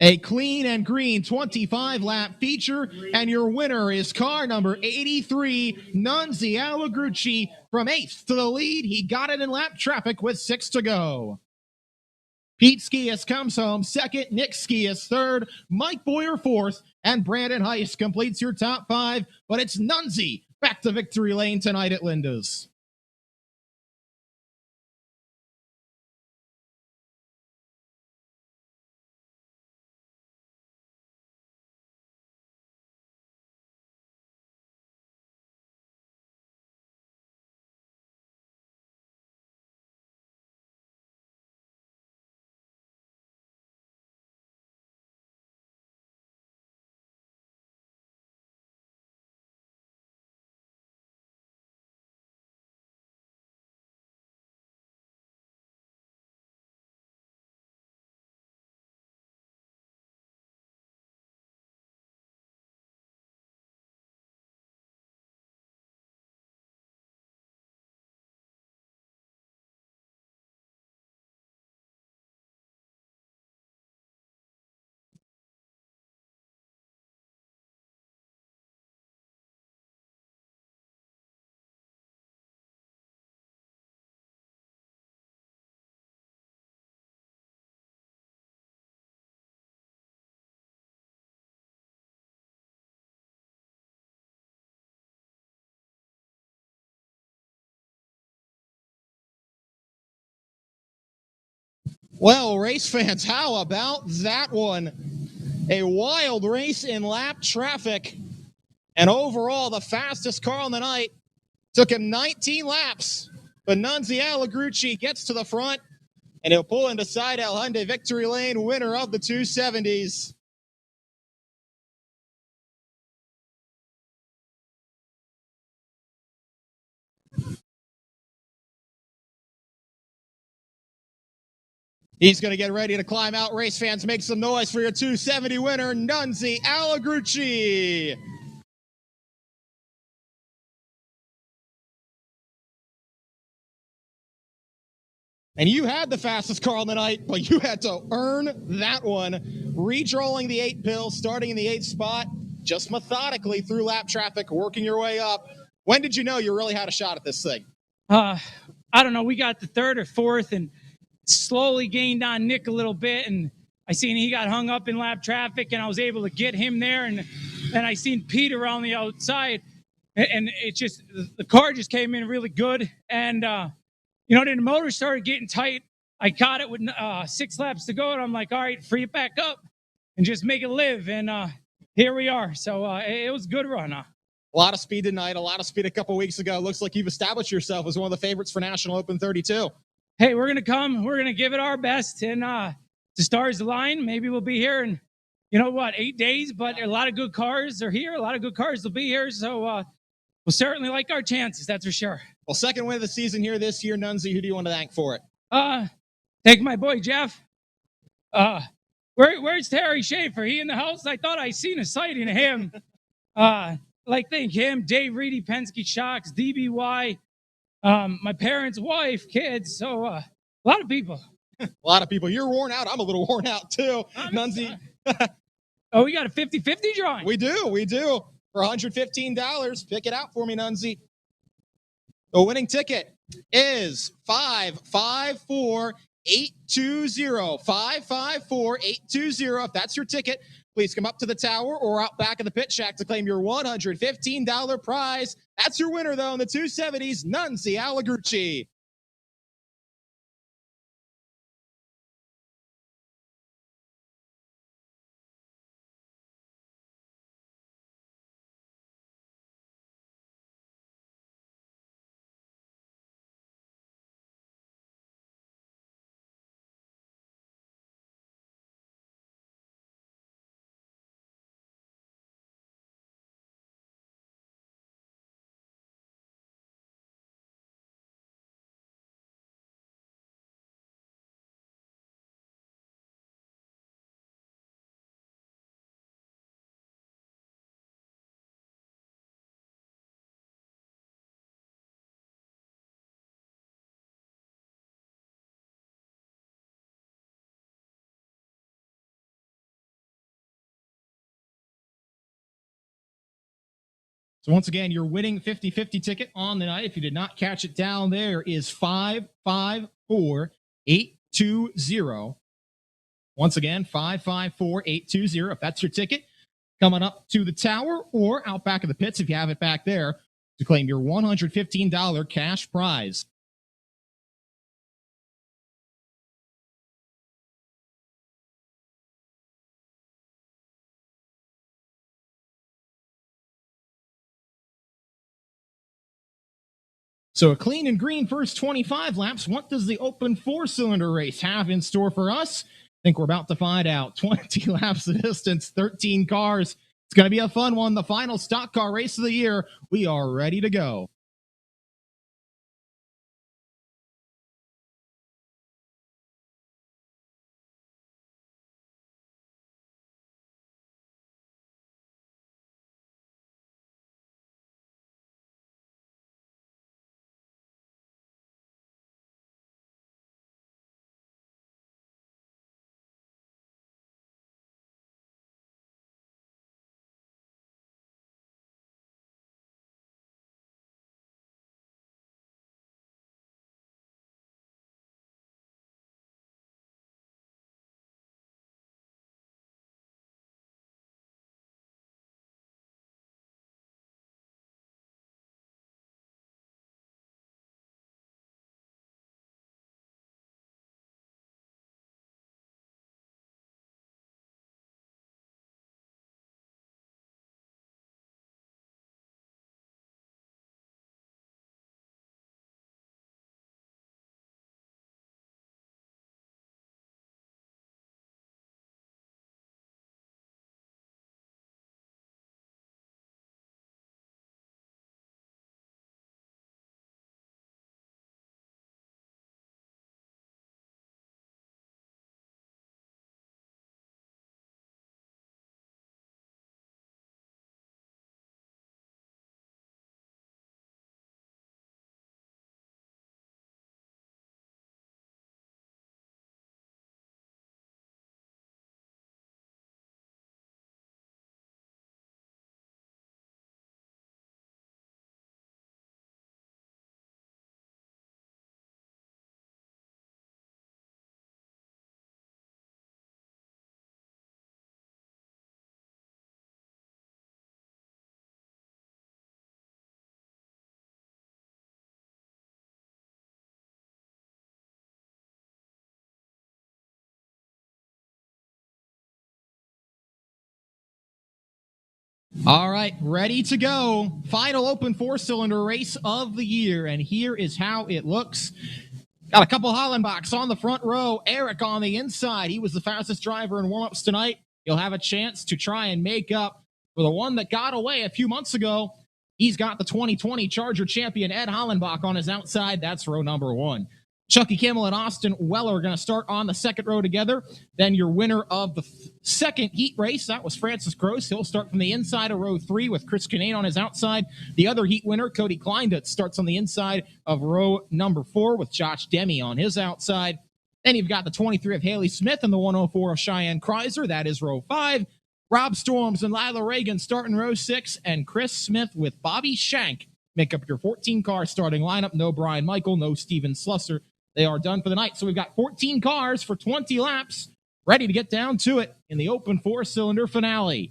A clean and green 25-lap feature, and your winner is car number 83, Nunzi Allegrucci, from 8th to the lead. He got it in lap traffic with 6 to go. Pete Skias comes home second, Nick Skias third, Mike Boyer fourth, and Brandon Heiss completes your top 5, but it's Nunzi back to victory lane tonight at Linda's. Well, race fans, how about that one? A wild race in lap traffic. And overall, the fastest car on the night. Took him 19 laps. But Nunzi Allegrucci gets to the front, and he'll pull into Seidel Hyundai victory lane, winner of the 270s. He's going to get ready to climb out. Race fans, make some noise for your 270 winner, Nunzi Allegrucci. And you had the fastest car on the night, but you had to earn that one. Redrawing the 8 pill, starting in the 8th spot, just methodically through lap traffic, working your way up. When did you know you really had a shot at this thing? I don't know. We got the 3rd or 4th and slowly gained on Nick a little bit. And I seen he got hung up in lap traffic, and I was able to get him there. And then I seen Pete around the outside. And it just, the car just came in really good. And, you know, then the motor started getting tight. I caught it with 6 laps to go, and I'm like, all right, free it back up and just make it live. And here we are. So it was a good run. A lot of speed tonight, a lot of speed a couple weeks ago. Looks like you've established yourself as one of the favorites for National Open 32. Hey, we're going to come. We're going to give it our best. And the stars align. Maybe we'll be here in, you know what, 8 days. But a lot of good cars are here. A lot of good cars will be here. So we'll certainly like our chances, that's for sure. Well, second win of the season here this year, Nunzi. Who do you want to thank for it? Thank my boy, Jeff. Where's Terry Schaefer? He in the house? I thought I seen a sighting of him. Thank him, Dave Reedy, Penske Shocks, DBY, my parents' wife, kids. So a lot of people. A lot of people. You're worn out. I'm a little worn out too. Nunzi. Oh, we got a 50-50 drawing. We do. For $115. Pick it out for me, Nunzi. The winning ticket is 554 820. 554-820. If that's your ticket, please come up to the tower or out back of the pit shack to claim your $115 prize. That's your winner, though, in the 270s, Nunzi Alaguchi. So once again, your winning 50-50 ticket on the night, if you did not catch it down there, is 554-820. Once again, 554-820. If that's your ticket, coming up to the tower or out back of the pits if you have it back there to claim your $115 cash prize. So a clean and green first 25 laps. What does the open four-cylinder race have in store for us? I think we're about to find out. 20 laps of distance, 13 cars. It's going to be a fun one. The final stock car race of the year. We are ready to go. All right, ready to go. Final open four-cylinder race of the year, and here is how it looks. Got a couple Hollenbachs on the front row. Eric on the inside. He was the fastest driver in warm-ups tonight. He'll have a chance to try and make up for the one that got away a few months ago. He's got the 2020 Charger champion Ed Hollenbach on his outside. That's row number one. Chucky Kimmel and Austin Weller are going to start on the second row together. Then your winner of the second heat race, that was Francis Gross. He'll start from the inside of row three with Chris Kinane on his outside. The other heat winner, Cody Kleindutz, starts on the inside of row number four with Josh Demme on his outside. Then you've got the 23 of Haley Smith and the 104 of Cheyenne Kreiser. That is row five. Rob Storms and Lila Reagan start in row six, and Chris Smith with Bobby Shank make up your 14-car starting lineup. No Brian Michael, no Steven Slusser, they are done for the night. So we've got 14 cars for 20 laps ready to get down to it in the open 4-cylinder finale.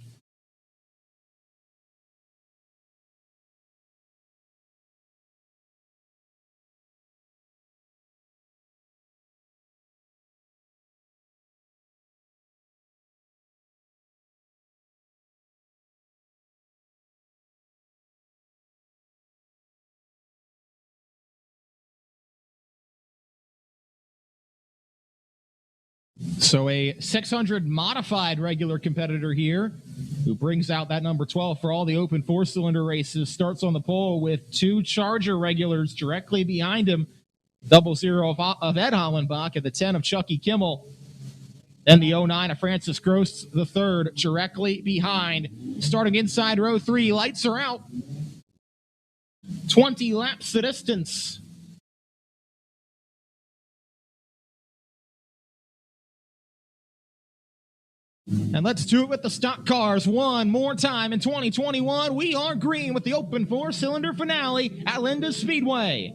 So a 600 modified regular competitor here who brings out that number 12 for all the open 4-cylinder races starts on the pole with 2 Charger regulars directly behind him. 00 of Ed Hollenbach and the 10 of Chucky Kimmel. Then the 09 of Francis Gross, the third, directly behind. Starting inside row 3, lights are out. 20 laps the distance. And let's do it with the stock cars one more time in 2021. We are green with the open 4-cylinder finale at Linda Speedway.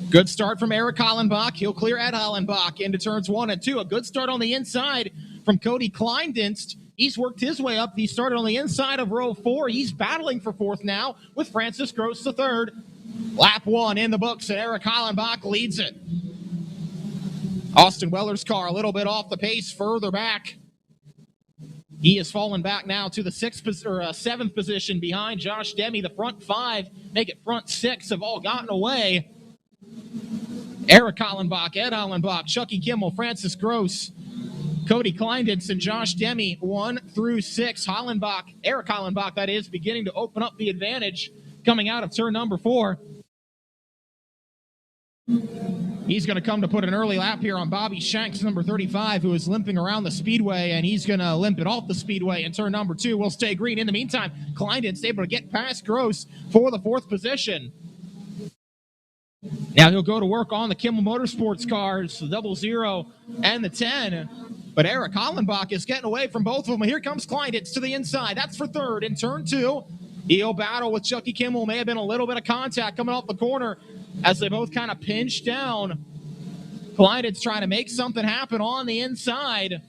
Good start from Eric Hollenbach. He'll clear Ed Hollenbach into turns 1 and 2. A good start on the inside from Cody Kleindienst. He's worked his way up. He started on the inside of row 4. He's battling for 4th now with Francis Gross the third. Lap 1 in the books, and Eric Hollenbach leads it. Austin Weller's car a little bit off the pace further back. He has fallen back now to the 7th position behind Josh Demme. The front 5, make it front 6, have all gotten away. Eric Hollenbach, Ed Hollenbach, Chucky Kimmel, Francis Gross, Cody Kleindienst, and Josh Demme 1 through 6. Hollenbach, Eric Hollenbach, that is, beginning to open up the advantage coming out of turn number 4. He's going to come to put an early lap here on Bobby Shanks, number 35, who is limping around the speedway, and he's going to limp it off the speedway in turn number 2. We'll stay green. In the meantime, Kleindienst able to get past Gross for the 4th position. Now he'll go to work on the Kimmel Motorsports cars, the 00 and the 10. But Eric Hollenbach is getting away from both of them. Here comes Kleindienst to the inside. That's for 3rd in turn 2. He'll battle with Chucky Kimmel. May have been a little bit of contact coming off the corner as they both kind of pinch down. Kleindienst trying to make something happen on the inside.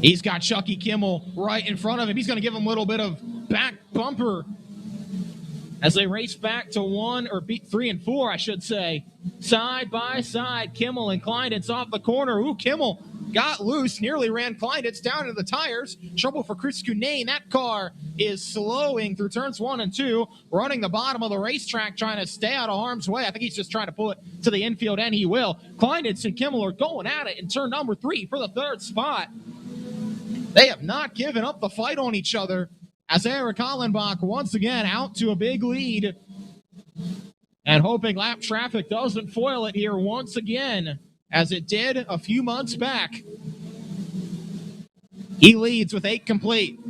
He's got Chucky Kimmel right in front of him. He's going to give him a little bit of back bumper as they race back to 3 and 4, I should say. Side by side, Kimmel and Kleindienst off the corner. Ooh, Kimmel got loose, nearly ran Kleindienst down into the tires. Trouble for Chris Cunane. That car is slowing through turns 1 and 2, running the bottom of the racetrack, trying to stay out of harm's way. I think he's just trying to pull it to the infield, and he will. Kleindienst and Kimmel are going at it in turn number 3 for the 3rd spot. They have not given up the fight on each other as Eric Hollenbach once again out to a big lead and hoping lap traffic doesn't foil it here once again as it did a few months back. He leads with 8 complete.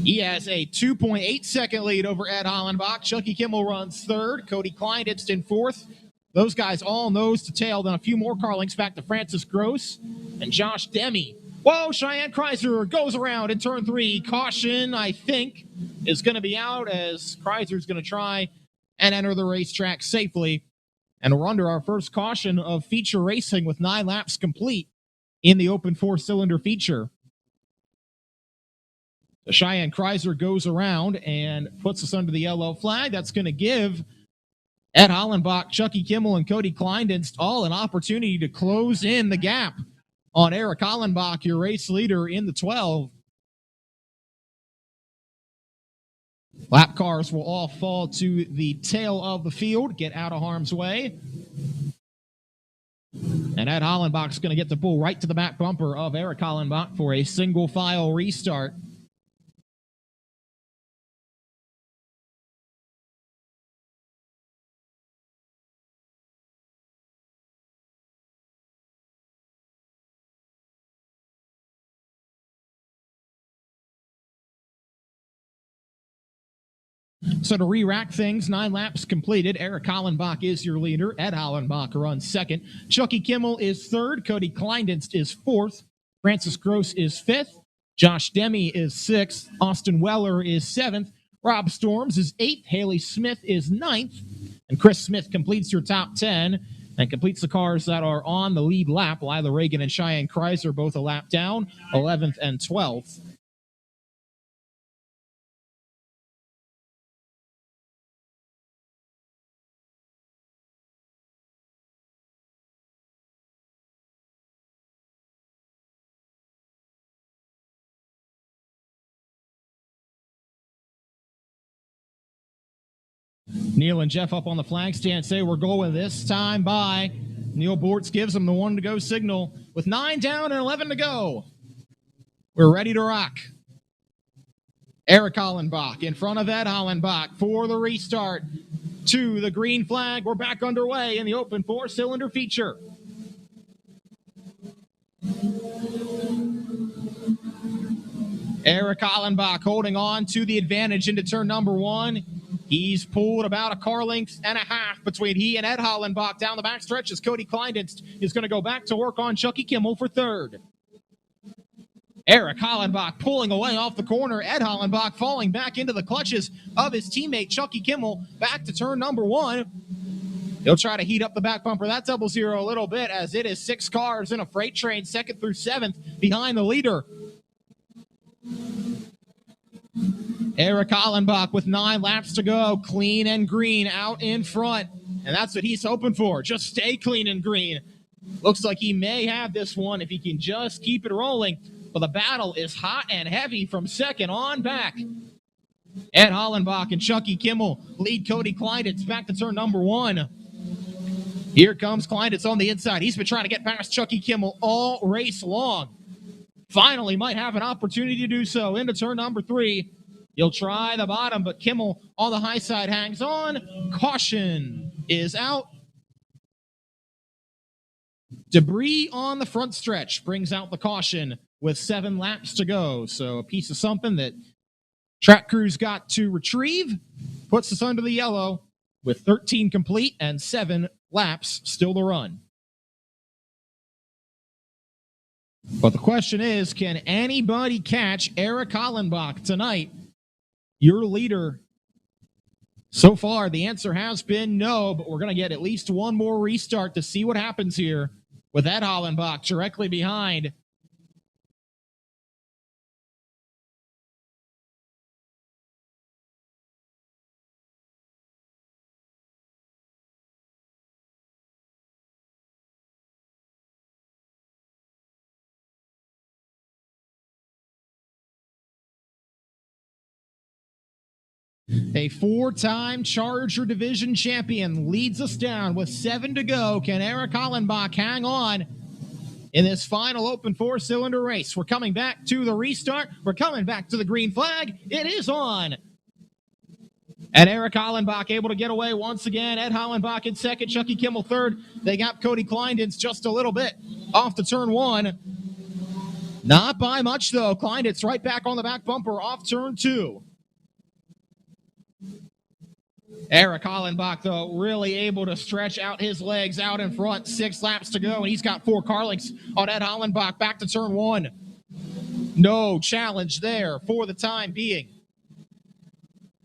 He has a 2.8 second lead over Ed Hollenbach. Chucky Kimmel runs 3rd. Cody Kleindienst in 4th. Those guys all nose to tail. Then a few more car links back to Francis Gross and Josh Demme. Whoa, Cheyenne Kreiser goes around in turn 3. Caution, I think, is going to be out as Kreiser's going to try and enter the racetrack safely. And we're under our first caution of feature racing with 9 laps complete in the open 4-cylinder feature. The Cheyenne Kreiser goes around and puts us under the yellow flag. That's going to give Ed Hollenbach, Chucky Kimmel, and Cody Kleindienst all an opportunity to close in the gap on Eric Hollenbach, your race leader in the 12. Lap cars will all fall to the tail of the field, get out of harm's way. And Ed Hollenbach's going to get the pull right to the back bumper of Eric Hollenbach for a single file restart. So to re-rack things, 9 laps completed. Eric Hollenbach is your leader. Ed Hollenbach runs 2nd. Chucky Kimmel is 3rd. Cody Kleindienst is 4th. Francis Gross is 5th. Josh Demme is 6th. Austin Weller is 7th. Rob Storms is 8th. Haley Smith is 9th. And Chris Smith completes your top 10 and completes the cars that are on the lead lap. Lila Reagan and Cheyenne Kreiser both a lap down, 11th and 12th. Neil and Jeff up on the flag stand say we're going this time by. Neil Bortz gives them the 1 to go signal with 9 down and 11 to go. We're ready to rock. Eric Hollenbach in front of Ed Hollenbach for the restart to the green flag. We're back underway in the open 4-cylinder feature. Eric Hollenbach holding on to the advantage into turn number 1. He's pulled about a car length and a half between he and Ed Hollenbach down the backstretch as Cody Kleindienst is going to go back to work on Chucky Kimmel for 3rd. Eric Hollenbach pulling away off the corner. Ed Hollenbach falling back into the clutches of his teammate Chucky Kimmel back to turn number 1. He'll try to heat up the back bumper. That 0-0 a little bit as it is 6 cars in a freight train, 2nd through 7th behind the leader. Eric Hollenbach with 9 laps to go, clean and green out in front. And that's what he's hoping for. Just stay clean and green. Looks like he may have this one if he can just keep it rolling. But the battle is hot and heavy from 2nd on back. Ed Hollenbach and Chucky Kimmel lead Cody Kleindienst back to turn number 1. Here comes Kleindienst on the inside. He's been trying to get past Chucky Kimmel all race long. Finally might have an opportunity to do so into turn number 3. He'll try the bottom, but Kimmel on the high side hangs on. Caution is out. Debris on the front stretch brings out the caution with 7 laps to go. So a piece of something that track crews got to retrieve puts us under the yellow with 13 complete and 7 laps still to run. But the question is, can anybody catch Eric Hollenbach tonight? Your leader. So far, the answer has been no, but we're going to get at least one more restart to see what happens here with Ed Hollenbach directly behind. A 4-time Charger Division champion leads us down with 7 to go. Can Eric Hollenbach hang on in this final open 4-cylinder race? We're coming back to the restart. We're coming back to the green flag. It is on. And Eric Hollenbach able to get away once again. Ed Hollenbach in 2nd, Chucky Kimmel 3rd. They got Cody Kleindienst just a little bit off the turn 1. Not by much, though. Kleindienst right back on the back bumper off turn 2. Eric Hollenbach, though, really able to stretch out his legs out in front. 6 laps to go, and he's got 4 car lengths on Ed Hollenbach back to turn 1. No challenge there for the time being.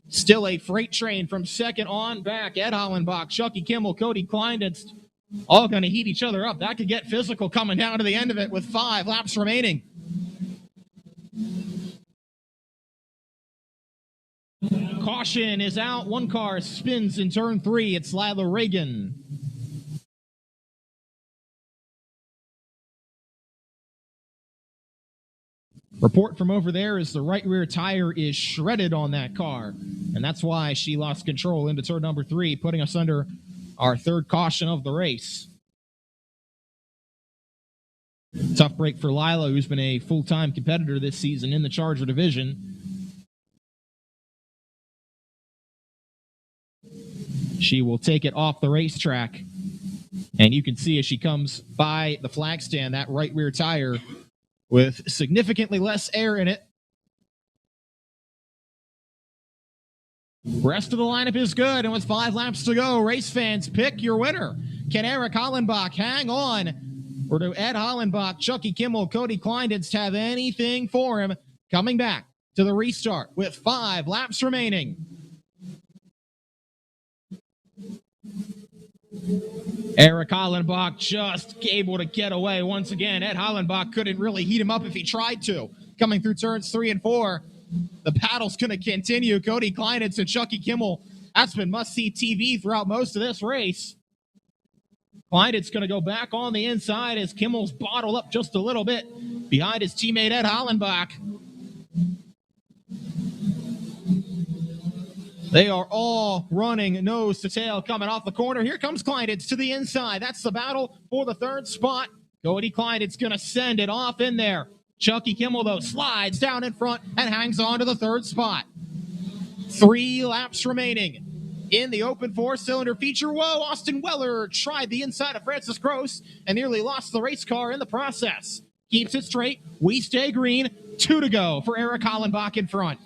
Still a freight train from 2nd on back. Ed Hollenbach, Chucky Kimmel, Cody Kleindienst, all going to heat each other up. That could get physical coming down to the end of it with 5 laps remaining. Caution is out. 1 car spins in turn 3. It's Lila Reagan. Report from over there is the right rear tire is shredded on that car, and that's why she lost control into turn number 3, putting us under our 3rd caution of the race. Tough break for Lila, who's been a full-time competitor this season in the Charger division. She will take it off the racetrack, and you can see as she comes by the flag stand, that right rear tire with significantly less air in it. Rest of the lineup is good, and with 5 laps to go, race fans, pick your winner. Can Eric Hollenbach hang on Or do Ed Hollenbach, Chucky Kimmel, Cody Kleindienst have anything for him coming back to the restart with 5 laps remaining? Eric Hollenbach just able to get away once again. Ed Hollenbach couldn't really heat him up if he tried to. Coming through turns 3 and 4, the battle's going to continue. Cody Kleindienst and Chucky Kimmel. That's been must-see TV throughout most of this race. Kleindienst's going to go back on the inside as Kimmel's bottled up just a little bit behind his teammate Ed Hollenbach. They are all running nose to tail coming off the corner. Here comes Kleindienst to the inside. That's the battle for the 3rd spot. Cody Kleindienst's going to send it off in there. Chucky Kimmel, though, slides down in front and hangs on to the 3rd spot. 3 laps remaining in the open 4-cylinder feature. Whoa, Austin Weller tried the inside of Francis Gross and nearly lost the race car in the process. Keeps it straight. We stay green. 2 to go for Eric Hollenbach in front.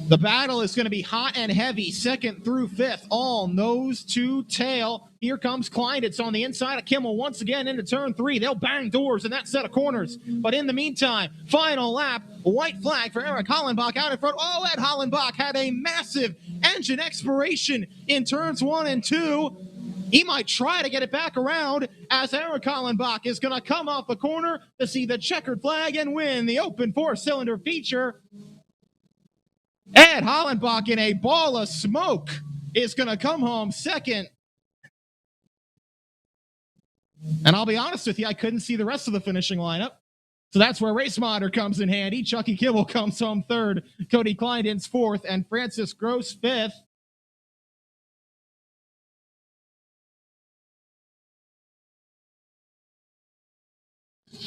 The battle is going to be hot and heavy, 2nd through 5th, all nose to tail. Here comes Kleindienst on the inside of Kimmel once again into turn 3. They'll bang doors in that set of corners. But in the meantime, final lap, white flag for Eric Hollenbach out in front. Oh, Ed Hollenbach had a massive engine expiration in turns 1 and 2. He might try to get it back around as Eric Hollenbach is going to come off the corner to see the checkered flag and win the open 4-cylinder feature. Ed Hollenbach in a ball of smoke is going to come home 2nd. And I'll be honest with you, I couldn't see the rest of the finishing lineup. So that's where Race Monitor comes in handy. Chucky Kimmel comes home 3rd, Cody Kleindienst 4th, and Francis Gross 5th.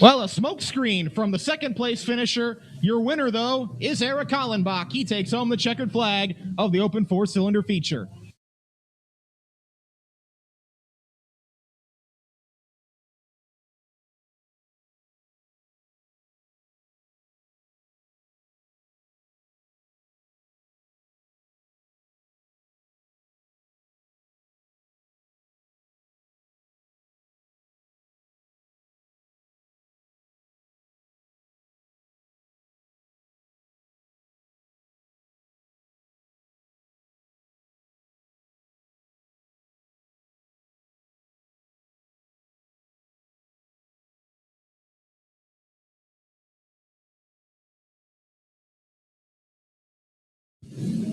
Well, a smoke screen from the 2nd place finisher. Your winner, though, is Eric Hollenbach. He takes home the checkered flag of the open 4-cylinder feature.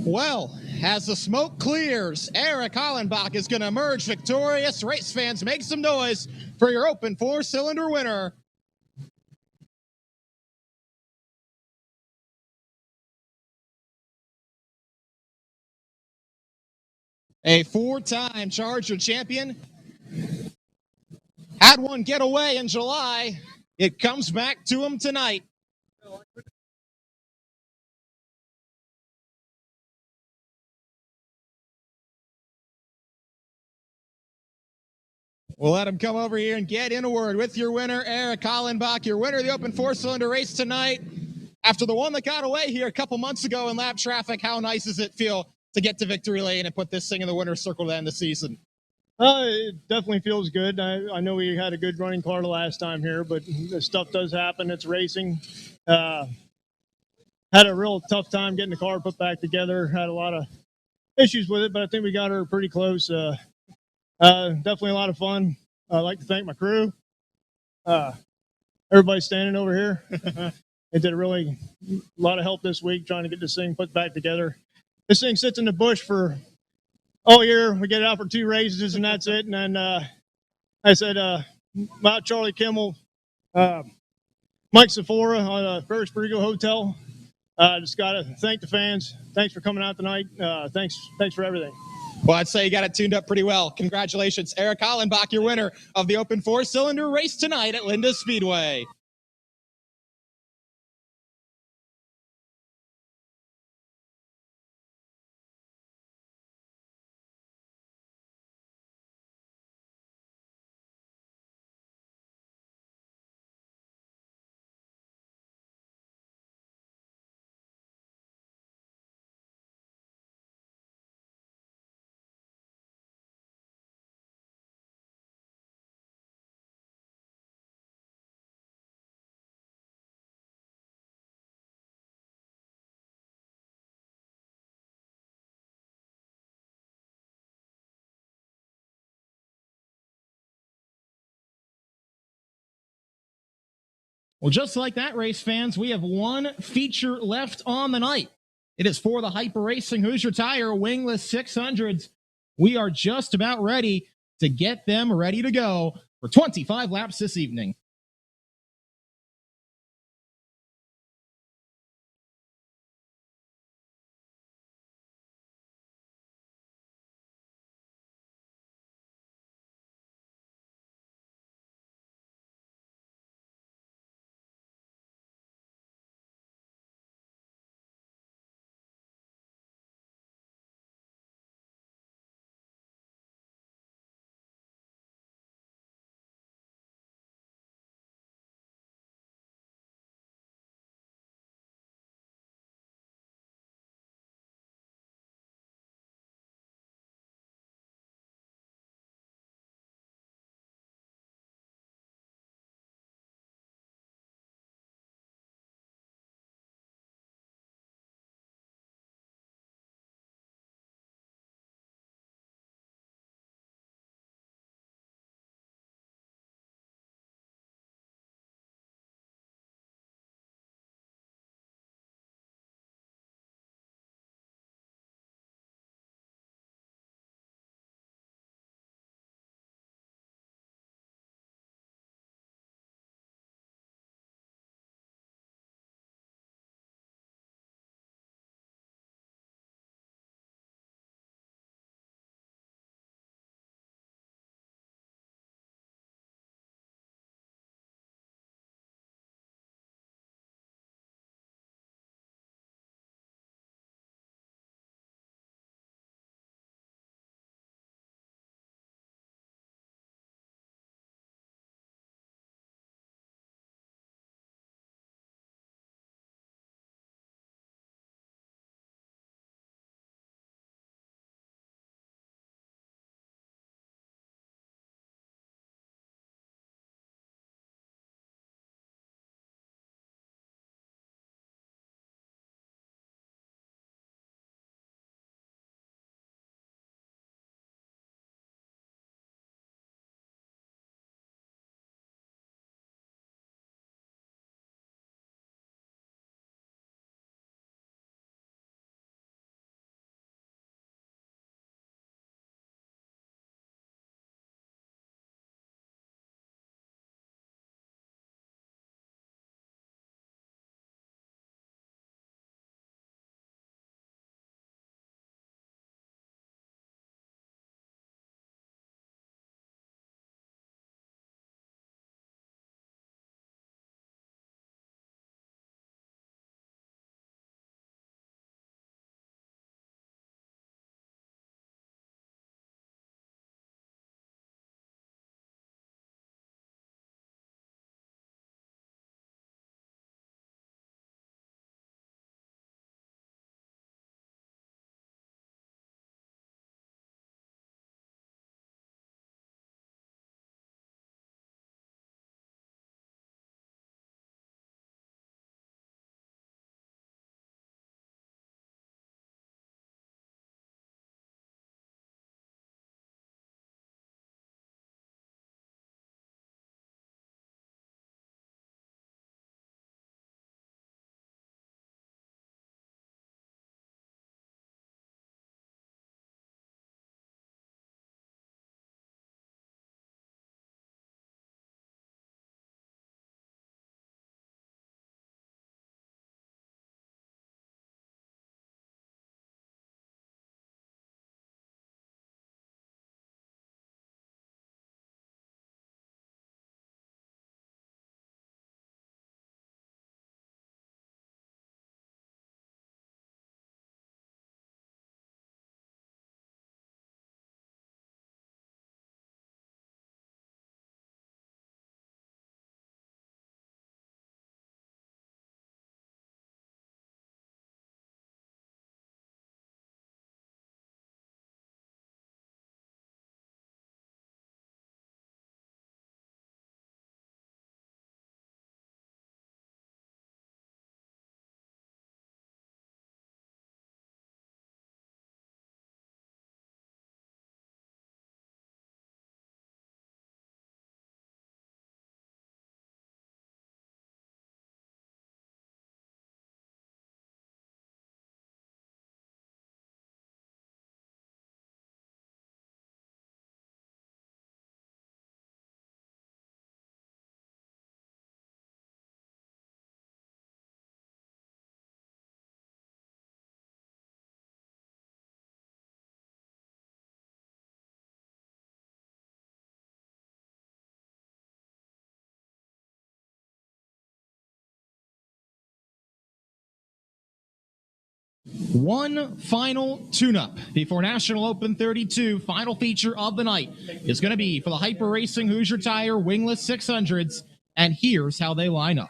Well, as the smoke clears, Eric Hollenbach is going to emerge victorious. Race fans, make some noise for your open 4-cylinder winner. A 4-time Charger champion. Had one get away in July. It comes back to him tonight. We'll let him come over here and get in a word with your winner, Eric Hollenbach, your winner of the open 4-cylinder race tonight. After the one that got away here a couple months ago in lap traffic, how nice does it feel to get to victory lane and put this thing in the winner's circle to end the season? It definitely feels good. I know we had a good running car the last time here, but this stuff does happen. It's racing. Had a real tough time getting the car put back together. Had a lot of issues with it, but I think we got her pretty close. Definitely a lot of fun. I'd like to thank my crew. Everybody standing over here. It did a lot of help this week trying to get this thing put back together. This thing sits in the bush for all year. We get it out for 2 races, and that's it. And then I said, about Charlie Kimmel, Mike Sephora on a Ferris Perigo Hotel. Just got to thank the fans. Thanks for coming out tonight. Thanks for everything. Well, I'd say you got it tuned up pretty well. Congratulations, Eric Hollenbach, your winner of the open 4-cylinder race tonight at Linda Speedway. Well, just like that, race fans, we have one feature left on the night. It is for the Hyper Racing Hoosier Tire Wingless 600s. We are just about ready to get them ready to go for 25 laps this evening. One final tune-up before National Open 32. Final feature of the night is going to be for the Hyper Racing Hoosier Tire Wingless 600s, and here's how they line up.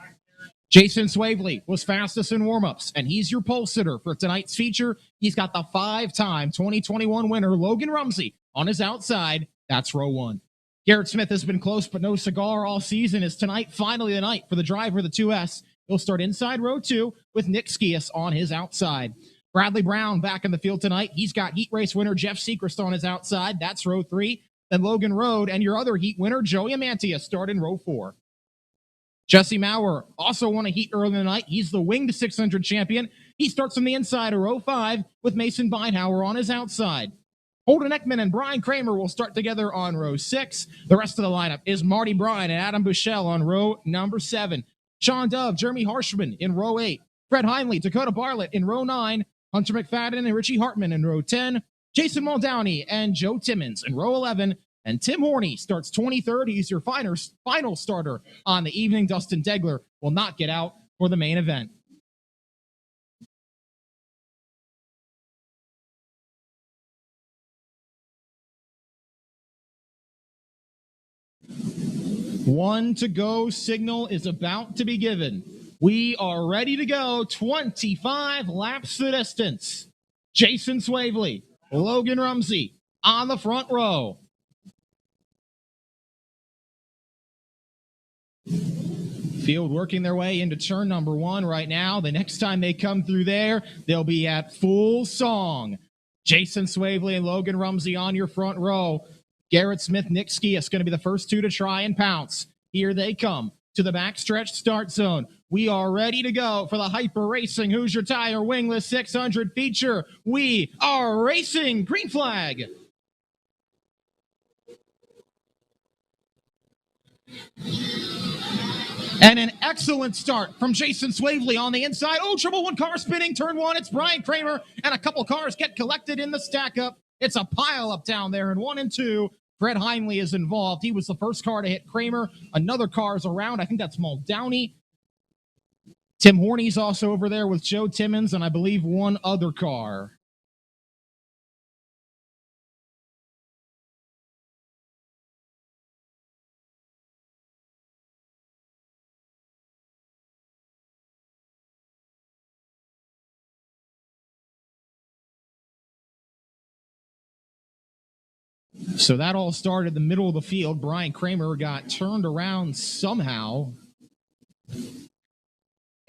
Jason Swavely was fastest in warm-ups, and he's your pole sitter for tonight's feature. He's got the 5-time 2021 winner, Logan Rumsey, on his outside. That's row one. Garrett Smith has been close but no cigar all season. Is tonight finally the night for the driver of the 2S? He'll start inside row two with Nick Skias on his outside. Bradley Brown back in the field tonight. He's got heat race winner Jeff Sechrist on his outside. That's row three. Then Logan Road and your other heat winner, Joey Amantia, start in row four. Jesse Maurer also won a heat early in the night. He's the winged 600 champion. He starts from the inside of row five with Mason Beinhauer on his outside. Holden Ekman and Brian Kramer will start together on row six. The rest of the lineup is Marty Bryan and Adam Bushell on row number seven. Sean Dove, Jeremy Harshman in row eight. Fred Heinley, Dakota Bartlett in row nine. Hunter McFadden and Richie Hartman in row 10. Jason Muldowney and Joe Timmons in row 11. And Tim Horney starts 23rd. He's your final starter on the evening. Dustin Degler will not get out for the main event. One to go signal is about to be given. We are ready to go. 25 laps the distance. Jason Swavely, Logan Rumsey on the front row. Field working their way into turn number one right now. The next time they come through there, they'll be at full song. Jason Swavely and Logan Rumsey on your front row. Garrett Smith, Nick Skias going to be the first two to try and pounce. Here they come to the backstretch start zone. We are ready to go for the Hyper Racing Hoosier Tire Wingless 600 feature. We are racing. Green flag. And an excellent start from Jason Swavely on the inside. Oh, triple one car spinning. Turn one. It's Brian Kramer. And a couple cars get collected in the stack up. It's a pile up down there in 1 and 2. Fred Heinley is involved. He was the first car to hit Kramer. Another car is around. I think that's Muldowney. Tim Horney's also over there with Joe Timmons, and I believe one other car. So that all started in the middle of the field. Brian Kramer got turned around somehow.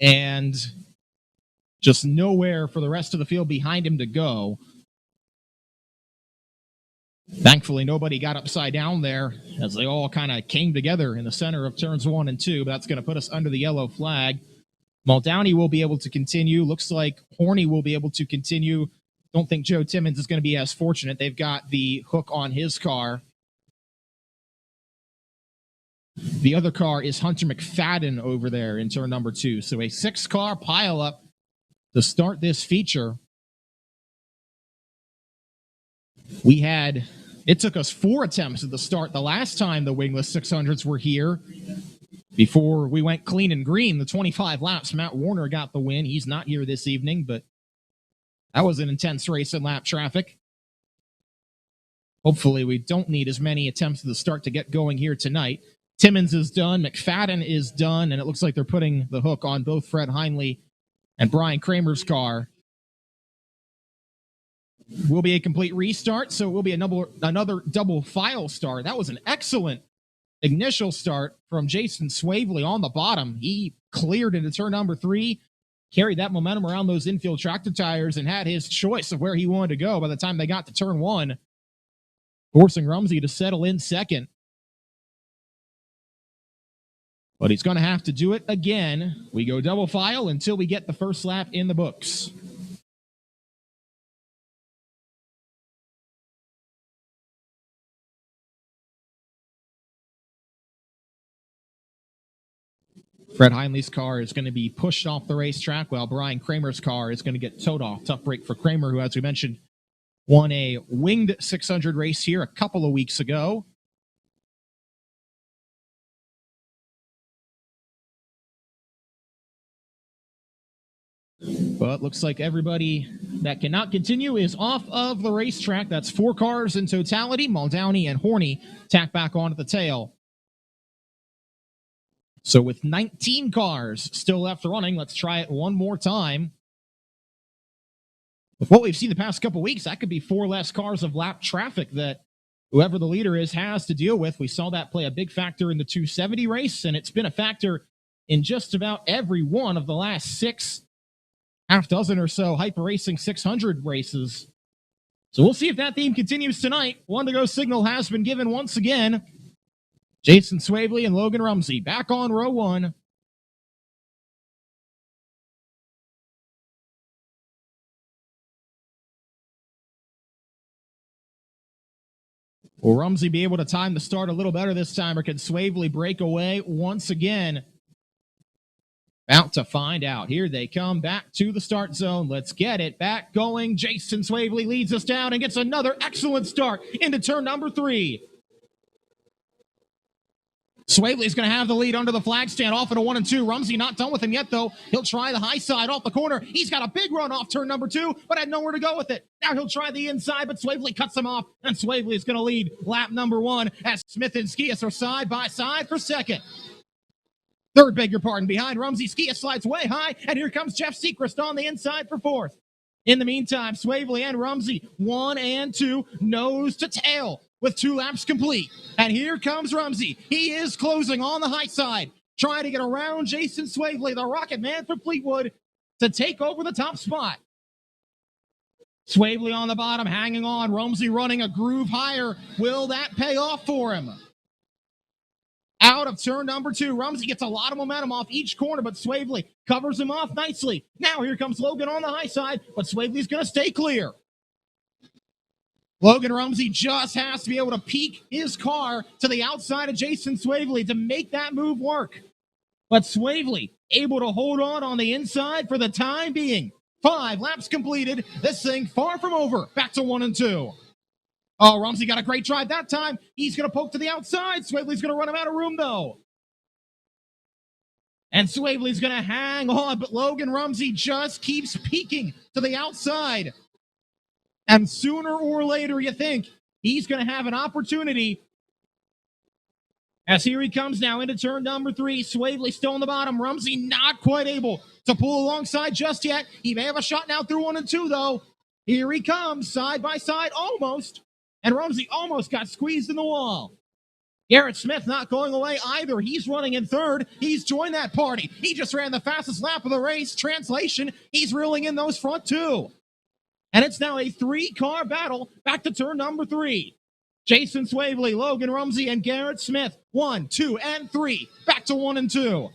And just nowhere for the rest of the field behind him to go. Thankfully, nobody got upside down there as they all kind of came together in the center of turns 1 and 2. But that's going to put us under the yellow flag. Muldowney will be able to continue. Looks like Horney will be able to continue. Don't think Joe Timmons is going to be as fortunate. They've got the hook on his car. The other car is Hunter McFadden over there in turn number 2. So a 6-car pileup to start this feature. It took us 4 attempts at the start the last time the wingless 600s were here. Before we went clean and green, the 25 laps, Matt Warner got the win. He's not here this evening, but that was an intense race in lap traffic. Hopefully we don't need as many attempts at the start to get going here tonight. Timmons is done. McFadden is done. And it looks like they're putting the hook on both Fred Heinley and Brian Kramer's car. Will be a complete restart, so it will be another double file start. That was an excellent initial start from Jason Swavely on the bottom. He cleared into turn number 3, carried that momentum around those infield tractor tires, and had his choice of where he wanted to go by the time they got to turn 1, forcing Rumsey to settle in second. But he's going to have to do it again. We go double file until we get the first lap in the books. Fred Heinley's car is going to be pushed off the racetrack while Brian Kramer's car is going to get towed off. Tough break for Kramer, who, as we mentioned, won a winged 600 race here a couple of weeks ago. But looks like everybody that cannot continue is off of the racetrack. That's 4 cars in totality. Muldowney and Horney tack back onto the tail. So with 19 cars still left running, let's try it one more time. With what we've seen the past couple weeks, that could be 4 less cars of lap traffic that whoever the leader is has to deal with. We saw that play a big factor in the 270 race, and it's been a factor in just about every one of the last 6, half dozen or so Hyper Racing 600 races. So we'll see if that theme continues tonight. 1 to go signal has been given once again. Jason Swavely and Logan Rumsey back on row 1. Will Rumsey be able to time the start a little better this time, or can Swavely break away once again? About to find out. Here they come back to the start zone. Let's get it back going. Jason Swavely leads us down and gets another excellent start into turn number 3. Swavely's going to have the lead under the flag stand off into 1 and 2. Rumsey not done with him yet, though. He'll try the high side off the corner. He's got a big run off turn number 2, but had nowhere to go with it. Now he'll try the inside, but Swavely cuts him off, and Swavely is going to lead lap number 1 as Smith and Skias are side by side for second. Third, beg your pardon, behind Rumsey. Skias slides way high, and here comes Jeff Sechrist on the inside for 4th. In the meantime, Swavely and Rumsey, 1 and 2, nose to tail with 2 laps complete. And here comes Rumsey. He is closing on the high side, trying to get around Jason Swavely, the Rocket Man from Fleetwood, to take over the top spot. Swavely on the bottom, hanging on. Rumsey running a groove higher. Will that pay off for him? Out of turn number 2, Rumsey gets a lot of momentum off each corner, but Swavely covers him off nicely. Now here comes Logan on the high side, but Swavely's going to stay clear. Logan Rumsey just has to be able to peek his car to the outside of Jason Swavely to make that move work. But Swavely able to hold on the inside for the time being. 5 laps completed. This thing far from over. Back to 1 and 2. Oh, Rumsey got a great drive that time. He's going to poke to the outside. Swavely's going to run him out of room, though. And Swavely's going to hang on, but Logan Rumsey just keeps peeking to the outside. And sooner or later, you think, he's going to have an opportunity. As here he comes now into turn number 3. Swavely still on the bottom. Rumsey not quite able to pull alongside just yet. He may have a shot now through 1 and 2, though. Here he comes, side by side, almost. And Rumsey almost got squeezed in the wall. Garrett Smith not going away either. He's running in 3rd. He's joined that party. He just ran the fastest lap of the race. Translation, he's reeling in those front 2. And it's now a 3-car battle back to turn number 3. Jason Swavely, Logan Rumsey, and Garrett Smith. 1, 2, and 3. Back to 1 and 2.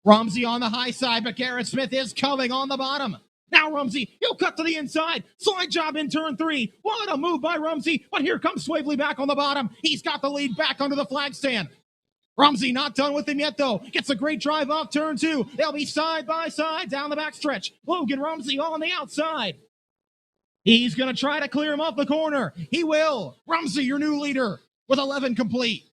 Rumsey on the high side, but Garrett Smith is coming on the bottom. Now Rumsey, he'll cut to the inside. Slide job in turn 3. What a move by Rumsey. But here comes Swavely back on the bottom. He's got the lead back under the flag stand. Rumsey not done with him yet, though. Gets a great drive off turn 2. They'll be side by side down the backstretch. Logan Rumsey on the outside. He's going to try to clear him off the corner. He will. Rumsey, your new leader, with 11 complete.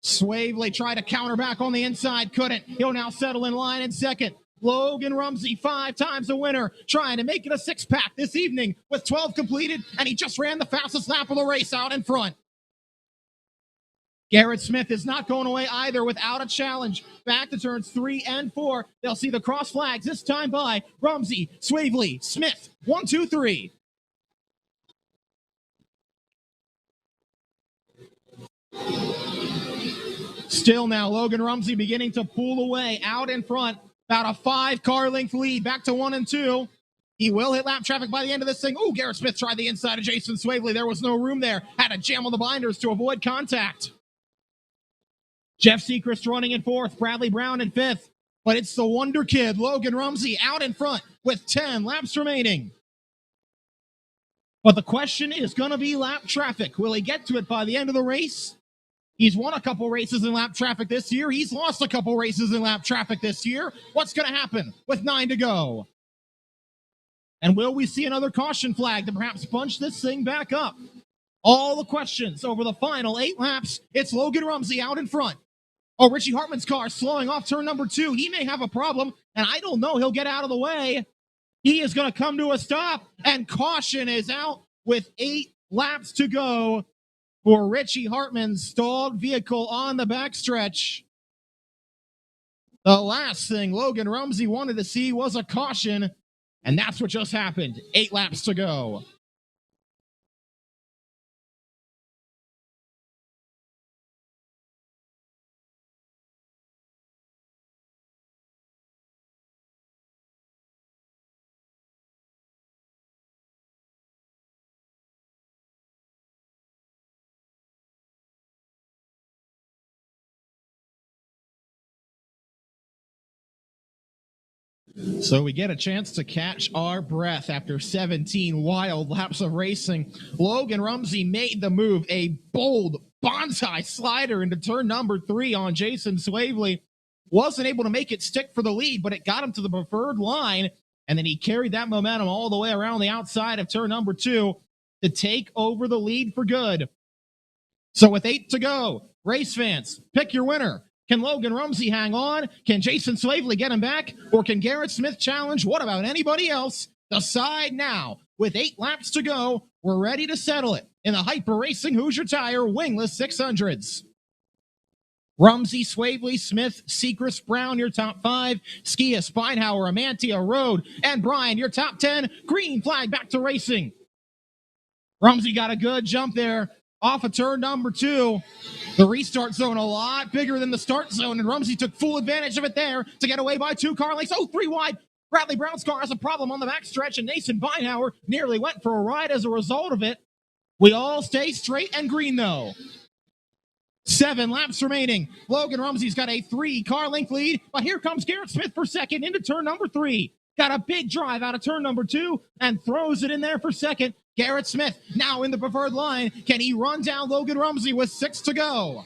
Swavely tried to counter back on the inside. Couldn't. He'll now settle in line in 2nd. Logan Rumsey, 5 times a winner, trying to make it a 6-pack this evening with 12 completed, and he just ran the fastest lap of the race out in front. Garrett Smith is not going away either without a challenge. Back to turns 3 and 4. They'll see the cross flags this time by Rumsey, Swavely, Smith. 1, 2, 3. Still now, Logan Rumsey beginning to pull away out in front. About a 5-car length lead, back to 1 and 2. He will hit lap traffic by the end of this thing. Ooh, Garrett Smith tried the inside of Jason Swavely. There was no room there. Had to jam on the binders to avoid contact. Jeff Sechrist running in 4th. Bradley Brown in 5th. But it's the wonder kid, Logan Rumsey, out in front with 10 laps remaining. But the question is going to be lap traffic. Will he get to it by the end of the race? He's won a couple races in lap traffic this year. He's lost a couple races in lap traffic this year. What's going to happen with 9 to go? And will we see another caution flag to perhaps bunch this thing back up? All the questions over the final 8 laps. It's Logan Rumsey out in front. Oh, Richie Hartman's car slowing off turn number 2. He may have a problem, and I don't know. He'll get out of the way. He is going to come to a stop, and caution is out with 8 laps to go for Richie Hartman's stalled vehicle on the backstretch. The last thing Logan Rumsey wanted to see was a caution, and that's what just happened. 8 laps to go. So we get a chance to catch our breath after 17 wild laps of racing. Logan Rumsey made the move, a bold bonsai slider into turn number 3 on Jason Swavely. Wasn't able to make it stick for the lead, but it got him to the preferred line, and then he carried that momentum all the way around the outside of turn number 2 to take over the lead for good. So with 8 to go, race fans, pick your winner. Can Logan Rumsey hang on? Can Jason Swavely get him back? Or can Garrett Smith challenge? What about anybody else? Decide now. With 8 laps to go, we're ready to settle it in the Hyper Racing Hoosier Tire Wingless 600s. Rumsey, Swavely, Smith, Sechrist, Brown, your top 5. Skia, Spinehauer, Amantia, Road, and Bryan, your top 10. Green flag back to racing. Rumsey got a good jump there off of turn number 2. The restart zone a lot bigger than the start zone, and Rumsey took full advantage of it there to get away by 2 car lengths. 3 wide. Bradley Brown's car has a problem on the backstretch, and Nathan Beinhauer nearly went for a ride as a result of it. We all stay straight and green, though. 7 laps remaining. Logan Rumsey's got a 3 car length lead, but here comes Garrett Smith for second into turn number 3. Got a big drive out of turn number 2 and throws it in there for second. Garrett Smith now in the preferred line. Can he run down Logan Rumsey with 6 to go?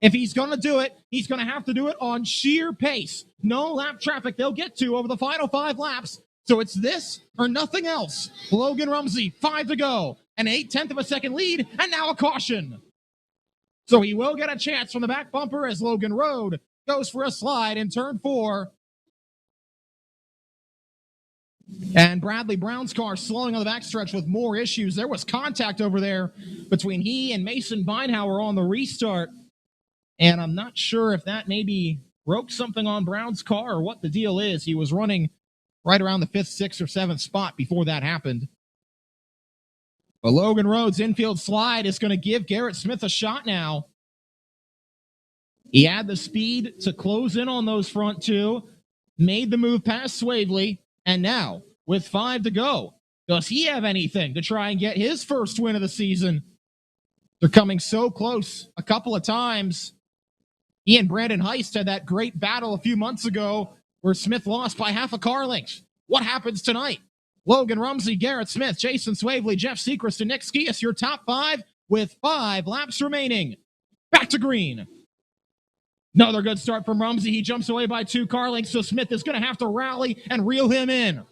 If he's going to do it, he's going to have to do it on sheer pace. No lap traffic they'll get to over the final 5 laps. So it's this or nothing else. Logan Rumsey, 5 to go. An 0.8 of a second lead, and now a caution. So he will get a chance from the back bumper as Logan Road goes for a slide in turn 4. And Bradley Brown's car slowing on the backstretch with more issues. There was contact over there between he and Mason Beinhauer on the restart. And I'm not sure if that maybe broke something on Brown's car or what the deal is. He was running right around the 5th, 6th, or 7th spot before that happened. But Logan Road's infield slide is going to give Garrett Smith a shot now. He had the speed to close in on those front 2, made the move past Swavely, and now, with 5 to go, does he have anything to try and get his first win of the season? They're coming so close a couple of times. He and Brandon Heist had that great battle a few months ago where Smith lost by half a car length. What happens tonight? Logan Rumsey, Garrett Smith, Jason Swavely, Jeff Sechrist, and Nick Skias, your top 5 with 5 laps remaining. Back to green. Another good start from Rumsey. He jumps away by 2 car lengths, so Smith is going to have to rally and reel him in.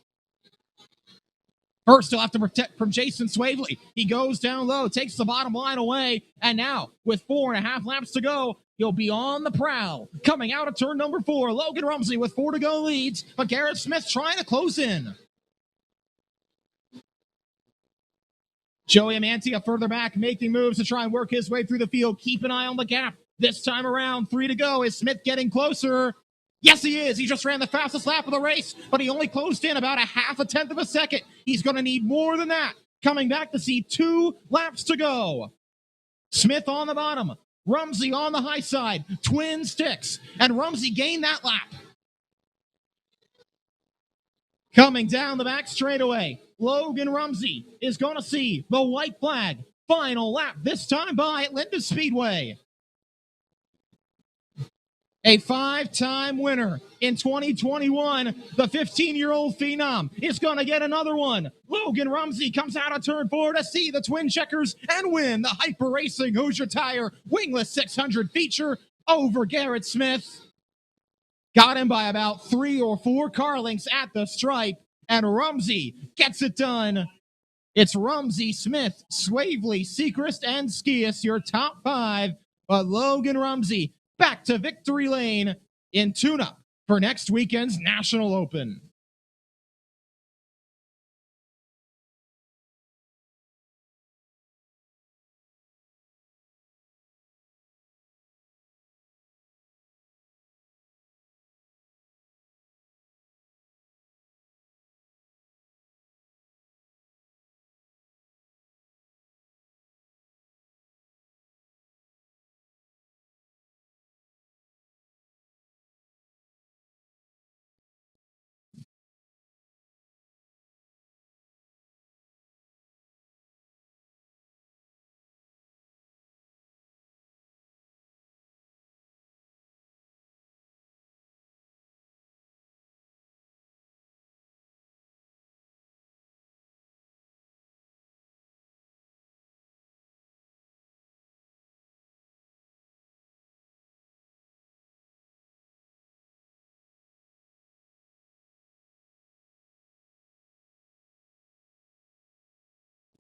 First, he'll have to protect from Jason Swavely. He goes down low, takes the bottom line away, and now, with 4.5 laps to go, he'll be on the prowl. Coming out of turn number 4, Logan Rumsey with 4 to go leads, but Garrett Smith trying to close in. Joey Amantia further back, making moves to try and work his way through the field. Keep an eye on the gap. This time around, 3 to go. Is Smith getting closer? Yes, he is. He just ran the fastest lap of the race, but he only closed in about a 0.5 of a second. He's going to need more than that. Coming back to see 2 laps to go. Smith on the bottom. Rumsey on the high side. Twin sticks. And Rumsey gained that lap. Coming down the back straightaway, Logan Rumsey is going to see the white flag. Final lap, this time by Linda Speedway. A 5-time winner in 2021, the 15-year-old Phenom is going to get another one. Logan Rumsey comes out of turn 4 to see the twin checkers and win the Hyper Racing Hoosier Tire Wingless 600 feature over Garrett Smith. Got him by about 3 or 4 car lengths at the stripe, and Rumsey gets it done. It's Rumsey, Smith, Swavely, Sechrist, and Skias, your top 5, but Logan Rumsey back to victory lane in tune-up for next weekend's National Open.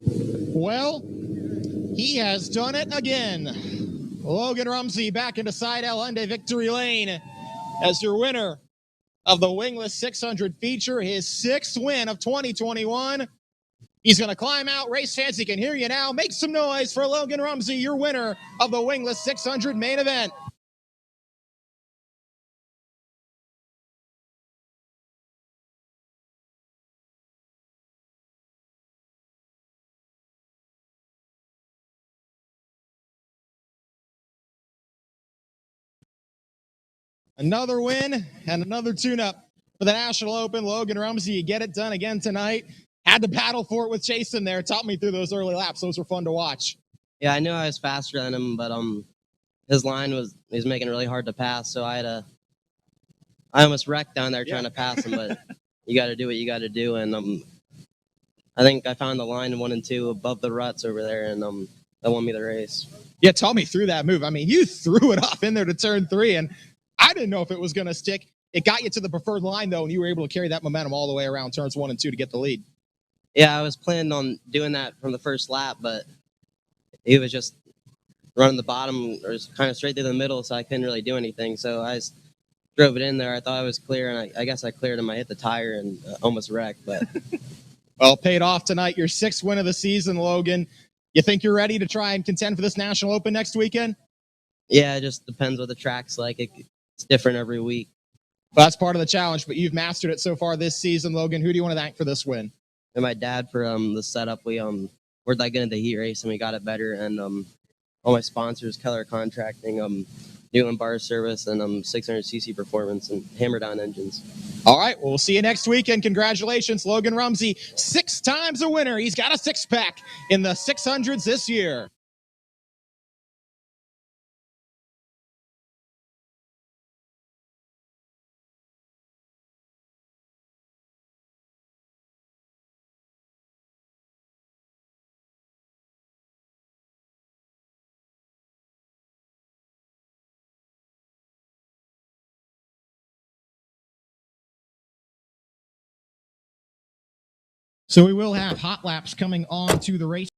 Well, he has done it again. Logan Rumsey back into Seidel Hyundai victory lane as your winner of the Wingless 600 feature, his 6th win of 2021. He's going to climb out. Race fans, he can hear you now. Make some noise for Logan Rumsey, your winner of the Wingless 600 main event. Another win and another tune-up for the National Open. Logan Rumsey, you get it done again tonight. Had to battle for it with Jason there. Taught me through those early laps. Those were fun to watch. Yeah, I knew I was faster than him, but his line was making it really hard to pass, so I almost wrecked down there trying to pass him, but you got to do what you got to do, and I think I found the line 1 and 2 above the ruts over there, and that won me the race. Yeah, talk me through that move. I mean, you threw it off in there to turn 3, and I didn't know if it was going to stick. It got you to the preferred line, though, and you were able to carry that momentum all the way around turns 1 and 2 to get the lead. Yeah, I was planning on doing that from the first lap, but he was just running the bottom or kind of straight through the middle, so I couldn't really do anything. So I just drove it in there. I thought I was clear, and I guess I cleared him. I hit the tire and almost wrecked. But well, paid off tonight. Your 6th win of the season, Logan. You think you're ready to try and contend for this National Open next weekend? Yeah, it just depends what the track's like. It's different every week. Well, that's part of the challenge, but you've mastered it so far this season, Logan. Who do you want to thank for this win? And my dad for the setup. We're like getting the heat race, and we got it better. And all my sponsors, Keller Contracting, Newland Bar Service, and 600cc Performance, and Hammer Down Engines. All right, well, we'll see you next weekend. Congratulations, Logan Rumsey, 6 times a winner. He's got a 6-pack in the 600s this year. So we will have hot laps coming on to the race.